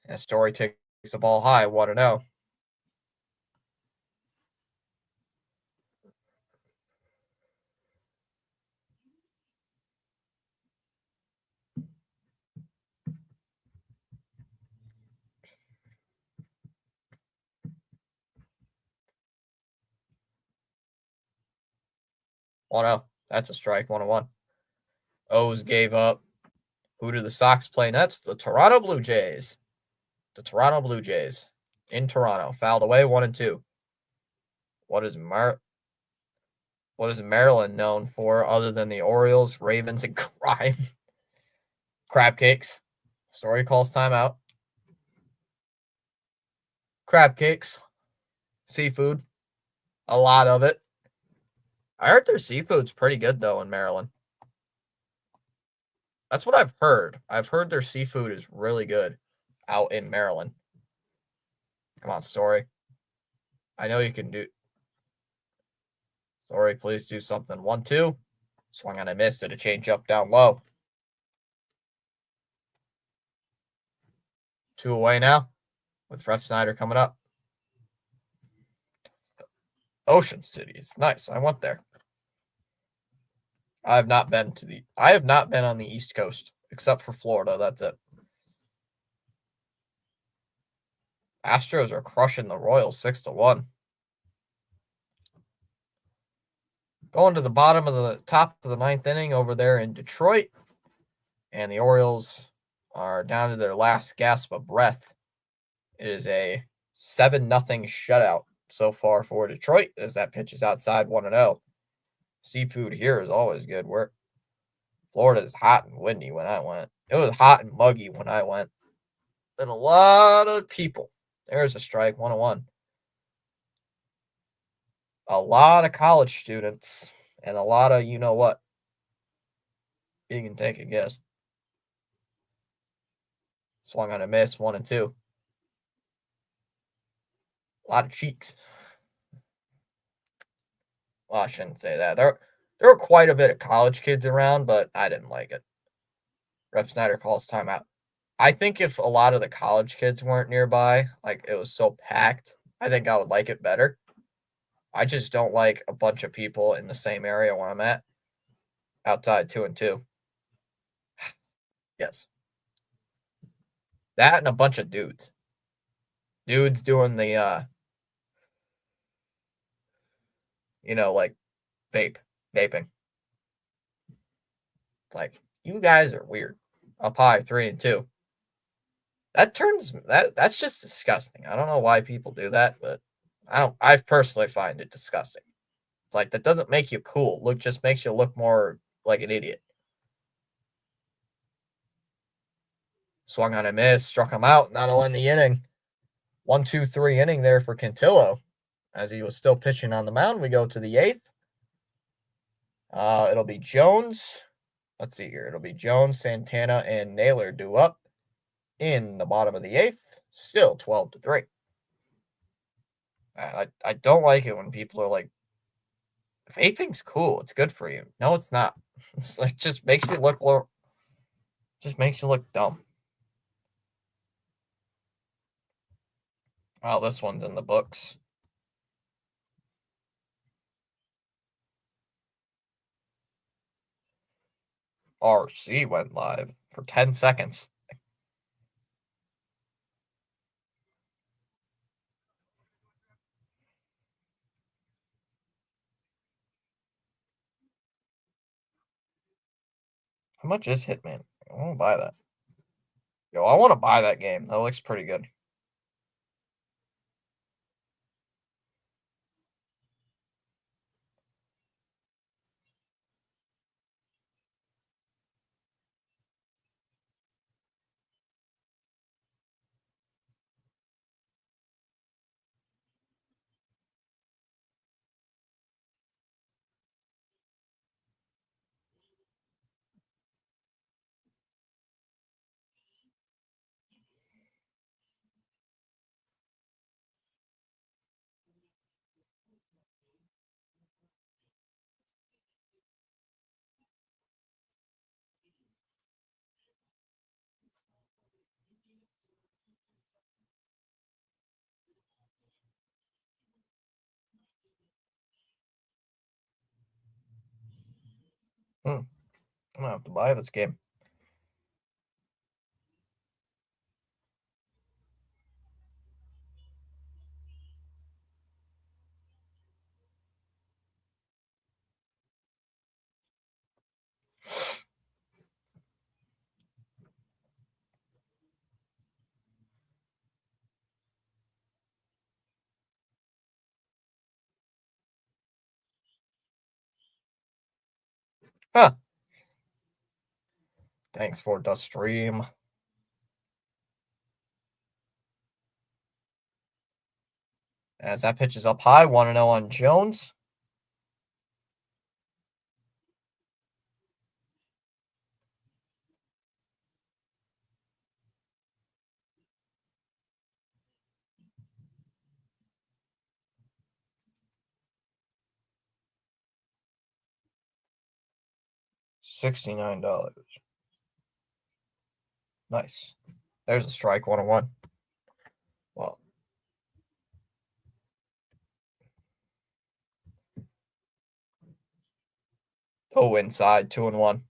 Speaker 1: And Story takes the ball high, 1-0. That's a strike, 1-1. O's gave up. Who do the Sox play next? The Toronto Blue Jays. The Toronto Blue Jays in Toronto. Fouled away, 1-2. What is Maryland known for other than the Orioles, Ravens, and crime? Crab cakes. Story calls timeout. Crab cakes. Seafood. A lot of it. I heard their seafood's pretty good, though, in Maryland. That's what I've heard. I've heard their seafood is really good out in Maryland. Come on, Story. I know you can do. Story, please do something. 1-2. Swung on a miss. Did a change up down low. 2 away now with Refsnyder coming up. Ocean City. It's nice. I went there. I have not been on the East Coast except for Florida. That's it. Astros are crushing the Royals 6-1. Going to the bottom of the top of the 9th inning over there in Detroit. And the Orioles are down to their last gasp of breath. It is a 7-0 shutout so far for Detroit as that pitch is outside 1-0. Seafood here is always good. Florida is hot and windy when I went. It was hot and muggy when I went. And a lot of people. There's a strike, 1-1. A lot of college students and a lot of you know what. You can take a guess. Swung on a miss, 1-2. A lot of cheeks. Well, I shouldn't say that. There were quite a bit of college kids around, but I didn't like it. Refsnyder calls timeout. I think if a lot of the college kids weren't nearby, like it was so packed, I think I would like it better. I just don't like a bunch of people in the same area where I'm at. Outside 2-2. Yes. That and a bunch of dudes. Dudes doing the like vaping. It's like, you guys are weird. Up high, 3-2. That's just disgusting. I don't know why people do that, but I personally find it disgusting. It's like, that doesn't make you cool. Just makes you look more like an idiot. Swung on a miss, struck him out, that'll end the inning. 1-2-3 inning there for Cantillo. As he was still pitching on the mound, we go to the 8th. It'll be Jones. Let's see here. It'll be Jones, Santana, and Naylor due up in the bottom of the 8th. Still 12-3. I don't like it when people are like, vaping's cool. It's good for you. No, it's not. It's like just makes you look dumb. Oh, this one's in the books. RC went live for 10 seconds. How much is Hitman? I want to buy that. Yo, I want to buy that game. That looks pretty good. I'm gonna have to buy this game. Huh. Thanks for the stream. As that pitch is up high, 1-0 on Jones. $69. Nice. There's a strike, 1-1. Well, inside, 2-1.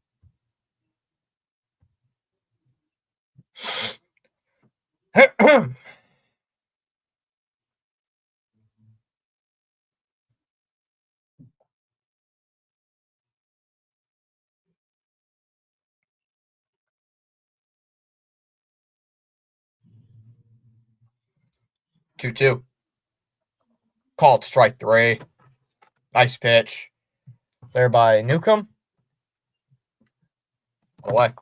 Speaker 1: 2-2. Called strike 3. Nice pitch. There by Newcomb. Away.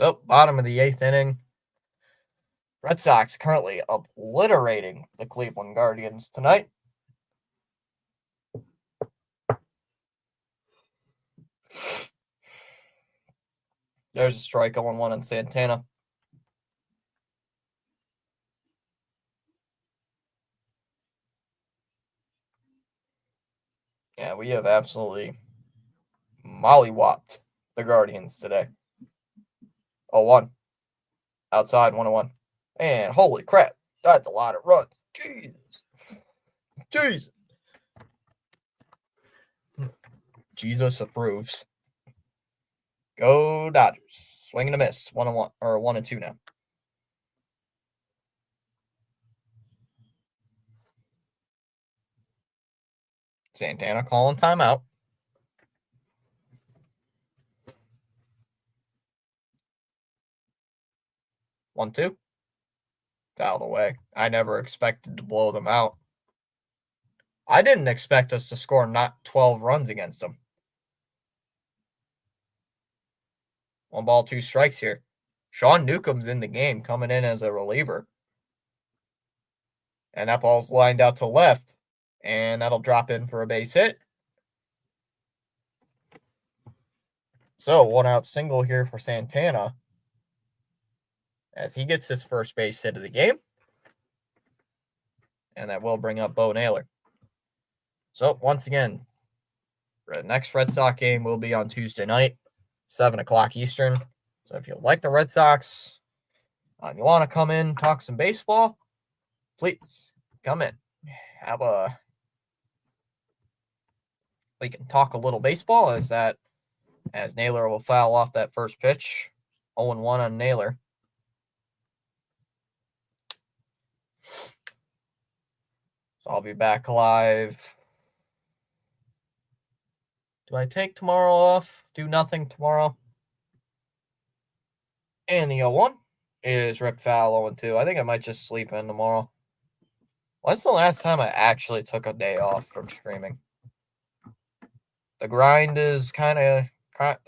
Speaker 1: So, bottom of the 8th inning. Red Sox currently obliterating the Cleveland Guardians tonight. There's a strike, 0-1 on Santana. Yeah, we have absolutely mollywopped the Guardians today. 0-1. Outside, 1-1. And holy crap, that's a lot of runs. Jesus. Jesus approves. Go Dodgers. Swing and a miss. 1-1 or 1-2 now. Santana calling timeout. 1-2. Fouled away. I never expected to blow them out. I didn't expect us to score not 12 runs against them. 1 ball, 2 strikes here. Sean Newcomb's in the game, coming in as a reliever. And that ball's lined out to left. And that'll drop in for a base hit. So, 1 out single here for Santana as he gets his first base hit of the game. And that will bring up Bo Naylor. So, once again, the next Red Sox game will be on Tuesday night, 7 o'clock Eastern. So, if you like the Red Sox, you want to come in, talk some baseball, please come in. Have a we can talk a little baseball as Naylor will foul off that first pitch. 0-1 on Naylor. So I'll be back live. Do I take tomorrow off? Do nothing tomorrow? And the 0-1 is Rick Fowl 0-2. I think I might just sleep in tomorrow. When's the last time I actually took a day off from streaming? The grind is the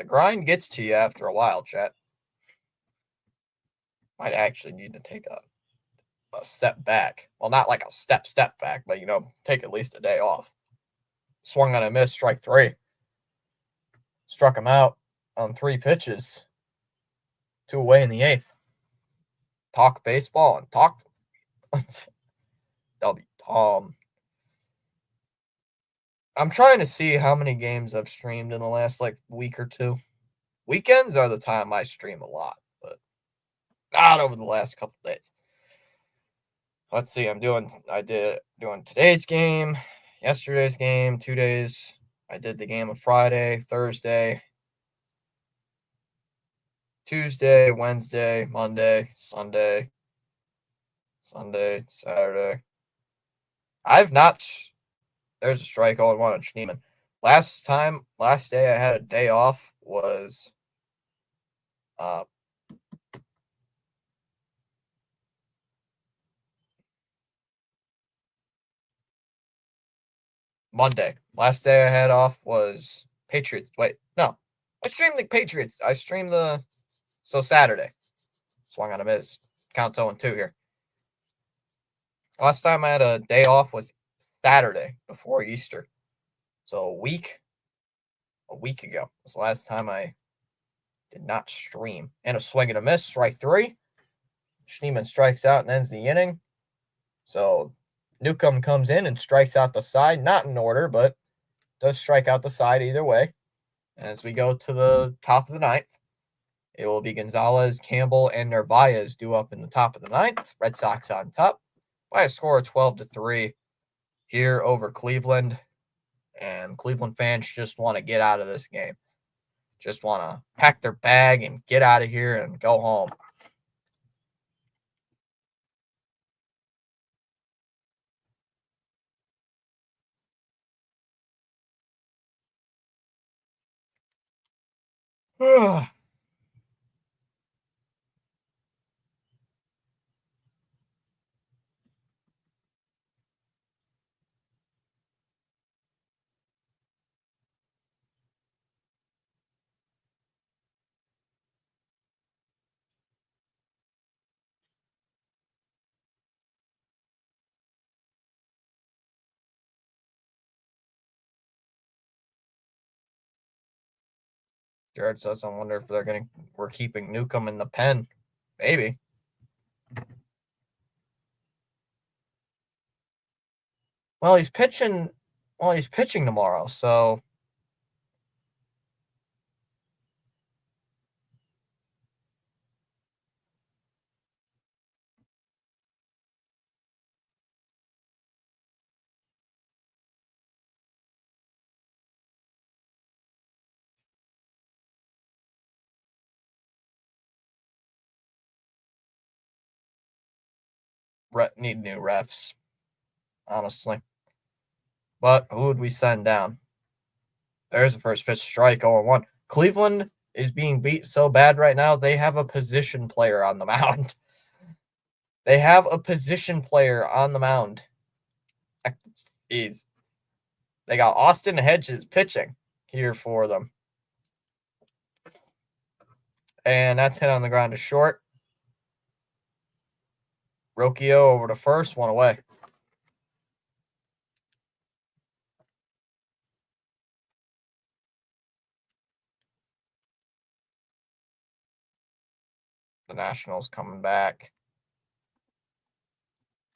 Speaker 1: grind gets to you after a while, chat. Might actually need to take a step back. Well, not like a step back, but take at least a day off. Swung on a miss, strike 3. Struck him out on 3 pitches. 2 away in the 8th. Talk baseball and talk. W Tom. I'm trying to see how many games I've streamed in the last week or 2. Weekends are the time I stream a lot, but not over the last couple days. Let's see. I'm doing today's game, yesterday's game, 2 days. I did the game on Friday, Thursday, Tuesday, Wednesday, Monday, Sunday, Saturday. There's a strike 0-1 on Schneemann. Last day I had a day off was Monday. Last day I had off was Patriots. Wait, no. I streamed the Patriots. Saturday. Swung on a miss. Count 0-2 here. Last time I had a day off was Saturday before Easter. So a week ago was the last time I did not stream. And a swing and a miss, strike 3. Schneemann strikes out and ends the inning. So Newcomb comes in and strikes out the side, not in order, but does strike out the side either way. As we go to the top of the 9th, it will be Gonzalez, Campbell, and Narvaez due up in the top of the 9th. Red Sox on top by a score of 12-3 here over Cleveland. And Cleveland fans just want to get out of this game. Just want to pack their bag and get out of here and go home. Jared says, I wonder if we're keeping Newcomb in the pen. Maybe. Well, he's pitching tomorrow, so need new refs, honestly. But who would we send down? There's the first pitch, strike 0-1. Cleveland is being beat so bad right now, they have a position player on the mound. They have a position player on the mound. Jeez. They got Austin Hedges pitching here for them. And that's hit on the ground to short. Rocchio over to first, 1 away. The Nationals coming back.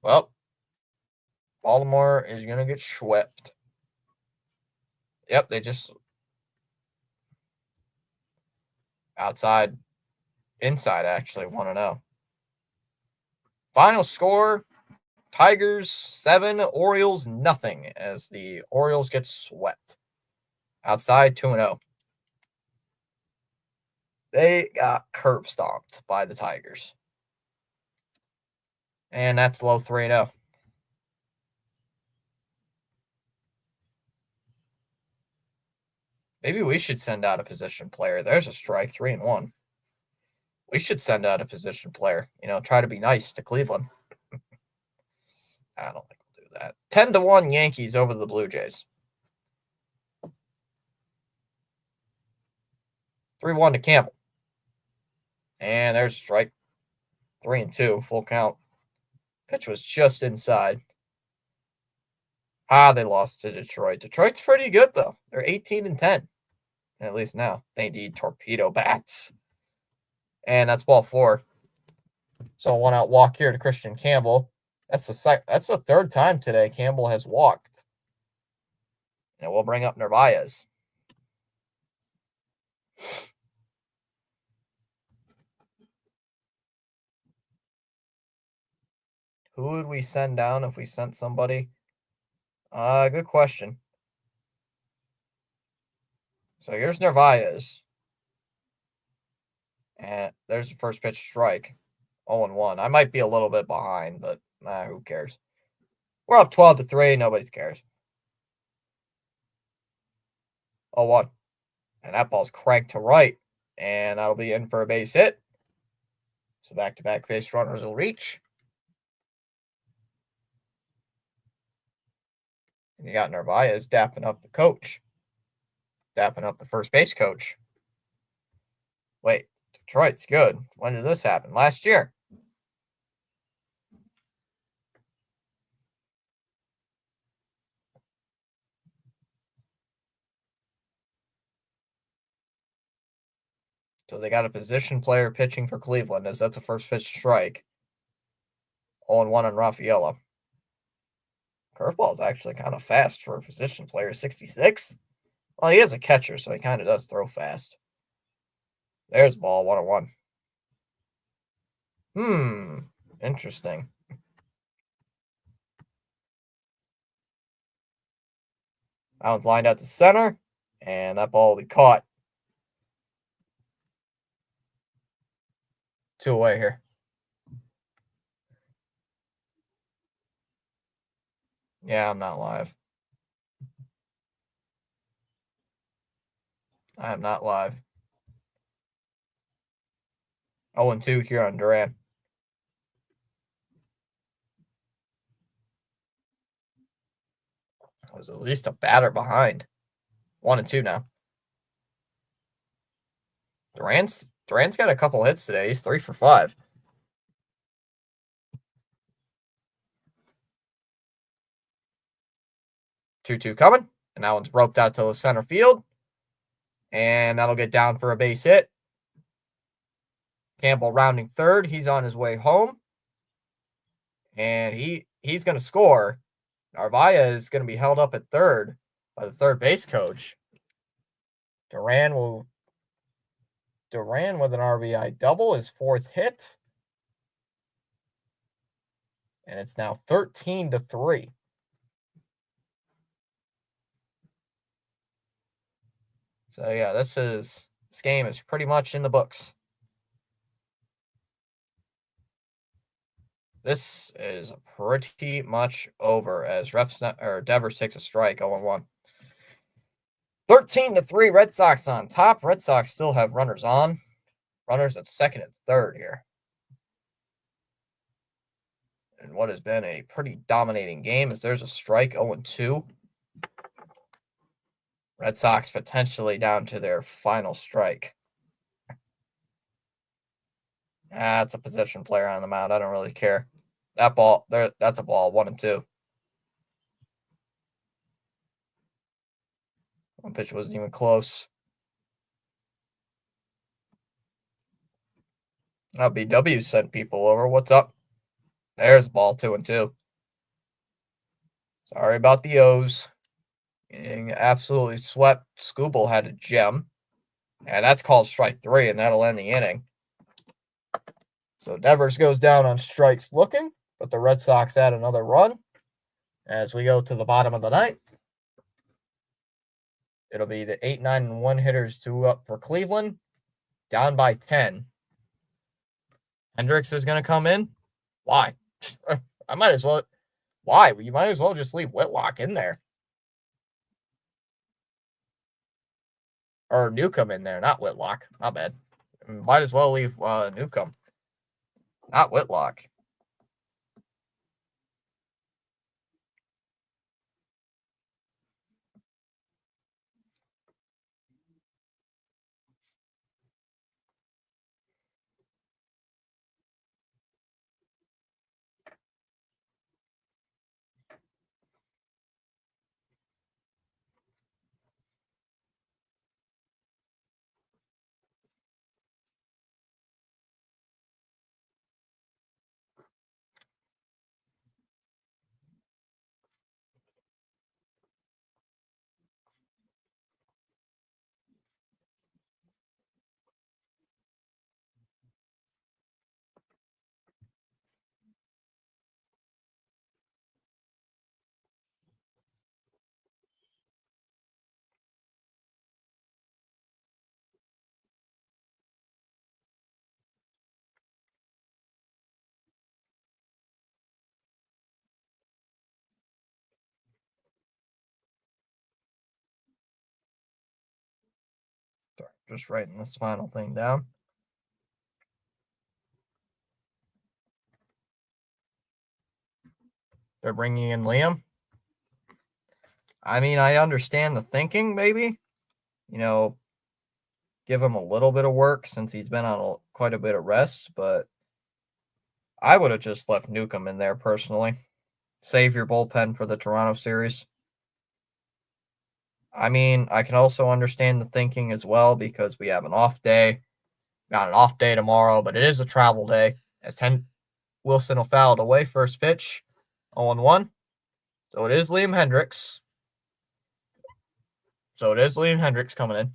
Speaker 1: Well, Baltimore is going to get swept. Yep, they just inside actually, 1-0. Final score, Tigers 7, Orioles nothing, as the Orioles get swept. Outside 2-0. They got curb stomped by the Tigers. And that's low 3-0. Maybe we should send out a position player. There's a strike, 3-1. We should send out a position player. Try to be nice to Cleveland. I don't think we'll do that. 10-1 Yankees over the Blue Jays. 3-1 to Campbell. And there's a strike. 3-2, full count. Pitch was just inside. They lost to Detroit. Detroit's pretty good, though. They're 18-10. At least now. They need torpedo bats. And that's ball 4. So 1-out walk here to Christian Campbell. That's the third time today Campbell has walked. And we'll bring up Narvaez. Who would we send down if we sent somebody? Good question. So here's Narvaez. And there's the first pitch strike. 0-1. I might be a little bit behind, but who cares? We're up 12-3. Nobody cares. 0-1. And that ball's cranked to right. And that'll be in for a base hit. So back-to-back base runners will reach. And you got Narvaez dapping up the coach. Dapping up the first base coach. Wait, Detroit's good. When did this happen? Last year. So they got a position player pitching for Cleveland as that's a first pitch strike. 0-1 on Rafaela. Curveball is actually kind of fast for a position player. 66. Well, he is a catcher, so he kind of does throw fast. There's ball 1-1. Interesting. That one's lined out to center, and that ball will be caught. 2 away here. Yeah, I'm not live. I am not live. 0-2 here on Duran. I was at least a batter behind. 1-2 now. Duran's got a couple hits today. He's 3 for 5. Two coming. And that one's roped out to the center field. And that'll get down for a base hit. Campbell rounding third. He's on his way home. And he's going to score. Narvaez is going to be held up at third by the third base coach. Duran with an RBI double, his 4th hit. And it's now 13-3. So yeah, this game is pretty much in the books. This is pretty much over as Devers takes a strike 0-1. 13-3 Red Sox on top. Red Sox still have runners on. Runners at second and third here. And what has been a pretty dominating game is there's a strike 0-2. Red Sox potentially down to their final strike. That's a position player on the mound. I don't really care. That ball there, that's a ball 1-2. One pitch wasn't even close. BW sent people over. What's up? There's ball 2-2. Sorry about the O's. Getting absolutely swept. Skubal had a gem. And that's called strike 3, and that'll end the inning. So Devers goes down on strikes looking, but the Red Sox add another run as we go to the bottom of the ninth. It'll be the 8, 9, and 1 hitters 2 up for Cleveland. Down by 10. Hendricks is going to come in. Why? I might as well. Why? You might as well just leave Whitlock in there. Or Newcomb in there, not Whitlock. Not bad. Might as well leave Newcomb, not Whitlock. Sorry, just writing this final thing down. They're bringing in Liam. I mean, I understand the thinking, maybe. You know, give him a little bit of work since he's been on quite a bit of rest, but I would have just left Newcomb in there personally. Save your bullpen for the Toronto series. I mean, I can also understand the thinking as well because we have an off day. Got an off day tomorrow, but it is a travel day. As Wilson will foul it away first pitch, 0-1. So it is Liam Hendricks. Coming in.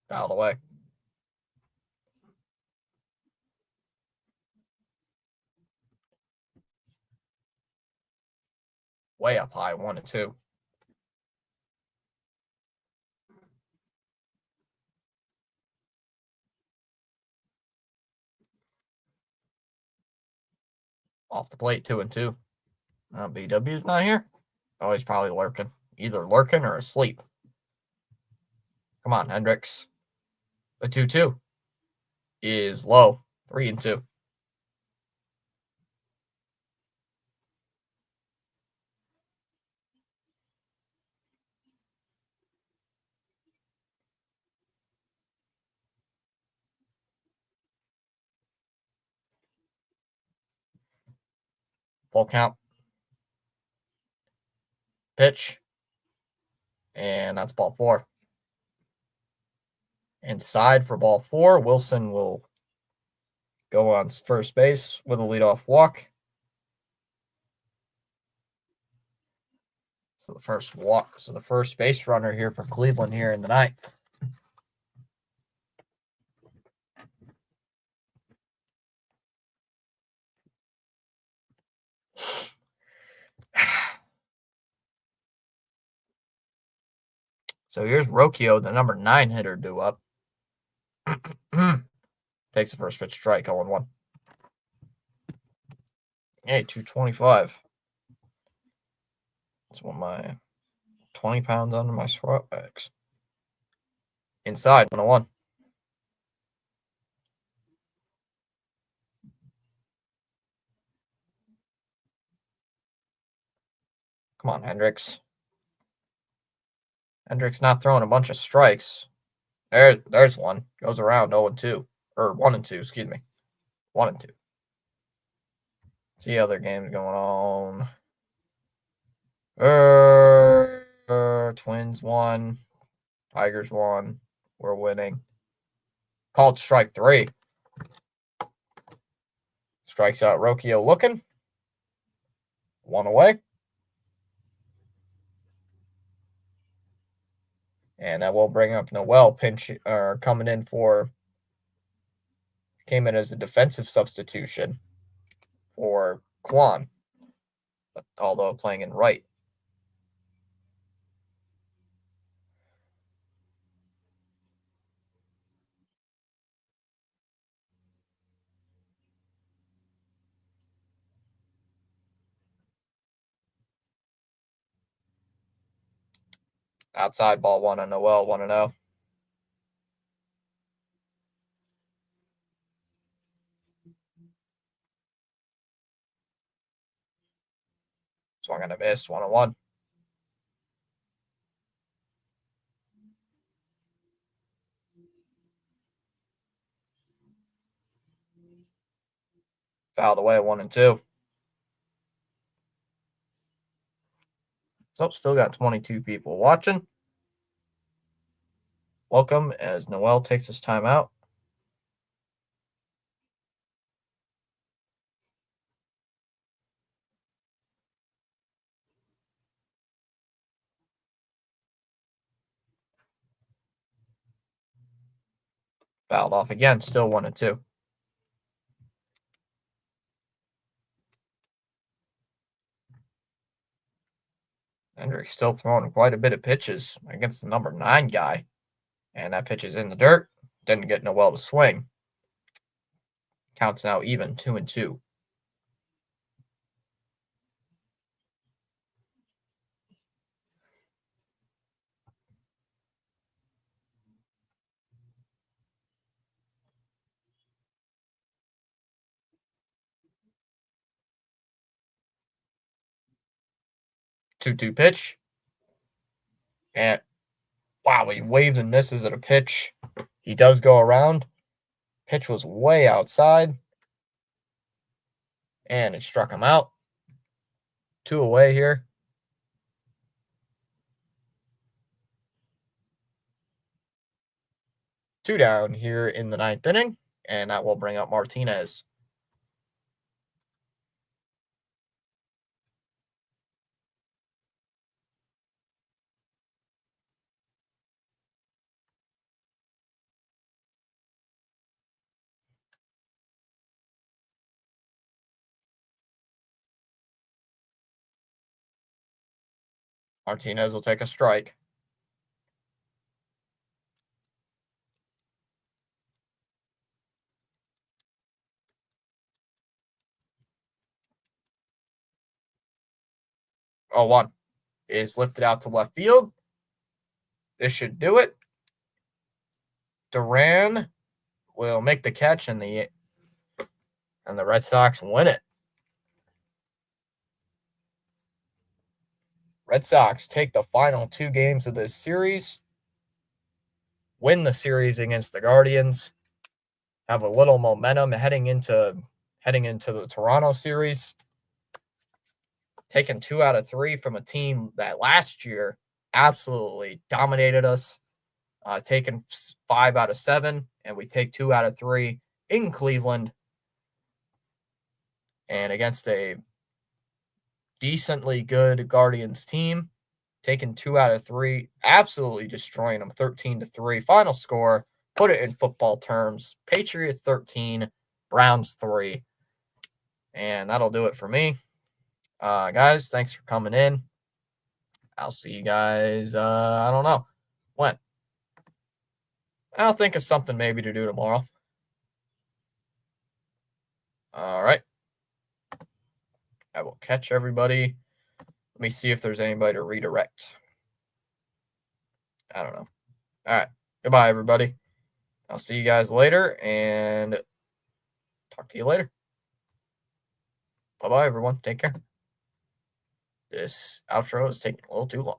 Speaker 1: Fouled away. Way up high, 1-2. Off the plate, 2-2. BW's not here. Oh, he's probably lurking. Either lurking or asleep. Come on, Hendricks. The 2-2 is low. 3-2. Full count. Pitch. And that's ball 4. Inside for ball 4. Wilson will go on first base with a leadoff walk. So the first base runner here for Cleveland here in the ninth. So here's Rocchio, the number 9 hitter, due up. Takes the first pitch, strike, 0-1. Hey, 225. That's what my 20 pounds under my squat bags. Inside, 1-1. Come on, Hendricks. Hendricks not throwing a bunch of strikes. There's one. Goes around 0-2. Or 1-2, excuse me. 1-2. See other games going on. Twins won. Tigers won. We're winning. Called strike 3. Strikes out Rocchio looking. 1 away. And I will bring up Noel coming in came in as a defensive substitution for Kwon, although playing in right. Outside ball 1 on Noel, 1-0. Swung and a miss, 1-1. Fouled away, 1-2. So still got 22 people watching. Welcome as Noel takes his time out. Fouled off again, still 1-2. Hendricks still throwing quite a bit of pitches against the number 9 guy. And that pitch is in the dirt. Didn't get Noel to swing. Counts now even, 2-2. Two pitch. And wow, he waves and misses at a pitch. He does go around. Pitch was way outside. And it struck him out. 2 away here. Two down here in the 9th inning. And that will bring up Martinez. Martinez will take a strike. Oh, 1 is lifted out to left field. This should do it. Duran will make the catch, and the Red Sox win it. Red Sox take the final 2 games of this series, win the series against the Guardians, have a little momentum heading into the Toronto series, taking 2 out of 3 from a team that last year absolutely dominated us, taking 5 out of 7, and we take 2 out of 3 in Cleveland and against a decently good Guardians team, taking 2 out of 3, absolutely destroying them 13-3. Final score, put it in football terms, Patriots 13, Browns 3. And that'll do it for me. Guys, thanks for coming in. I'll see you guys, I don't know when. I'll think of something maybe to do tomorrow. All right. I will catch everybody. Let me see if there's anybody to redirect. I don't know. All right. Goodbye, everybody. I'll see you guys later and talk to you later. Bye-bye, everyone. Take care. This outro is taking a little too long.